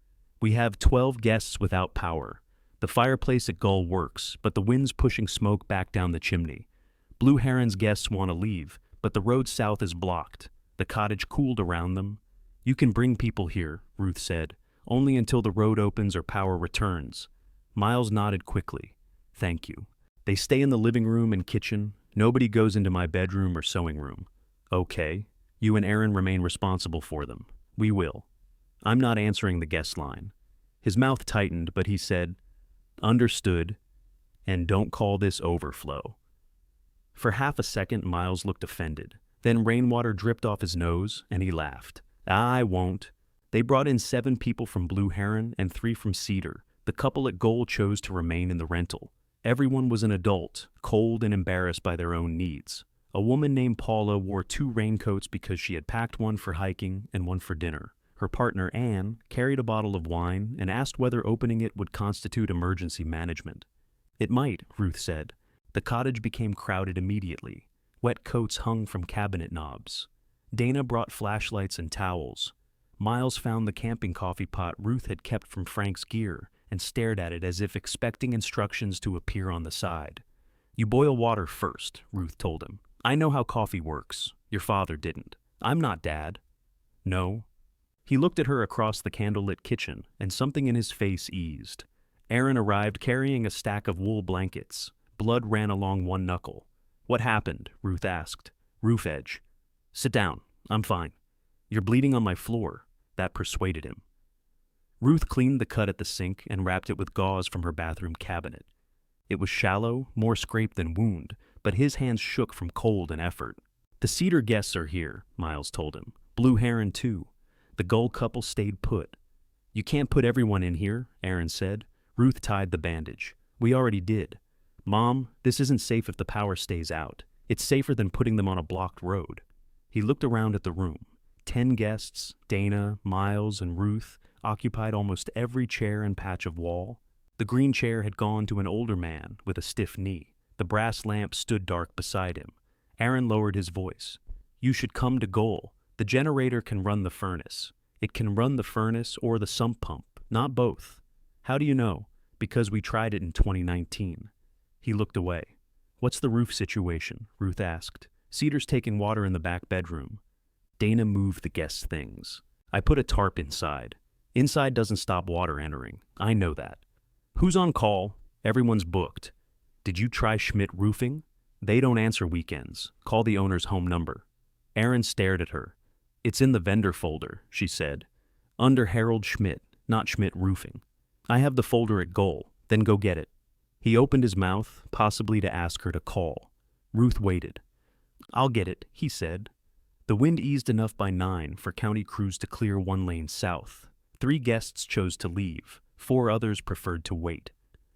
We have 12 guests without power. The fireplace at Gull works, but the wind's pushing smoke back down the chimney. Blue Heron's guests want to leave, but the road south is blocked. The cottage cooled around them. You can bring people here, Ruth said, only until the road opens or power returns. Miles nodded quickly. Thank you. They stay in the living room and kitchen. Nobody goes into my bedroom or sewing room. Okay. You and Aaron remain responsible for them. We will. I'm not answering the guest line. His mouth tightened, but he said, Understood, and don't call this overflow. For half a second, Miles looked offended. Then rainwater dripped off his nose, and he laughed. I won't. They brought in 7 people from Blue Heron and 3 from Cedar. The couple at Goal chose to remain in the rental. Everyone was an adult, cold and embarrassed by their own needs. A woman named Paula wore 2 raincoats because she had packed one for hiking and one for dinner. Her partner, Anne, carried a bottle of wine and asked whether opening it would constitute emergency management. It might, Ruth said. The cottage became crowded immediately. Wet coats hung from cabinet knobs. Dana brought flashlights and towels. Miles found the camping coffee pot Ruth had kept from Frank's gear and stared at it as if expecting instructions to appear on the side. You boil water first, Ruth told him. I know how coffee works. Your father didn't. I'm not Dad. No. He looked at her across the candlelit kitchen, and something in his face eased. Aaron arrived carrying a stack of wool blankets. Blood ran along one knuckle. What happened? Ruth asked. Roof edge. Sit down. I'm fine. You're bleeding on my floor. That persuaded him. Ruth cleaned the cut at the sink and wrapped it with gauze from her bathroom cabinet. It was shallow, more scrape than wound, but his hands shook from cold and effort. The Cedar guests are here, Miles told him. Blue Heron, too. The Gull couple stayed put. You can't put everyone in here, Aaron said. Ruth tied the bandage. We already did. Mom, this isn't safe if the power stays out. It's safer than putting them on a blocked road. He looked around at the room. 10 guests, Dana, Miles, and Ruth, occupied almost every chair and patch of wall. The green chair had gone to an older man with a stiff knee. The brass lamp stood dark beside him. Aaron lowered his voice. You should come to Goal. The generator can run the furnace. It can run the furnace or the sump pump, not both. How do you know? Because we tried it in 2019. He looked away. What's the roof situation? Ruth asked. Cedar's taking water in the back bedroom. Dana moved the guests' things. I put a tarp inside. Inside doesn't stop water entering. I know that. Who's on call? Everyone's booked. Did you try Schmidt Roofing? They don't answer weekends. Call the owner's home number. Aaron stared at her. It's in the vendor folder, she said. Under Harold Schmidt, not Schmidt Roofing. I have the folder at Goal. Then go get it. He opened his mouth, possibly to ask her to call. Ruth waited. I'll get it, he said. The wind eased enough by 9 for county crews to clear 1 lane south. 3 guests chose to leave. 4 others preferred to wait.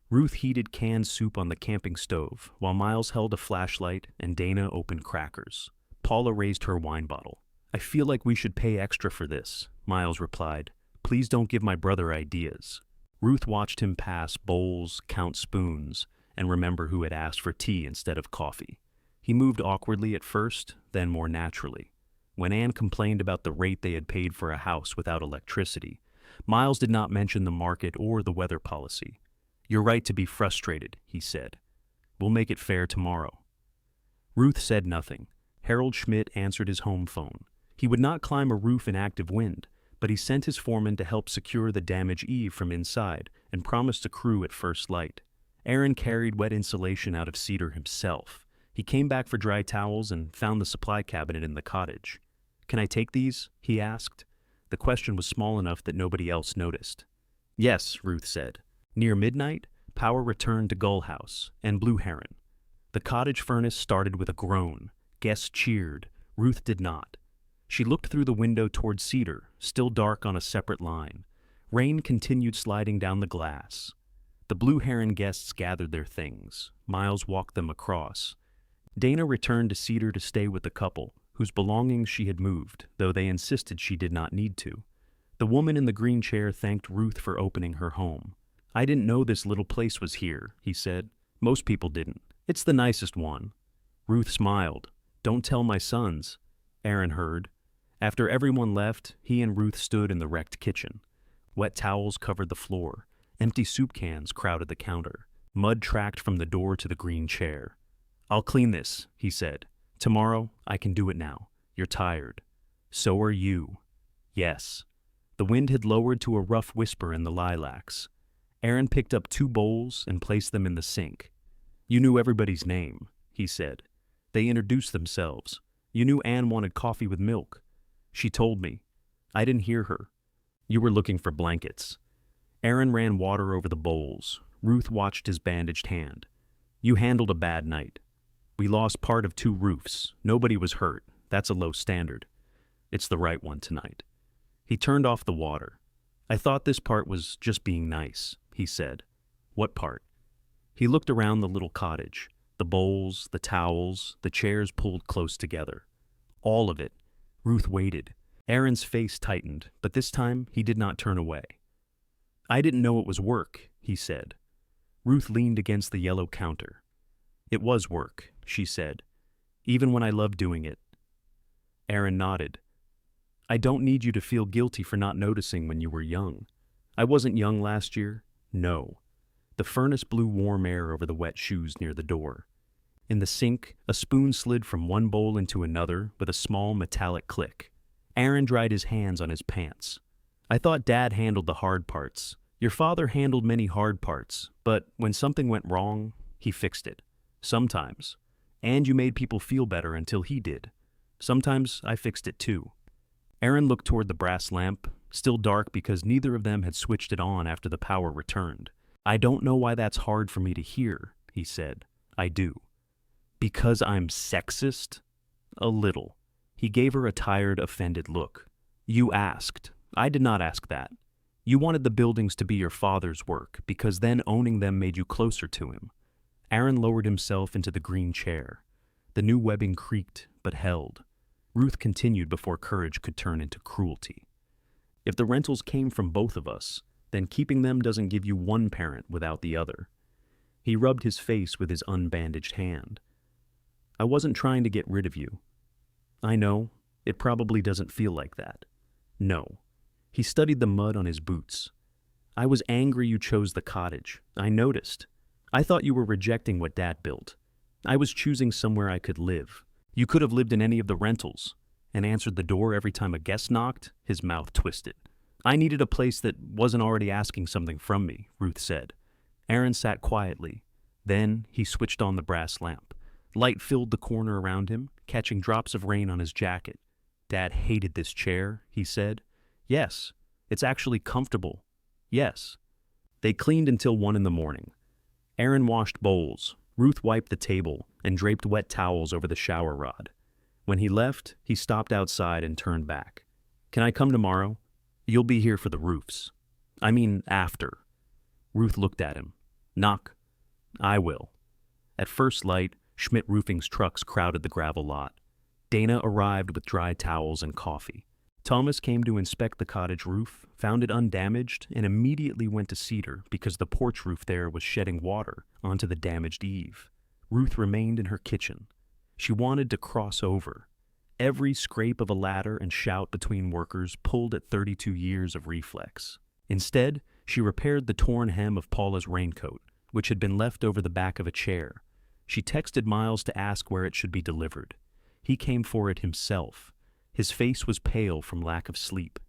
Ruth heated canned soup on the camping stove, while Miles held a flashlight and Dana opened crackers. Paula raised her wine bottle. I feel like we should pay extra for this, Miles replied. Please don't give my brother ideas. Ruth watched him pass bowls, count spoons, and remember who had asked for tea instead of coffee. He moved awkwardly at first, then more naturally. When Anne complained about the rate they had paid for a house without electricity, Miles did not mention the market or the weather policy. You're right to be frustrated, he said. We'll make it fair tomorrow. Ruth said nothing. Harold Schmidt answered his home phone. He would not climb a roof in active wind, but he sent his foreman to help secure the damaged eave from inside and promised a crew at first light. Aaron carried wet insulation out of Cedar himself. He came back for dry towels and found the supply cabinet in the cottage. Can I take these? He asked. The question was small enough that nobody else noticed. Yes, Ruth said. Near midnight, power returned to Gull House and Blue Heron. The cottage furnace started with a groan. Guests cheered. Ruth did not. She looked through the window toward Cedar, still dark on a separate line. Rain continued sliding down the glass. The Blue Heron guests gathered their things. Miles walked them across. Dana returned to Cedar to stay with the couple, whose belongings she had moved, though they insisted she did not need to. The woman in the green chair thanked Ruth for opening her home. I didn't know this little place was here, he said. Most people didn't. It's the nicest one. Ruth smiled. Don't tell my sons. Aaron heard. After everyone left, he and Ruth stood in the wrecked kitchen. Wet towels covered the floor. Empty soup cans crowded the counter. Mud tracked from the door to the green chair. "I'll clean this," he said. "Tomorrow, I can do it now. You're tired. So are you." Yes. The wind had lowered to a rough whisper in the lilacs. Aaron picked up 2 bowls and placed them in the sink. "You knew everybody's name," he said. "They introduced themselves. You knew Anne wanted coffee with milk. She told me. I didn't hear her. You were looking for blankets." Aaron ran water over the bowls. Ruth watched his bandaged hand. "You handled a bad night. We lost part of 2 roofs. Nobody was hurt. That's a low standard. It's the right one tonight." He turned off the water. "I thought this part was just being nice," he said. "What part?" He looked around the little cottage. The bowls, the towels, the chairs pulled close together. All of it. Ruth waited. Aaron's face tightened, but this time he did not turn away. "I didn't know it was work," he said. Ruth leaned against the yellow counter. "It was work," she said, "even when I loved doing it." Aaron nodded. "I don't need you to feel guilty for not noticing when you were young. I wasn't young last year. No." The furnace blew warm air over the wet shoes near the door. In the sink, a spoon slid from one bowl into another with a small metallic click. Aaron dried his hands on his pants. "I thought Dad handled the hard parts. Your father handled many hard parts, but when something went wrong, he fixed it. Sometimes. And you made people feel better until he did. Sometimes I fixed it too." Aaron looked toward the brass lamp, still dark because neither of them had switched it on after the power returned. "I don't know why that's hard for me to hear," he said. "I do." "Because I'm sexist?" "A little." He gave her a tired, offended look. "You asked. I did not ask that. You wanted the buildings to be your father's work, because then owning them made you closer to him." Aaron lowered himself into the green chair. The new webbing creaked, but held. Ruth continued before courage could turn into cruelty. "If the rentals came from both of us, then keeping them doesn't give you one parent without the other." He rubbed his face with his unbandaged hand. "I wasn't trying to get rid of you. I know, it probably doesn't feel like that. No." He studied the mud on his boots. "I was angry you chose the cottage. I noticed. I thought you were rejecting what Dad built. I was choosing somewhere I could live. You could have lived in any of the rentals and answered the door every time a guest knocked." His mouth twisted. "I needed a place that wasn't already asking something from me," Ruth said. Aaron sat quietly. Then he switched on the brass lamp. Light filled the corner around him, catching drops of rain on his jacket. "Dad hated this chair," he said. "Yes. It's actually comfortable. Yes." They cleaned until 1 in the morning. Aaron washed bowls. Ruth wiped the table and draped wet towels over the shower rod. When he left, he stopped outside and turned back. "Can I come tomorrow? You'll be here for the roofs. I mean, after." Ruth looked at him. "Knock." "I will." At first light, Schmidt Roofing's trucks crowded the gravel lot. Dana arrived with dry towels and coffee. Thomas came to inspect the cottage roof, found it undamaged, and immediately went to Cedar because the porch roof there was shedding water onto the damaged eave. Ruth remained in her kitchen. She wanted to cross over. Every scrape of a ladder and shout between workers pulled at 32 years of reflex. Instead, she repaired the torn hem of Paula's raincoat, which had been left over the back of a chair. She texted Miles to ask where it should be delivered. He came for it himself. His face was pale from lack of sleep.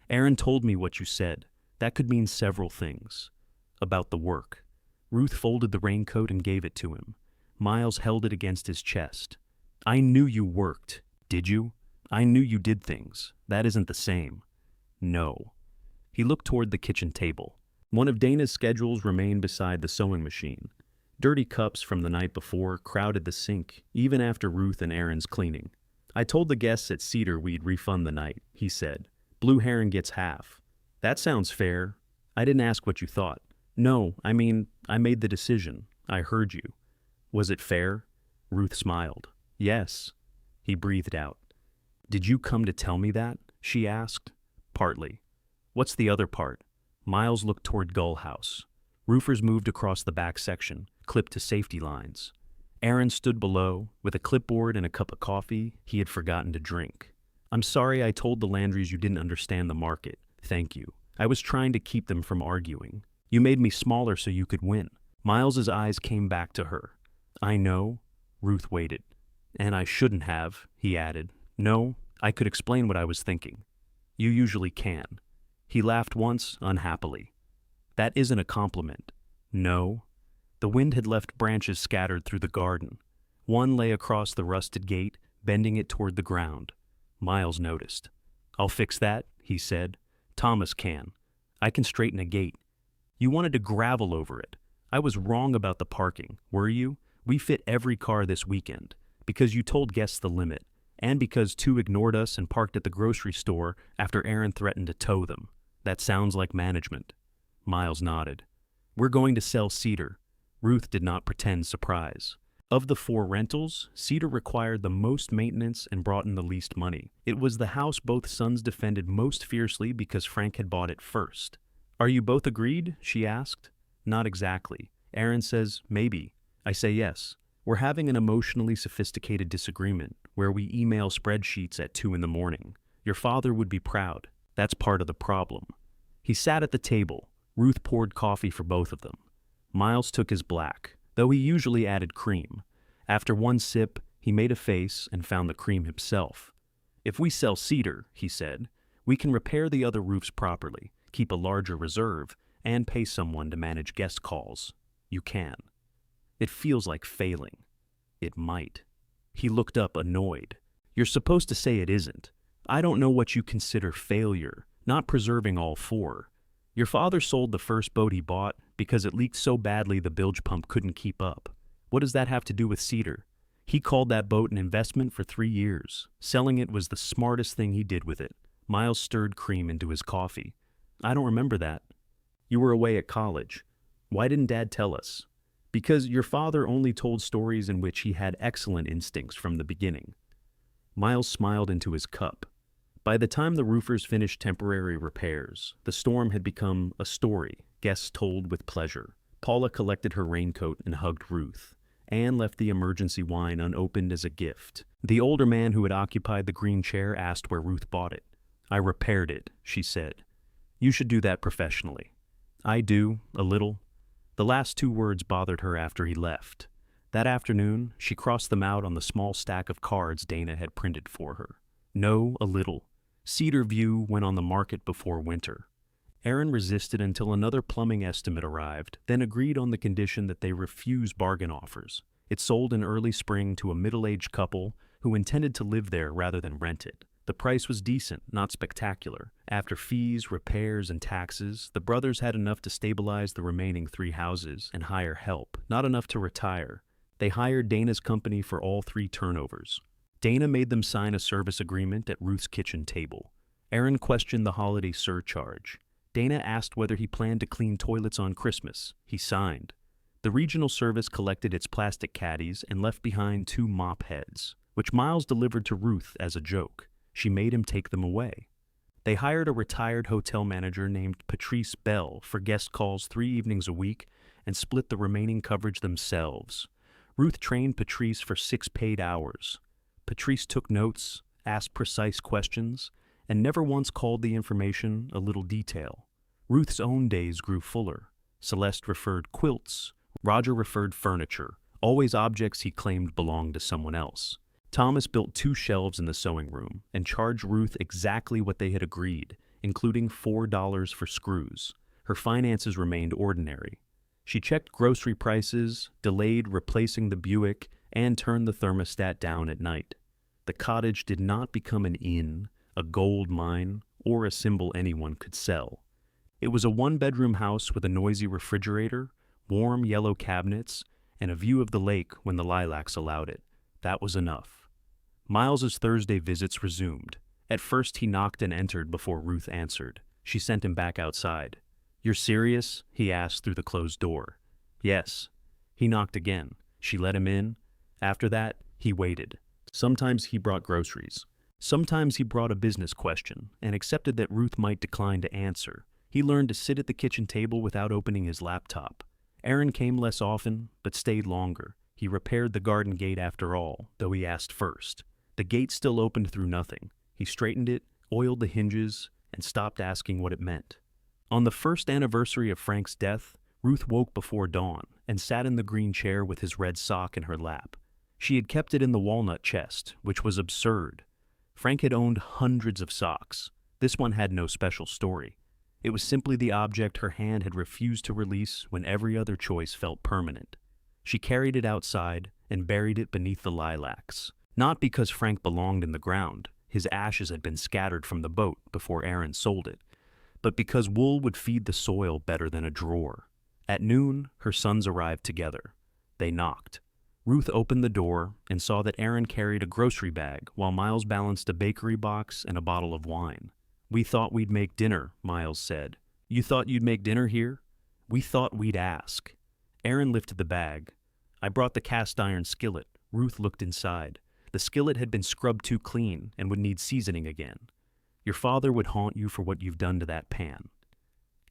"Aaron told me what you said. That could mean several things." "About the work." Ruth folded the raincoat and gave it to him. Miles held it against his chest. "I knew you worked. Did you? I knew you did things. That isn't the same." "No." He looked toward the kitchen table. One of Dana's schedules remained beside the sewing machine. Dirty cups from the night before crowded the sink, even after Ruth and Aaron's cleaning. "I told the guests at Cedar we'd refund the night," he said. "Blue Heron gets half." "That sounds fair. I didn't ask what you thought." "No, I mean, I made the decision. I heard you." "Was it fair?" Ruth smiled. "Yes." He breathed out. "Did you come to tell me that?" she asked. "Partly." "What's the other part?" Miles looked toward Gull House. Roofers moved across the back section, clipped to safety lines. Aaron stood below, with a clipboard and a cup of coffee he had forgotten to drink. I'm sorry I told the Landrys you didn't understand the market. Thank you. I was trying to keep them from arguing. You made me smaller so you could win. Miles's eyes came back to her. I know. Ruth waited. And I shouldn't have, he added. No, I could explain what I was thinking. You usually can. He laughed once, unhappily. That isn't a compliment. No. The wind had left branches scattered through the garden. One lay across the rusted gate, bending it toward the ground. Miles noticed. I'll fix that, he said. Thomas can. I can straighten a gate. You wanted to gravel over it. I was wrong about the parking, were you? We fit every car this weekend, because you told guests the limit, and because 2 ignored us and parked at the grocery store after Aaron threatened to tow them. That sounds like management. Miles nodded. We're going to sell Cedar. Ruth did not pretend surprise. Of the 4 rentals, Cedar required the most maintenance and brought in the least money. It was the house both sons defended most fiercely because Frank had bought it first. Are you both agreed? She asked. Not exactly. Aaron says, maybe. I say yes. We're having an emotionally sophisticated disagreement where we email spreadsheets at 2 in the morning. Your father would be proud. That's part of the problem. He sat at the table. Ruth poured coffee for both of them. Miles took his black, though he usually added cream. After one sip, he made a face and found the cream himself. If we sell Cedar, he said, we can repair the other roofs properly, keep a larger reserve, and pay someone to manage guest calls. You can. It feels like failing. It might. He looked up, annoyed. You're supposed to say it isn't. I don't know what you consider failure, not preserving all 4. Your father sold the first boat he bought because it leaked so badly the bilge pump couldn't keep up. What does that have to do with Cedar? He called that boat an investment for 3 years. Selling it was the smartest thing he did with it. Miles stirred cream into his coffee. I don't remember that. You were away at college. Why didn't Dad tell us? Because your father only told stories in which he had excellent instincts from the beginning. Miles smiled into his cup. By the time the roofers finished temporary repairs, the storm had become a story guests told with pleasure. Paula collected her raincoat and hugged Ruth. Anne left the emergency wine unopened as a gift. The older man who had occupied the green chair asked where Ruth bought it. I repaired it, she said. You should do that professionally. I do, a little. The last 2 words bothered her after he left. That afternoon, she crossed them out on the small stack of cards Dana had printed for her. No, a little. Cedar View went on the market before winter. Aaron resisted until another plumbing estimate arrived, then agreed on the condition that they refuse bargain offers. It sold in early spring to a middle-aged couple who intended to live there rather than rent it. The price was decent, not spectacular. After fees, repairs, and taxes, the brothers had enough to stabilize the remaining 3 houses and hire help, not enough to retire. They hired Dana's company for all 3 turnovers. Dana made them sign a service agreement at Ruth's kitchen table. Aaron questioned the holiday surcharge. Dana asked whether he planned to clean toilets on Christmas. He signed. The regional service collected its plastic caddies and left behind 2 mop heads, which Miles delivered to Ruth as a joke. She made him take them away. They hired a retired hotel manager named Patrice Bell for guest calls 3 evenings a week and split the remaining coverage themselves. Ruth trained Patrice for 6 paid hours. Patrice took notes, asked precise questions, and never once called the information a little detail. Ruth's own days grew fuller. Celeste referred quilts. Roger referred furniture, always objects he claimed belonged to someone else. Thomas built 2 shelves in the sewing room and charged Ruth exactly what they had agreed, including $4 for screws. Her finances remained ordinary. She checked grocery prices, delayed replacing the Buick, and turned the thermostat down at night. The cottage did not become an inn, a gold mine, or a symbol anyone could sell. It was a 1-bedroom house with a noisy refrigerator, warm yellow cabinets, and a view of the lake when the lilacs allowed it. That was enough. Miles's Thursday visits resumed. At first he knocked and entered before Ruth answered. She sent him back outside. "You're serious?" he asked through the closed door. "Yes." He knocked again. She let him in. After that, he waited. Sometimes he brought groceries. Sometimes he brought a business question and accepted that Ruth might decline to answer. He learned to sit at the kitchen table without opening his laptop. Aaron came less often, but stayed longer. He repaired the garden gate after all, though he asked first. The gate still opened through nothing. He straightened it, oiled the hinges, and stopped asking what it meant. On the first anniversary of Frank's death, Ruth woke before dawn and sat in the green chair with his red sock in her lap. She had kept it in the walnut chest, which was absurd. Frank had owned hundreds of socks. This one had no special story. It was simply the object her hand had refused to release when every other choice felt permanent. She carried it outside and buried it beneath the lilacs. Not because Frank belonged in the ground, his ashes had been scattered from the boat before Aaron sold it, but because wool would feed the soil better than a drawer. At noon, her sons arrived together. They knocked. Ruth opened the door and saw that Aaron carried a grocery bag while Miles balanced a bakery box and a bottle of wine. "We thought we'd make dinner," Miles said. "You thought you'd make dinner here?" "We thought we'd ask." Aaron lifted the bag. "I brought the cast iron skillet." Ruth looked inside. The skillet had been scrubbed too clean and would need seasoning again. "Your father would haunt you for what you've done to that pan."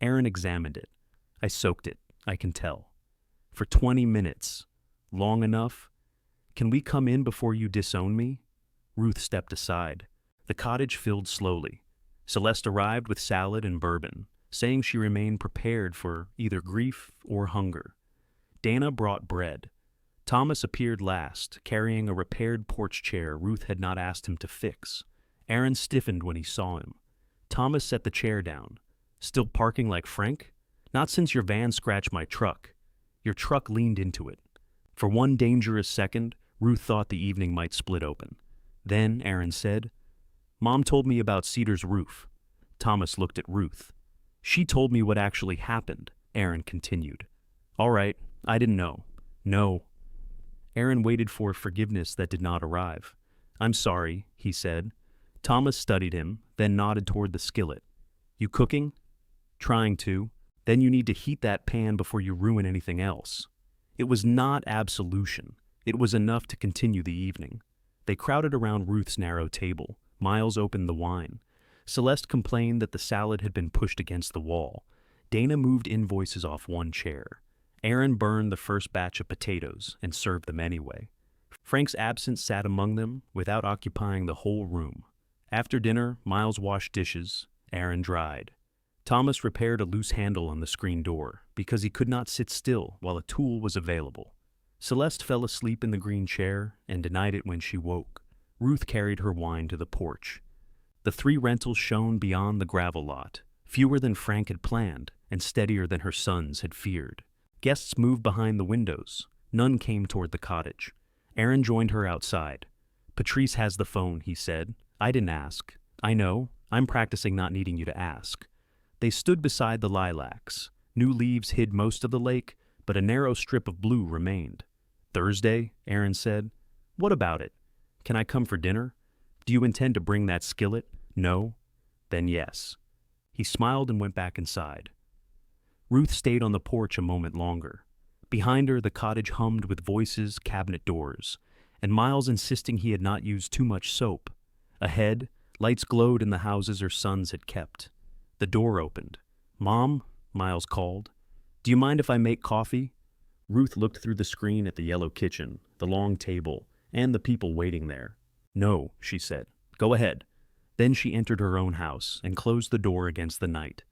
Aaron examined it. "I soaked it, I can tell. For 20 minutes. Long enough? Can we come in before you disown me?" Ruth stepped aside. The cottage filled slowly. Celeste arrived with salad and bourbon, saying she remained prepared for either grief or hunger. Dana brought bread. Thomas appeared last, carrying a repaired porch chair Ruth had not asked him to fix. Aaron stiffened when he saw him. Thomas set the chair down. "Still parking like Frank? Not since your van scratched my truck." Your truck leaned into it. For one dangerous second, Ruth thought the evening might split open. Then Aaron said, "Mom told me about Cedar's roof." Thomas looked at Ruth. "She told me what actually happened," Aaron continued. "All right, I didn't know." "No." Aaron waited for forgiveness that did not arrive. "I'm sorry," he said. Thomas studied him, then nodded toward the skillet. "You cooking?" "Trying to." "Then you need to heat that pan before you ruin anything else." It was not absolution. It was enough to continue the evening. They crowded around Ruth's narrow table. Miles opened the wine. Celeste complained that the salad had been pushed against the wall. Dana moved invoices off one chair. Aaron burned the first batch of potatoes and served them anyway. Frank's absence sat among them without occupying the whole room. After dinner, Miles washed dishes. Aaron dried. Thomas repaired a loose handle on the screen door because he could not sit still while a tool was available. Celeste fell asleep in the green chair and denied it when she woke. Ruth carried her wine to the porch. The 3 rentals shone beyond the gravel lot, fewer than Frank had planned and steadier than her sons had feared. Guests moved behind the windows. None came toward the cottage. Aaron joined her outside. "Patrice has the phone," he said. "I didn't ask." "I know. I'm practicing not needing you to ask." They stood beside the lilacs. New leaves hid most of the lake, but a narrow strip of blue remained. "Thursday?" Aaron said. "What about it? Can I come for dinner? Do you intend to bring that skillet?" "No." "Then yes." He smiled and went back inside. Ruth stayed on the porch a moment longer. Behind her, the cottage hummed with voices, cabinet doors, and Miles insisting he had not used too much soap. Ahead, lights glowed in the houses her sons had kept. The door opened. "Mom," Miles called. "Do you mind if I make coffee?" Ruth looked through the screen at the yellow kitchen, the long table, and the people waiting there. "No," she said. "Go ahead." Then she entered her own house and closed the door against the night.